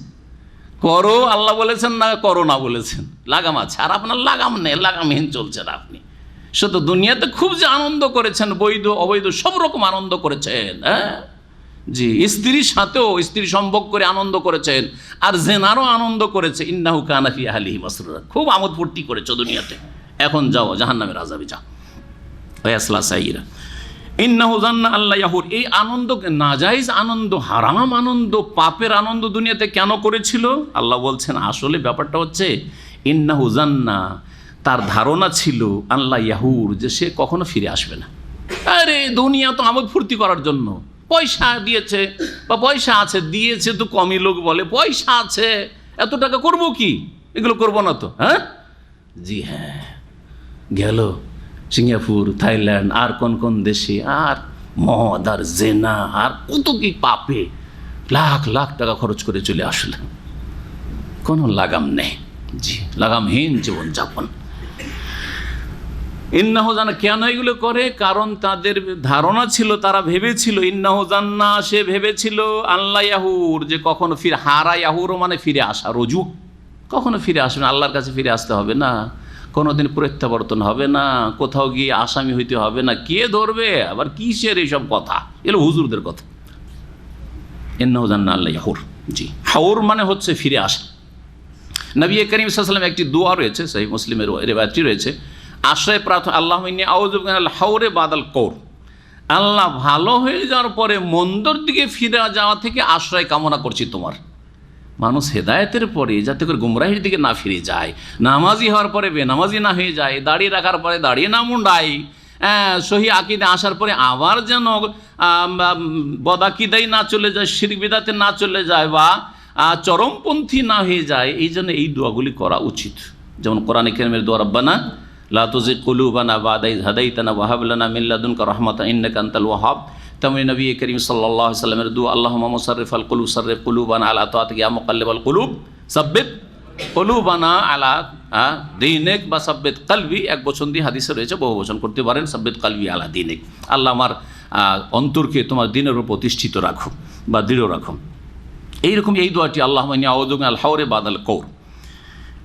করো আল্লাহ বলেছেন, না করো না বলেছেন, লাগাম আছে। আর আপনার লাগাম নেই, লাগামহীন চলছেন আপনি। শুধু দুনিয়াতে খুব যে আনন্দ করেছেন, বৈধ অবৈধ সব রকম আনন্দ করেছেন, হ্যাঁ জি, স্ত্রীর সাথেও স্ত্রী সম্ভোগ করে আনন্দ করেছেন, আর জেনারও আনন্দ করেছে। ইন্নাহু কানা ফি আহলিহি মাসরুরা, খুব আমোদ ফুর্তি করেছো দুনিয়াতে, এখন যাও জাহান্নামের আযাবে যাও। ওয়াসলা সাইরা ইন্নাহু জান্না আল্লাহ ইয়াহুর, এই আনন্দ নাজাইজ আনন্দ, হারাম আনন্দ, পাপের আনন্দ দুনিয়াতে কেন করেছিল? আল্লাহ বলছেন আসলে ব্যাপারটা হচ্ছে ইন্নাহু জান্না, তার ধারণা ছিল আল্লাহ ইয়াহুর, যে সে কখনো ফিরে আসবে না। আরে দুনিয়া তো আমোদ ফুর্তি করার জন্য, পয়সা দিয়েছে বা পয়সা আছে, দিয়েছে তো কমই লোক বলে, পয়সা আছে, এত টাকা করবো কি, এগুলো করবো না তো, হ্যাঁ জি হ্যাঁ, গেল সিঙ্গাপুর, থাইল্যান্ড, আর কোন কোন দেশে, আর মদ আর জেনা আর কত কি পাপে লাখ লাখ টাকা খরচ করে চলে আসলে, কোনো লাগাম নেই। জি, লাগামহীন জীবনযাপন। ইন্নাহু জান্না, কেন এগুলো করে? কারণ তাদের ধারণা ছিল, তারা ভেবেছিল, ইন্নাহু জান্না, সে ভেবেছিল আল্লাহ ইয়াহুর, যে কখনো ফিরে, হারা ইয়াহুর মানে ফিরে আসা, রজু, কখনো ফিরে আসবে না, আল্লাহর কাছে ফিরে আসতে হবে না, কোনোদিন প্রত্যাবর্তন হবে না, কোথাও গিয়ে আসামি হইতে হবে না, কে ধরবে, আবার কিসের এইসব কথা, এগুলো হুজুরদের কথা। ইন্নাহু জান্না আল্লাহ ইয়াহুর, জি, হাউর মানে হচ্ছে ফিরে আসা। নবী করিম সাল্লাল্লাহু আলাইহি ওয়াসাল্লাম একটি দোয়া রয়েছে, সহিহ মুসলিমের রিওয়ায়াতটি রয়েছে, আশ্রয় প্রার্থনা, আল্লাহুম্মা ইন্নী আউযু বিকা মিনাল হাওরে বাদাল কওর, আল্লাহ ভালো হয়ে যাওয়ার পরে মন্দর দিকে ফিরে যাওয়া থেকে আশ্রয় কামনা করছি তোমার। মানুষ হেদায়েতের পরে যাতে করে গুমরাহির দিকে না ফিরে যায়, নামাজি হওয়ার পরে বেনামাজি না হয়ে যায়, দাঁড়িয়ে রাখার পরে দাঁড়িয়ে না মুন্ডায়, সহি আকিদে আসার পরে আবার যেন বদাকিদাই না চলে যায়, শিরক বিদআতে না চলে যায়, বা চরমপন্থী না হয়ে যায়, এই জন্য এই দোয়াগুলি করা উচিত। যেমন কোরআনে কারীমের দোয়া, রব্বানা লা তুযিগ কুলুবানা বা'দা ইয হাদাইতানা ওয়া হাব লানা মিন লাদুনকা রাহমাতান ইন্নাকা আনতাল ওয়াহ্হাব। তেমনি নবী করিম সাল্লাল্লাহু আলাইহি ওয়াসাল্লামের দোয়া, আল্লাহুম্মা মুসাররিফাল কুলুব সাররিফ কুলুবানা আলা তাআতিকা ইয়া মুকাল্লিবাল কুলুব সাব্বিত কুলুবানা আলা দীনিক, বা সাব্বিত কলবি, এক বচন দিয়ে হাদিসে রয়েছে, বহু বচন করতে পারেন, সাব্বিত কলবি আলা দীনিক, আল্লাহ আমার অন্তরকে তোমার দ্বীনের উপর প্রতিষ্ঠিত রাখো বা দৃঢ় রাখো। এইরকম এই দোয়াটি, আল্লাহুম্মা ইন্নী আউযু বিকা মিনাল হাওরে বাদাল কওর,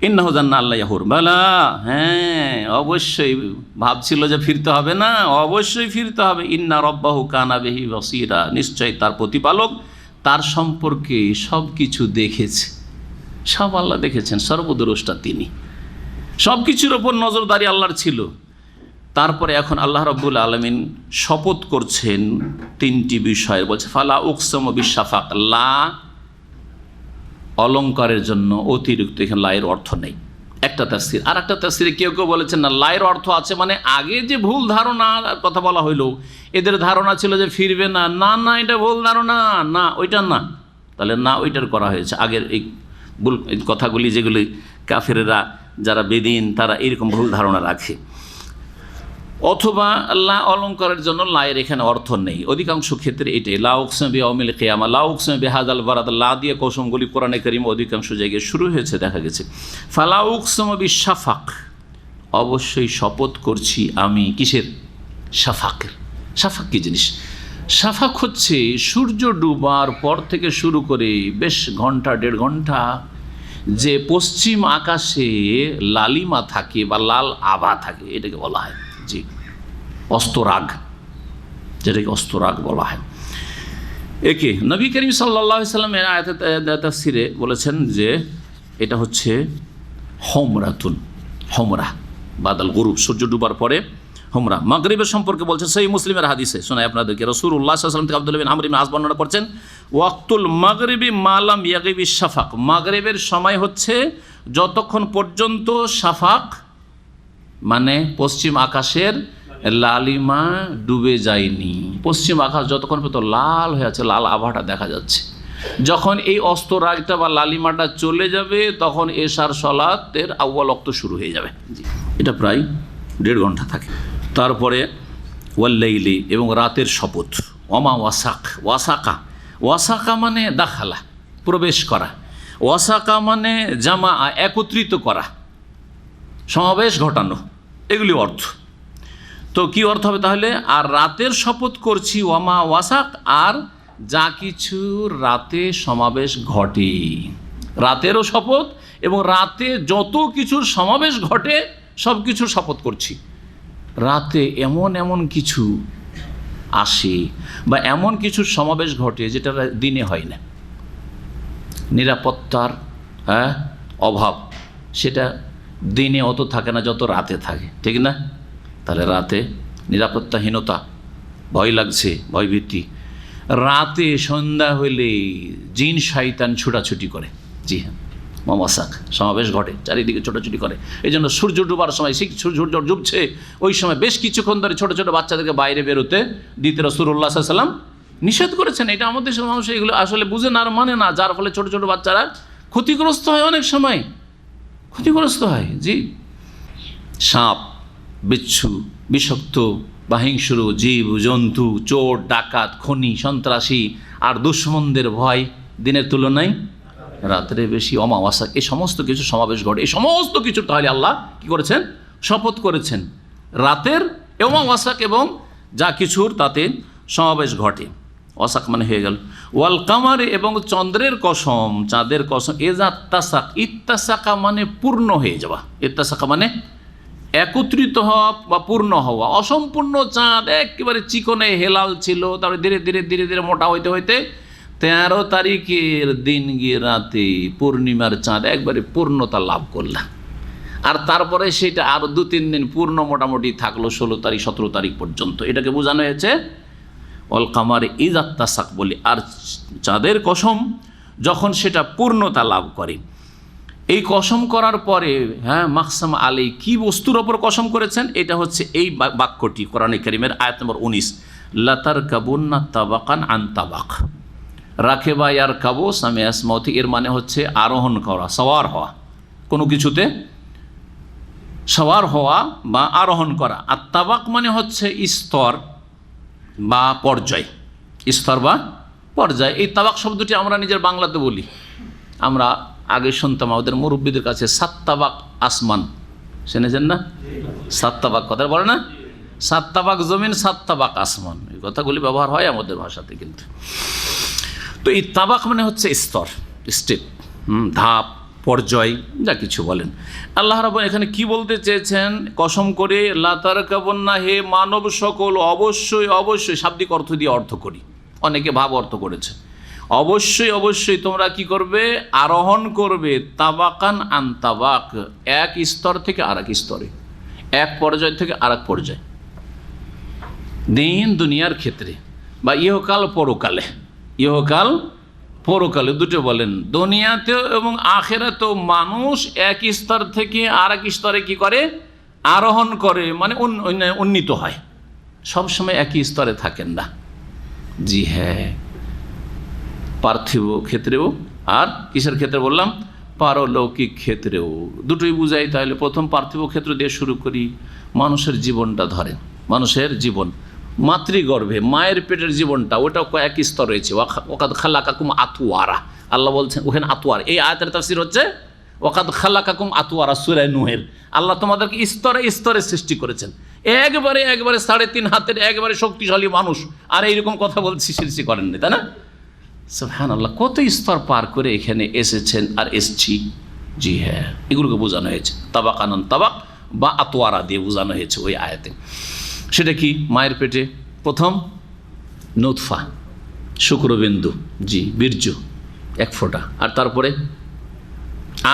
ইন্নাহু জান্না আল্লাহ ইয়াহুর, বালা, হ্যাঁ অবশ্যই ভাবছিল যে ফিরতে হবে না, অবশ্যই ফিরতে হবে। ইন্না রব্বাহু কানা বিহি বাসীরা, নিশ্চয় তার প্রতিপালক তার সম্পর্কে সব কিছু দেখেছে, সব আল্লাহ দেখেছেন, সর্বদ্রষ্টা তিনি, সব কিছুর ওপর নজরদারি আল্লাহর ছিল। তারপরে এখন আল্লাহ রাব্বুল আলামিন শপথ করছেন তিনটি বিষয়ের, বলছে ফালা উকসামু বিশাফাক, লা অলঙ্কারের জন্য অতিরিক্ত, এখানে লায়ের অর্থ নেই, একটা তাফসীর। আর একটা তাফসীরে কেউ কেউ বলেছেন না, লায়ের অর্থ আছে, মানে আগে যে ভুল ধারণা কথা বলা হইলো, এদের ধারণা ছিল যে ফিরবে না, না না এটা ভুল ধারণা, না ওইটা না, তাহলে না ওইটার করা হয়েছে, আগের এই কথাগুলি যেগুলি কাফেরেরা যারা বেদিন তারা এরকম ভুল ধারণা রাখে। অথবা লা অলঙ্কারের জন্য লায়ের এখানে অর্থ নেই, অধিকাংশ ক্ষেত্রে এটাই। লা উকসিমু বিয়াউমিল কিয়ামা, লা উকসিমু বিহাযাল বারাদ, লা দিয়ে কসমগুলি কোরআনে কারীম অধিকাংশ জায়গায় শুরু হয়েছে দেখা গেছে। ফালা উকসিমু বিশাফাক, অবশ্যই শপথ করছি আমি কিসের? শাফাকের। শাফাক কি জিনিস? শাফাক হচ্ছে সূর্য ডুবার পর থেকে শুরু করে বেশ ঘন্টা দেড় ঘন্টা যে পশ্চিম আকাশে লালিমা থাকে বা লাল আভা থাকে, এটাকে বলা হয় জি অস্তরাগ, যেটাকে অস্তরাগ বলা হয়। একে নবী করিম সাল্লাল্লাহু আলাইহি সাল্লাম এর আয়াতে তাফসিরে বলেছেন যে এটা হচ্ছে হোমরাতুন, হোমরা বাদাল গুরুব, সূর্য ডুবার পরে হোমরা। মাগরিবের সম্পর্কে বলছেন সেই মুসলিমের হাদিসে শোনায় আপনাদেরকে, রাসূলুল্লাহ সাল্লাল্লাহু আলাইহি ওয়াসাল্লাম থেকে আব্দুল্লাহ বিন আমর ইবনে আস বর্ণনা করছেন, ওয়াক্তুল মাগরিবি মালাম ইয়াগিবি শাফাক, মাগরিবের সময় হচ্ছে যতক্ষণ পর্যন্ত শাফাক মানে পশ্চিম আকাশের লালিমা ডুবে যায়নি। পশ্চিম আকাশ যতক্ষণ পর্যন্ত লাল হয়ে আছে, লাল আভাটা দেখা যাচ্ছে, যখন এই অস্তরাগটা বা লালিমাটা চলে যাবে তখন এশার সলাতের আউয়াল ওয়াক্ত শুরু হয়ে যাবে। এটা প্রায় 1.5 ঘন্টা থাকে। তারপরে ওয়াল্লাইলি, এবং রাতের শপথ। ওমা ওয়াসাক, ওয়াসাকা, ওয়াসাকা মানে দাখালা, প্রবেশ করা। ওয়াসাকা মানে জামা, একত্রিত করা, সমাবেশ ঘটানো, এগুলি অর্থ। তো কি অর্থ হবে তাহলে? আর রাতের শপথ করছি, ওয়ামা ওয়াসাক, আর যা কিছু রাতে সমাবেশ ঘটে, রাতেরও শপথ, এবং রাতে যত কিছুর সমাবেশ ঘটে সব কিছুর শপথ করছি। রাতে এমন এমন কিছু আসে বা এমন কিছু সমাবেশ ঘটে যেটা দিনে হয় না। নিরাপত্তার অভাব, সেটা দিনে অত থাকে না যত রাতে থাকে, ঠিক না? তাহলে রাতে নিরাপত্তাহীনতা, ভয় লাগছে, ভয়ভীতি। রাতে সন্ধ্যা হইলে জিন শয়তান ছুটাছুটি করে, জি হ্যাঁ, মামাসাক, সমাবেশ ঘটে, চারিদিকে ছোটাছুটি করে। এই জন্য সূর্য ডুবার সময়, সূর্য ডুবছে ওই সময় বেশ কিছুক্ষণ ধরে ছোটো ছোটো বাচ্চাদেরকে বাইরে বেরোতে দিতে রাসূলুল্লাহ সাল্লাল্লাহু আলাইহি ওয়াসাল্লাম নিষেধ করেছেন। এটা আমাদের দেশের মানুষ এগুলো আসলে বুঝে না আর মানে না, যার ফলে ছোটো ছোটো বাচ্চারা ক্ষতিগ্রস্ত হয়, অনেক সময় ক্ষতিগ্রস্ত হয়। জি, সাপ, বিচ্ছু, বিষাক্ত বা হিংস্র জীব জন্তু, চোর ডাকাত, খনি, সন্ত্রাসী আর দুশ্মনদের ভয় দিনের তুলনায় রাত্রে বেশি। অমাবাসা, এই সমস্ত কিছু সমাবেশ ঘটে, এই সমস্ত কিছু তাহলে আল্লাহ কি করেছেন? শপথ করেছেন রাতের অমাবাসাক, এবং যা কিছুর তাতে সমাবেশ ঘটে। ওয়াসাক মানে হয়ে গেল। ওয়াল কামারে, এবং চন্দ্রের কসম, চাঁদের কসম। এজা তাসাক, ইত্তাসাকা মানে পূর্ণ হয়ে যাওয়া, ইত্তাসাকা মানে একত্রিত হওয়া বা পূর্ণ হওয়া। অসম্পূর্ণ চাঁদ একেবারে চিকনে হেলাল ছিল, তারপরে ধীরে ধীরে ধীরে ধীরে মোটা হইতে হইতে 13 তারিখের দিন গিয়ে রাতে পূর্ণিমার চাঁদ একবারে পূর্ণতা লাভ করলাম। আর তারপরে সেটা আরও 2-3 দিন পূর্ণ মোটামুটি থাকলো, 16 তারিখ 17 তারিখ পর্যন্ত। এটাকে বোঝানো হয়েছে অল কামারে ইজাত তাসাক বলি। আর চাঁদের কসম যখন সেটা পূর্ণতা লাভ করে, এই কসম করার পরে মাকসাম আলী কি বস্তুর ওপর কসম করেছেন? এটা হচ্ছে এই বাক্যটি কোরআনে কারীমের আয়াত নম্বর 19, লাতারকাবুন্না তাবাকান আন তাবাক, রাকেবা ইয়ার কাবু সামে আসমাউতি। এর মানে হচ্ছে আরোহণ করা, সওয়ার হওয়া, কোনো কিছুতে সওয়ার হওয়া বা আরোহণ করা। আর তাবাক মানে হচ্ছে স্তর বা পর্যায়, স্তর বা পর্যায়। এই তাবাক শব্দটি আমরা নিজের বাংলাতে বলি, আমরা আগে শুনতাম আমাদের মুরব্বীদের কাছে 7 তাবাক আসমান, শুনেছেন না? 7 তাবাক কথা বলে না, 7 তাবাক জমিন, 7 তাবাক আসমান, এই কথাগুলি ব্যবহার হয় আমাদের ভাষাতে। কিন্তু তো এই তাবাক মানে হচ্ছে স্তর, স্টেপ, ধাপ, পর্যায়, যা কিছু বলেন। আল্লাহ রাব্বুল এখানে কি বলতে চেয়েছেন? কসম করে লা তারকাবুন্না, হে মানব সকল, অবশ্যই অবশ্যই, শাব্দিক অর্থ দিয়ে অর্থ করি, অনেকে ভাব অর্থ করেছে। অবশ্যই অবশ্যই তোমরা কি করবে? আরোহণ করবে, তাবাকান আন তাবাক, এক স্তর থেকে আরেক স্তরে, এক পর্যায় থেকে আরেক পর্যায়ে, দিন দুনিয়ার ক্ষেত্রে বা ইহকাল পরকালে। ইহকাল পরকালে দুটো বলেন, দুনিয়াতেও এবং আখেরাতেও মানুষ এক স্তর থেকে আরেক স্তরে কি করে? আরোহণ করে, মানে উন্নীত হয়, সবসময় একই স্তরে থাকেন না। জি হ্যাঁ, পার্থিব ক্ষেত্রেও আর কিসের ক্ষেত্রে বললাম? পারলৌকিক ক্ষেত্রেও, দুটোই বুঝাই। তাহলে প্রথম পার্থিব ক্ষেত্র দিয়ে শুরু করি। মানুষের জীবনটা ধরেন, মানুষের জীবন, মাতৃগর্ভে মায়ের পেটের জীবনটা, ওটাও কয়েক স্তর রয়েছে। ওয়াকাদ খালাকাকুম আতওয়ারা, আল্লাহ বলছেন ওখানে আতওয়ার। এই আয়াতের তাফসীর হচ্ছে ওয়াকাদ খালাকাকুম আতওয়ারা, সূরা নূহের। আল্লাহ তোমাদেরকে স্তরে স্তরে সৃষ্টি করেছেন। একবারে 3.5 হাতের একবারে শক্তিশালী মানুষ, আর এইরকম কথা বলছি সৃষ্টি করেননি, তাই না? সুবহানাল্লাহ, কত স্তর পার করে এখানে এসেছেন আর এসছি। জি হ্যাঁ, এগুলোকে বোঝানো হয়েছে তাবাকানান তাবাক বা আতওয়ারা দিয়ে বোঝানো হয়েছে ওই আয়াতে। সেটা কি? মায়ের পেটে প্রথম নুতফা, শুক্রবিন্দু, জি, বীর্য 1 ফোঁটা, আর তারপরে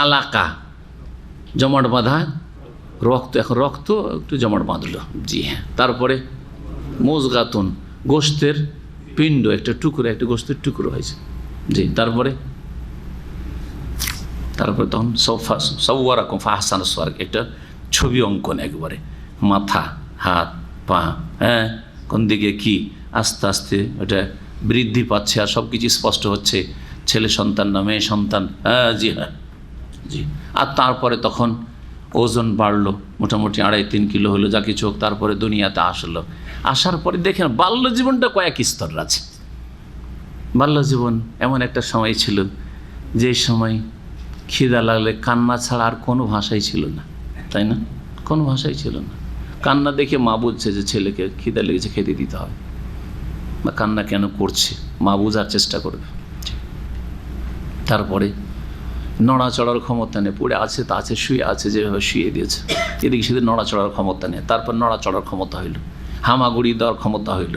আলাকা, জমাট বাঁধা রক্ত, এখন রক্ত একটু জমাট বাঁধলো, জি হ্যাঁ। তারপরে মুজগাতুন, গোশতের পিণ্ড, একটা টুকরো, একটা গোশতের টুকরো হয়েছে, জি। তারপরে তখন সওয়ারাকুম ফাহসানা সুওয়ারাকুম, একটা ছবি অঙ্কন, একবারে মাথা, হাত, পা, হ্যাঁ, কোন দিকে কি, আস্তে আস্তে ওটা বৃদ্ধি পাচ্ছে আর সব কিছু স্পষ্ট হচ্ছে, ছেলে সন্তান না মেয়ে সন্তান, হ্যাঁ, জি হ্যাঁ, জি। আর তারপরে তখন ওজন বাড়লো, মোটামুটি 2.5-3 কিলো হলো, যা কিছু হোক। তারপরে দুনিয়াতে আসলো, আসার পরে দেখেন বাল্য জীবনটা কয়েক স্তর আছে। বাল্য জীবন এমন একটা সময় ছিল যে সময় খিদা লাগলে কান্না ছাড়া আর কোনো ভাষাই ছিল না, তাই না? কোনো ভাষাই ছিল না। কান্না দেখে মা বুঝছে যে ছেলেকে খিদা লেগেছে, খেতে দিতে হবে, বা কান্না কেন করছে মা বোঝার চেষ্টা করবে। তারপরে নড়াচড়ার ক্ষমতা নেই, পড়ে আছে তা আছে, শুয়ে আছে যেভাবে শুয়ে দিয়েছে, এদিকে সেদিকে নড়াচড়ার ক্ষমতা নেই। তারপর নড়াচড়ার ক্ষমতা হইল, হামাগুড়ি দেওয়ার ক্ষমতা হইল।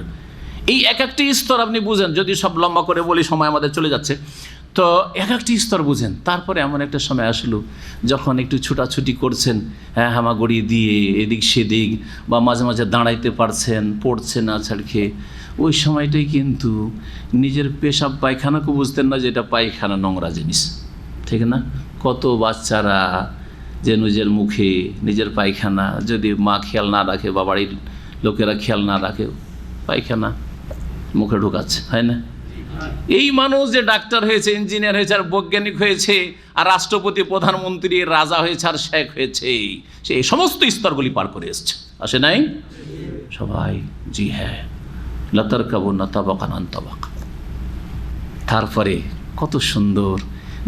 এই এক একটি স্তর আপনি বুঝেন, যদি সব লম্বা করে বলি সময় আমাদের চলে যাচ্ছে, তো এক একটি স্তর বুঝেন। তারপরে এমন একটা সময় আসলো যখন একটু ছুটাছুটি করছেন, হ্যাঁ, হামাগুড়ি দিয়ে এদিক সেদিক, বা মাঝে মাঝে দাঁড়াইতে পারছেন, পড়ছে না ছাড় খেয়ে, ওই সময়টাই কিন্তু নিজের পেশাব পায়খানাকে বুঝতেন না যে এটা পায়খানা নোংরা জিনিস, ঠিক না? কত বাচ্চারা যে নিজের মুখে নিজের পায়খানা যদি মা খেয়াল না রাখে বা বাড়ির লোকেরা খেয়াল না রাখে, পায়খানা মুখে ঢুকাচ্ছে, হয় না? এই মানুষ যে ডাক্তার হয়েছে, ইঞ্জিনিয়ার হয়েছে, আর বৈজ্ঞানিক হয়েছে, আর রাষ্ট্রপতি, প্রধানমন্ত্রী, রাজা হয়েছে, আর শেখ হয়েছে, সে এই সমস্ত স্তরগুলি পার করে এসছে, আসে নাই সবাই? জি হ্যাঁ, লাতারকাবুন্না তাবাকান আন তাবাক। তারপরে কত সুন্দর,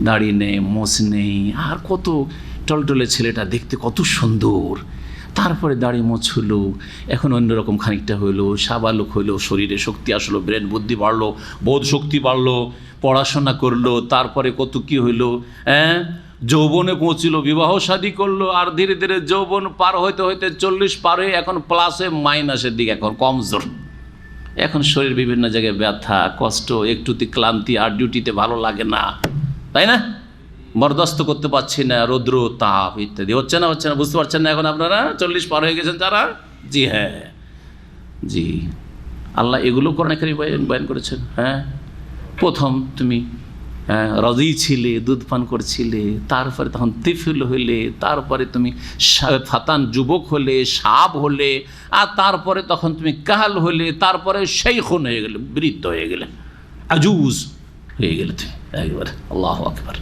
দাড়ি নেই, মোছ নেই, আর কত টলটলে ছেলেটা দেখতে কত সুন্দর। তারপরে দাড়ি মোছ হলো, এখন অন্যরকম খানিকটা হইলো, সাবালক হইলো, শরীরে শক্তি আসলো, ব্রেন বুদ্ধি বাড়লো, বোধ শক্তি বাড়লো, পড়াশোনা করলো, তারপরে কত কি হইলো, হ্যাঁ, যৌবনে পৌঁছিল, বিবাহ শাদী করলো, আর ধীরে ধীরে যৌবন পার হইতে হইতে 40 পার হয়ে এখন প্লাসে মাইনাসের দিকে, এখন কমজোর, এখন শরীর বিভিন্ন জায়গায় ব্যথা, কষ্ট, একটুতে ক্লান্তি, আর ডিউটিতে ভালো লাগে না, তাই না? বরদাস্ত করতে পারছি না, রৌদ্র তাপ ইত্যাদি, হচ্ছে না বুঝতে পারছেন না এখন আপনারা? 40 পার হয়ে গেছেন যারা, জি হ্যাঁ, জি। আল্লাহ এগুলো কোরআনে কারিমে বয়ান করেছেন। হ্যাঁ, প্রথম তুমি রাজি ছিলে, দুধ পান করছিলে, তারপরে তখন তিফিল হইলে, তারপরে তুমি ফাতান যুবক হলে, সাব হলে, আর তারপরে তখন তুমি কাহাল হলে, তারপরে শেখুন হয়ে গেলে, বৃদ্ধ হয়ে গেলে, আজুজ হয়ে গেলে তুমি একবার। আল্লাহু আকবার।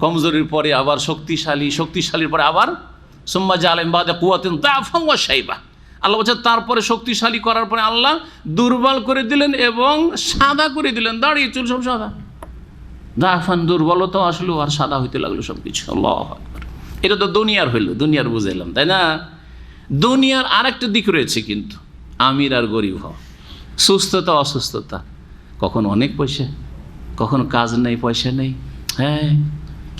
কমজোরির পরে আবার শক্তিশালী, শক্তিশালীর পরে আবার সুম্মা জাআলা মিন বাদি কুওয়াতিন দাআফান ওয়া শাইবা। আল্লাহ বলছেন তারপরে শক্তিশালী করার পরে আল্লাহ দুর্বল করে দিলেন এবং সাদা করে দিলেন, দাড়ি চুল সব সাদা। দাআফান, দুর্বলতাও আসলো আর সাদা হইতে লাগলো সব কিছু। আল্লাহু আকবার। এটা তো দুনিয়ার হইল, দুনিয়ার বুঝাইলাম, তাই না? দুনিয়ার আরেকটা দিক রয়েছে কিন্তু, আমির আর গরিব হওয়া, সুস্থতা অসুস্থতা, কখন অনেক পয়সা, কখন কাজ নেই, পয়সা নেই, হ্যাঁ,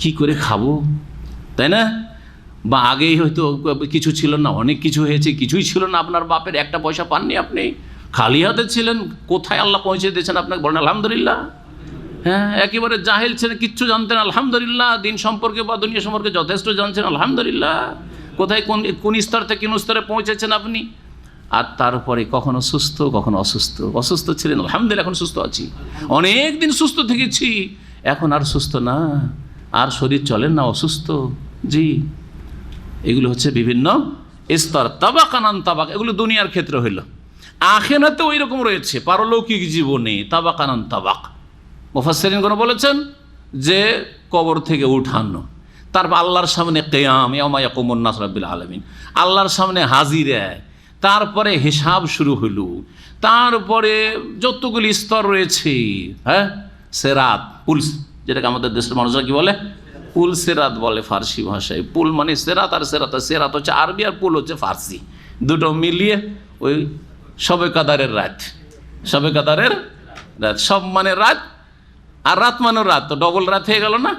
কি করে খাবো, তাই না? বা আগেই হয়তো কিছু ছিল না, অনেক কিছু হয়েছে, কিছুই ছিল না, আপনার বাপের একটা পয়সা পাননি, আপনি খালি হাতে ছিলেন, কোথায় আল্লাহ পৌঁছে দিয়েছেন আপনাকে, বলেন আলহামদুলিল্লাহ। হ্যাঁ, একেবারে জাহেল ছিলেন, কিচ্ছু জানতেন, আলহামদুলিল্লাহ। দিন সম্পর্কে বা দুনিয়া সম্পর্কে যথেষ্ট জানছেন, আলহামদুলিল্লাহ। কোথায় কোন স্তর থেকে কোন স্তরে পৌঁছেছেন আপনি। আর তারপরে কখনো সুস্থ, কখনো অসুস্থ, অসুস্থ ছিলেন, আলহামদুলিল্লাহ এখন সুস্থ আছি, অনেক দিন সুস্থ থেকেছি, এখন আর সুস্থ না, আর শরীর চলেন না, অসুস্থ, জি। এগুলো হচ্ছে বিভিন্ন স্তর, তাবাকান আন তাবাক। এগুলো দুনিয়ার ক্ষেত্রে হইল। আখিরাতে ওই রকম রয়েছে, পারলৌকিক জীবনে তাবাকান আন তাবাক। মুফাসসিরিনগণ বলেছেন যে কবর থেকে উঠানো, তারপর আল্লাহর সামনে কিয়াম, ইয়াউমা ইয়াকুমুন নাস রাব্বিল আলামিন, আল্লাহর সামনে হাজিরা, তারপরে হিসাব শুরু হলো, তারপরে যতগুলি স্তর রয়েছে, হ্যাঁ, সেরাত, পুল, যেটাকে আমাদের দেশের মানুষরা কি বলে, পুল সেরাত বলে ফার্সি ভাষায়। পুল মানে সেরাত, আর সেরাত, সেরাত হচ্ছে আরবি আর পুল হচ্ছে ফার্সি, দুটো মিলিয়ে ওই শবে কাদারের রাত, শবে কাদারের রাত, সব মানে রাত, আর রাত মানে রাত, তো ডবল রাত হয়ে গেল না।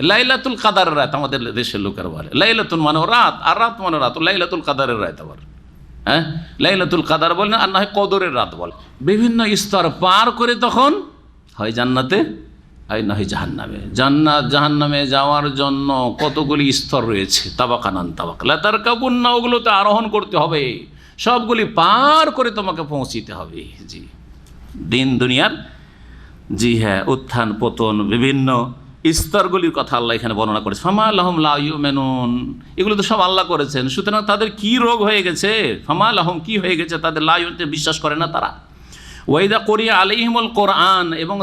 লাইলাতুল কাদারের রাত আমাদের দেশের লোকের বলে, লাইলাতুল মানে রাত, আর রাত মানে রাত, লাইলাতুল কাদারের রাত আবার, হ্যাঁ, লাইলাতুল কাদার বলে না, আর না হয় কদরের রাত বলে। বিভিন্ন স্তর পার করে তখন হয় জান্নাতে, হয় না হয় জাহান্নামে। জান্নাত জাহান্নামে যাওয়ার জন্য কতগুলি স্তর রয়েছে, তাবাকানান তাবাক, লাতারকাবুন্না, ওগুলোতে আরোহণ করতে হবে, সবগুলি পার করে তোমাকে পৌঁছিতে হবে। জি, দিন দুনিয়ার, জি হ্যাঁ, উত্থান পতন, বিভিন্ন স্তরগুলির কথা আল্লাহ এখানে বর্ণনা করেছে। ফামা লাহুম লা ইউমিনুন, এগুলো তো সব আল্লাহ করেছেন, সুতরাং তাদের কি রোগ হয়ে গেছে, ফামা লাহুম কি হয়ে গেছে, তাদের লা ইউমিনুন, বিশ্বাস করে না তারা। ওয়াইদা করিয়া আলাইহিমুল কোরআন, এবং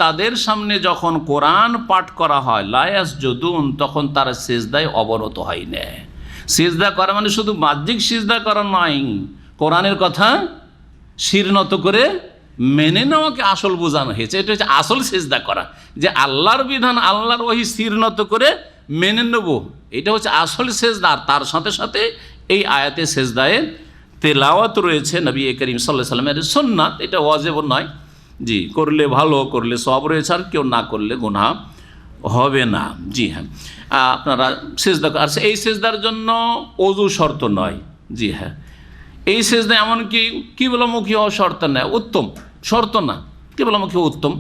তাদের সামনে যখন কোরআন পাঠ করা হয়, লা ইয়াসজুদুন, তখন তারা সিজদায় অবনত হয় না। সিজদা করা মানে শুধু বাহ্যিক সিজদা করা নয়, কোরআনের কথা শিরনত করে মেনে নেওয়াকে আসল বোঝানো হয়েছে। এটা হচ্ছে আসল সিজদা করা, যে আল্লাহর বিধান, আল্লাহর ওহী শিরনত করে মেনে নেব, এটা হচ্ছে আসল সিজদা। আর তার সাথে সাথে এই আয়াতে সিজদায়ে তেলাওয়াত রয়েছে নবী করিম সাল্লাল্লাহু আলাইহি ওয়াসাল্লামের সুন্নাত, এটা ওয়াজিব নয়। জি, করলে ভালো, করলে সওয়াব রয়েছে, আর কেউ না করলে গুনাহ হবে না। জি হ্যাঁ, আপনারা সিজদা, আর এই সিজদার জন্য ওযু শর্ত নয়। জি হ্যাঁ, এই সিজদা এমনকি কিবলামুখী হওয়া শর্ত নয়, উত্তম, শর্ত না, কিবলামুখী উত্তম,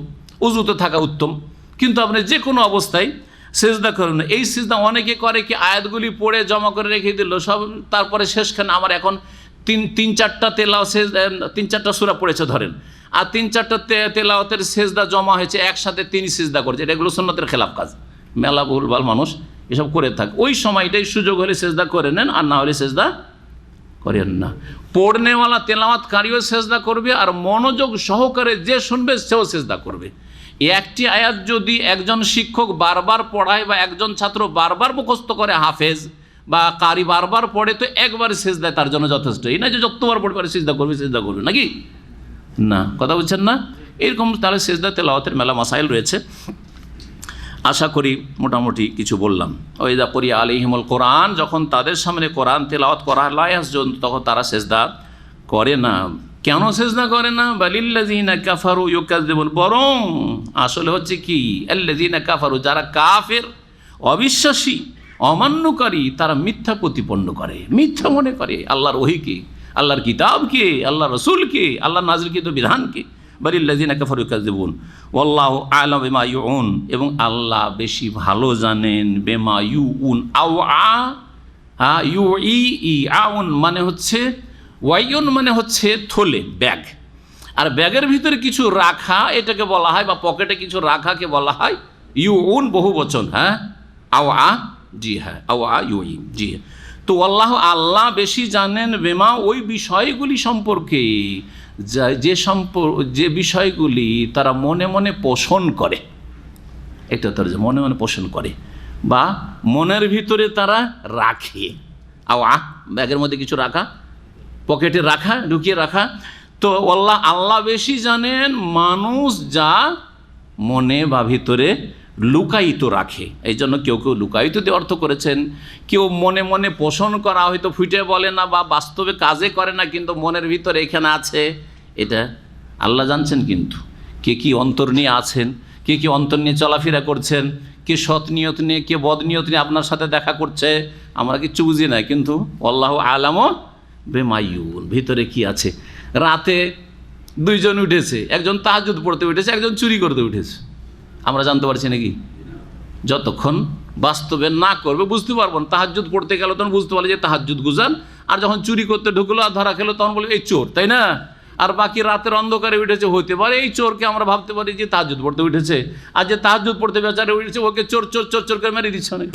উযুতে থাকা উত্তম, কিন্তু আপনি যে কোনো অবস্থায় সিজদা করেন। এই সিজদা অনেকে করে কি, আয়াতগুলি পড়ে জমা করে রেখে দিল সব, তারপরে শেষখানে আমার এখন তিন চারটা তিন চারটা সূরা পড়েছে ধরেন, আর তিন চারটা তেলাওয়াতের সিজদা জমা হয়েছে, একসাথে তিনি সিজদা করেছে, এগুলো সুন্নতের খেলাফ কাজ। মেলা ভুলভাল মানুষ এসব করে থাকে। ওই সময়টাই সুযোগ হলে সিজদা করে নেন, আর না হলে সিজদা করেন না। পড়নেওয়ালা তেলাওয়াতকারীও সিজদা করবে, আর মনোযোগ সহকারে যে শুনবে সেও সিজদা করবে। একটি আয়াত যদি একজন শিক্ষক বারবার পড়ায়, বা একজন ছাত্র বারবার মুখস্থ করে, হাফেজ বা কারি বারবার পড়ে, তো একবার সিজদায় তার জন্য যথেষ্ট। এই না যে যতবার পড়বে সিজদা করবে নাকি, না, কথা বলছেন না, এরকম। তাহলে সিজদা তেলাওয়াতের মেলা মাসাইল রয়েছে, আশা করি মোটামুটি কিছু বললাম। ওয়াইদা করিয়া আলাইহিমুল কোরআন, যখন তাদের সামনে কোরআন তেলাওয়াত করা হয়, লা ইয়াসজুদুন, তখন তারা সিজদা করে না। কেন সিজদা করে না? বালিল্লাযিনা কাফারু ইউকাযযিবুন, বরং আসলে হচ্ছে কি, আল্লাযিনা কাফারু, যারা কাফের, অবিশ্বাসী, অমান্যকারী, তারা মিথ্যা প্রতিপন্ন করে, মিথ্যা মনে করে আল্লাহর ওহীকে, আল্লাহর কিতাবকে, আল্লাহর রাসূলকে, আল্লাহর নাযিলকৃত বিধানকে। বালিল্লাযিনা কাফারু ইউকাযযিবুন ওয়াল্লাহু আ'লামু বিমা ইউউন, এবং আল্লাহ বেশি ভালো জানেন, বিমা ইউউন, আউন মানে হচ্ছে, ওয়াইউন মানে হচ্ছে থলে, ব্যাগ, আর ব্যাগের ভিতরে কিছু রাখা, এটাকে বলা হয়, বা পকেটে কিছু রাখাকে বলা হয় ইউউন, বহু বচন। হ্যাঁ, জি হ্যাঁ, ইউই, জি। তো আল্লাহ বেশি জানেন বেমা, ওই বিষয়গুলি সম্পর্কে, যে বিষয়গুলি তারা মনে মনে পোষণ করে, এটা তারা যে মনে মনে পোষণ করে বা মনের ভিতরে তারা রাখে। ব্যাগের মধ্যে কিছু রাখা, পকেটে রাখা, ঢুকিয়ে রাখা। তো আল্লাহ বেশি জানেন মানুষ যা মনে বা ভিতরে লুকায়িত রাখে। এই জন্য কেউ কেউ লুকায়িত দিয়ে অর্থ করেছেন, কেউ মনে মনে পোষণ করা, হয়তো ফুটে বলে না বা বাস্তবে কাজে করে না, কিন্তু মনের ভিতরে এখানে আছে, এটা আল্লাহ জানছেন। কিন্তু কে কি অন্তর নিয়ে আছেন, কে কি অন্তর নিয়ে চলাফেরা করছেন, কে সৎ নিয়ত নিয়ে, কে বদ নিয়ত নিয়ে আপনার সাথে দেখা করছে, আমরা কিচ্ছু বুঝি না। কিন্তু আল্লাহু আ'লামু বিমা ইউউন, ভিতরে কি আছে। রাতে দুইজন উঠেছে, একজন তাহাজ্জুদ পড়তে উঠেছে, একজন চুরি করতে উঠেছে, আমরা জানতে পারছি নাকি? যতক্ষণ বাস্তবে না করবে বুঝতে পারবো না। তাহাজ্জুদ পড়তে গেল তখন বুঝতে পারলে যে তাহাজ্জুদ গুজার, আর যখন চুরি করতে ঢুকলো আর ধরা খেলো তখন বলে এই চোর, তাই না? আর বাকি রাতের অন্ধকারে উঠেছে, হতে পারে এই চোরকে আমরা ভাবতে পারি যে তাহাজ্জুদ পড়তে উঠেছে, আর যে তাহাজ্জুদ পড়তে বেচারে উঠেছে ওকে চোর চোর চোর চোর করে মেরে দিচ্ছে অনেক।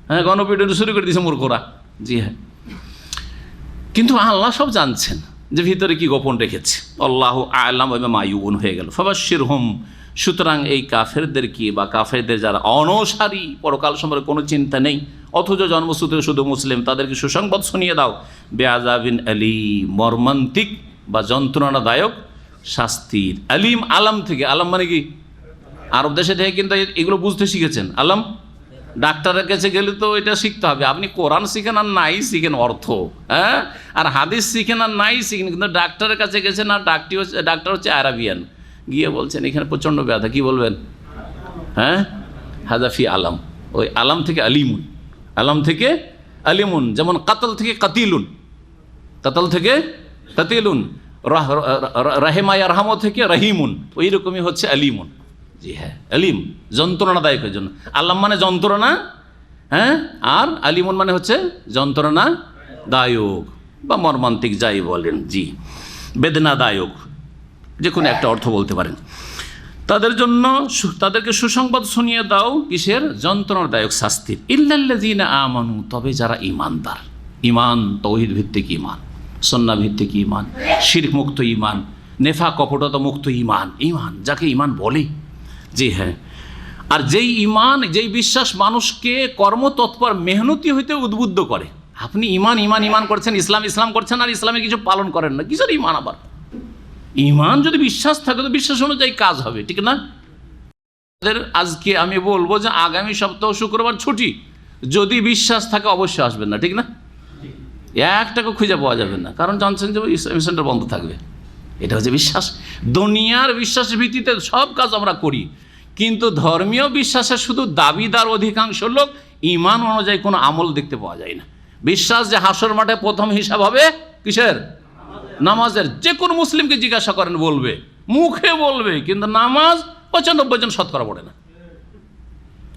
হ্যাঁ, গণপিটুনি শুরু করে দিয়েছে মূর্খরা। জি হ্যাঁ, কিন্তু আল্লাহ সব জানছেন যে ভিতরে কি গোপন রেখেছে। আল্লাহু আ'লামু বিমা ইউউন হয়ে গেল। ফাবাশশিরহুম, সুতরাং এই কাফেরদেরকে বা কাফেরদের যারা অনসারী, পরকাল সম্পর্কে কোনো চিন্তা নেই, অথচ জন্মসূত্রে শুধু মুসলিম, তাদেরকে সুসংবাদ শুনিয়ে দাও বেআযাবিন আলীম, মর্মান্তিক বা যন্ত্রণাদায়ক শাস্তির। আলিম আলাম থেকে, আলাম মানে কি? আরব দেশে থেকে কিন্তু এগুলো বুঝতে শিখেছেন। আলাম ডাক্তারের কাছে গেলে তো এটা শিখতে হবে। আপনি কোরআন শিখেন আর নাই শিখেন অর্থ, হ্যাঁ, আর হাদিস শিখেন আর নাই শিখেন, কিন্তু ডাক্তারের কাছে গেছেন আর ডাক্তার হচ্ছে আরাবিয়ান, গিয়ে বলছেন এখানে প্রচণ্ড ব্যথা, কি বলবেন? হ্যাঁ, হাজাফি আলাম, ওই আলাম থেকে আলিমুন, আলাম থেকে আলিমুন। যেমন কাতল থেকে কাতিলুন, কাতল থেকে কাতিলুন, রাহেমা ইয়ারহামো থেকে রহিমুন, ওই রকমই হচ্ছে আলিমুন। জি হ্যাঁ, আলিম যন্ত্রণাদায়কের জন্য, আল্লাম মানে যন্ত্রণা, হ্যাঁ, আর আলিমুন মানে হচ্ছে যন্ত্রণাদায়ক বা মর্মান্তিক, যাই বলেন, জি, বেদনাদায়ক, যে কোনো একটা অর্থ বলতে পারেন। তাদের জন্য তাদেরকে সুসংবাদ শুনিয়ে দাও কিসের? যন্ত্রণাদায়ক শাস্তির। ইল্লাল্লাযীনা আমানু, তবে যারা ঈমানদার, ঈমান তাওহীদ ভিত্তিক ঈমান, সুন্নাহ ভিত্তিক ঈমান, শিরক মুক্ত ঈমান, নেফাক কপটতা মুক্ত ঈমান, ঈমান যাকে ঈমান বলে, জি হ্যাঁ। আর যেই ঈমান, যেই বিশ্বাস মানুষকে কর্মতৎপর মেহনতি হইতে উদ্বুদ্ধ করে। আপনি ঈমান ঈমান ঈমান করছেন, ইসলাম ইসলাম করছেন, আর ইসলামের কিছু পালন করেন না, কিসের ঈমান? আবার ঈমান যদি বিশ্বাস থাকে তো বিশ্বাস অনুযায়ী কাজ হবে, ঠিক না? আজকে আমি বলবো যে আগামী সপ্তাহ শুক্রবার ছুটি, যদি বিশ্বাস থাকে অবশ্যই আসবেন না, ঠিক না? এক টাকা খুঁজে পাওয়া যাবে না, কারণ জানছেন যে ইসলামী সেন্টার বন্ধ থাকবে। এটা হচ্ছে বিশ্বাস। দুনিয়ার বিশ্বাসের ভিত্তিতে সব কাজ আমরা করি, কিন্তু ধর্মীয় বিশ্বাসের শুধু দাবিদার অধিকাংশ লোক, ঈমান অনুযায়ী কোনো আমল দেখতে পাওয়া যায় না। বিশ্বাস যে হাসর মাঠে প্রথম হিসাব হবে কিসের? নামাজের। যে কোনো মুসলিমকে জিজ্ঞাসা করেন বলবে, মুখে বলবে, কিন্তু নামাজ 95% শতকরা পড়ে না।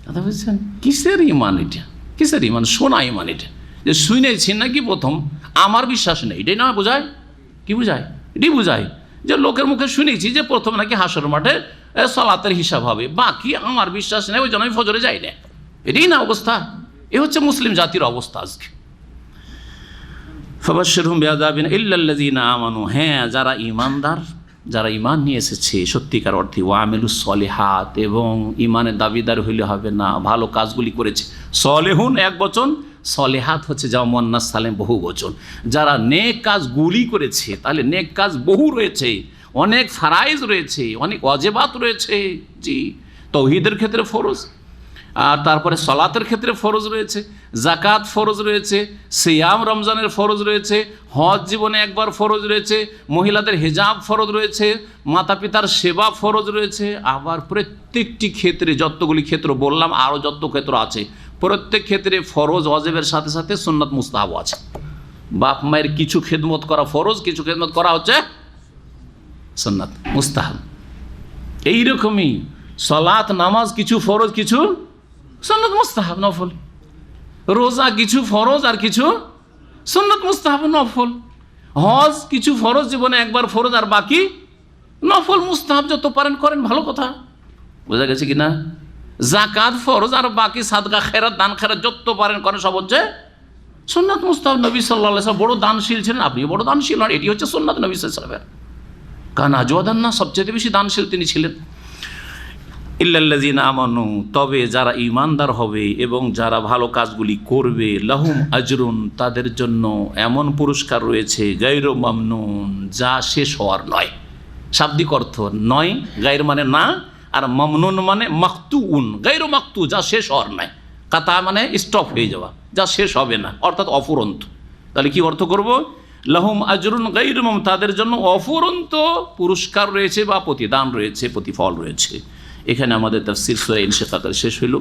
কথা বুঝছেন? কিসের ঈমান এটা? কিসের ঈমান? শোনা ঈমান এটা, যে শুনেছি নাকি প্রথম, আমার বিশ্বাস নেই, এটাই না বোঝায়? কি বোঝায়? এটাই বোঝায় যে লোকের মুখে শুনেছি যে প্রথম নাকি হাসর মাঠে সালাতের হিসাব হবে, বাকি আমার বিশ্বাস নেই, ওই জন্য আমি ফজরে যাই না। এটাই না অবস্থা? এ হচ্ছে মুসলিম জাতির অবস্থা আজকে। ফাবাশশিরহুম বিআযাবিন ইল্লাল্লাযীনা আমানু, হ্যাঁ, যারা ঈমানদার, যারা ঈমান নিয়ে এসেছে সত্যিকার অর্থে, ওয়া আমিলুস সলিহাত, এবং ঈমানের দাবিদার হইলে হবে না, ভালো কাজগুলি করেছে। সলেহুন এক বচন, সলেহাত হচ্ছে যা মুয়ান্নাস সালেম বহু বচন। যারা নেক কাজগুলি করেছে, তাহলে নেক কাজ বহু রয়েছে, অনেক ফারাইজ রয়েছে, অনেক ওয়াজিবাত রয়েছে, জি, তাওহীদের ক্ষেত্রে ফরজ, আর তারপরে সলাতের ক্ষেত্রে ফরজ রয়েছে, জাকাত ফরজ রয়েছে, সিয়াম রমজানের ফরজ রয়েছে, হজ জীবনে একবার ফরজ রয়েছে, মহিলাদের হিজাব ফরজ রয়েছে, মাতা পিতার সেবা ফরজ রয়েছে। আবার প্রত্যেকটি ক্ষেত্রে, যতগুলি ক্ষেত্র বললাম, আরও যত ক্ষেত্র আছে, প্রত্যেক ক্ষেত্রে ফরজ ওয়াজিবের সাথে সাথে সুন্নাত মুস্তাহাব আছে। বাপ মায়ের কিছু খেদমত করা ফরজ, কিছু খেদমত করা হচ্ছে সুন্নাত মুস্তাহাব। এইরকমই সলাত নামাজ কিছু ফরজ, কিছু সুন্নাত মুস্তাহাব নফল। রোজা কিছু ফরজ আর কিছু সুন্নাত মুস্তাহাব নফল। হজ কিছু ফরজ, জীবনে একবার ফরজ, আর বাকি নফল মুস্তাহাব। যত পারেন করেন, ভালো কথা, বোঝা গেছে কিনা? জাকাত ফরজ, আর বাকি সাদকা খেরাত দান খেরাত যত পারেন করেন, সব হচ্ছে সুন্নাত মুস্তাহাব। নবী সাল্লাল্লাহু আলাইহি ওয়াসাল্লাম বড় দানশীল ছিলেন, আপনিও বড় দানশীল হন, এটি হচ্ছে সুন্নাত নবী সাল্লাল্লাহু আলাইহি ওয়াসাল্লামের। কারণ আজওয়াদান না, সবচেয়ে বেশি দানশীল তিনি ছিলেন। ইল্লাল্লাযীনা আমানু, তবে যারা ঈমানদার হবে এবং যারা ভালো কাজগুলি করবে, লাহুম আজরুন, তাদের জন্য এমন পুরস্কার রয়েছে, গায়রু মামনুন, যা শেষ হওয়ার নয়। শাব্দিক অর্থ নয়, গায়র মানে না, আর মামনুন মানে মাকতুউন, গায়রু মাকতু, যা শেষ হওয়ার নয়। কাতা মানে স্টপ হয়ে যাওয়া, যা শেষ হবে না, অর্থাৎ অফুরন্ত। তাহলে কি অর্থ করব? লাহুম আজরুন গায়রু মামনুন, তাদের জন্য অফুরন্ত পুরস্কার রয়েছে বা প্রতিদান রয়েছে, প্রতিফল রয়েছে। এখানে আমাদের তাফসীর সূরা ইনশিকাক শেষ হইল।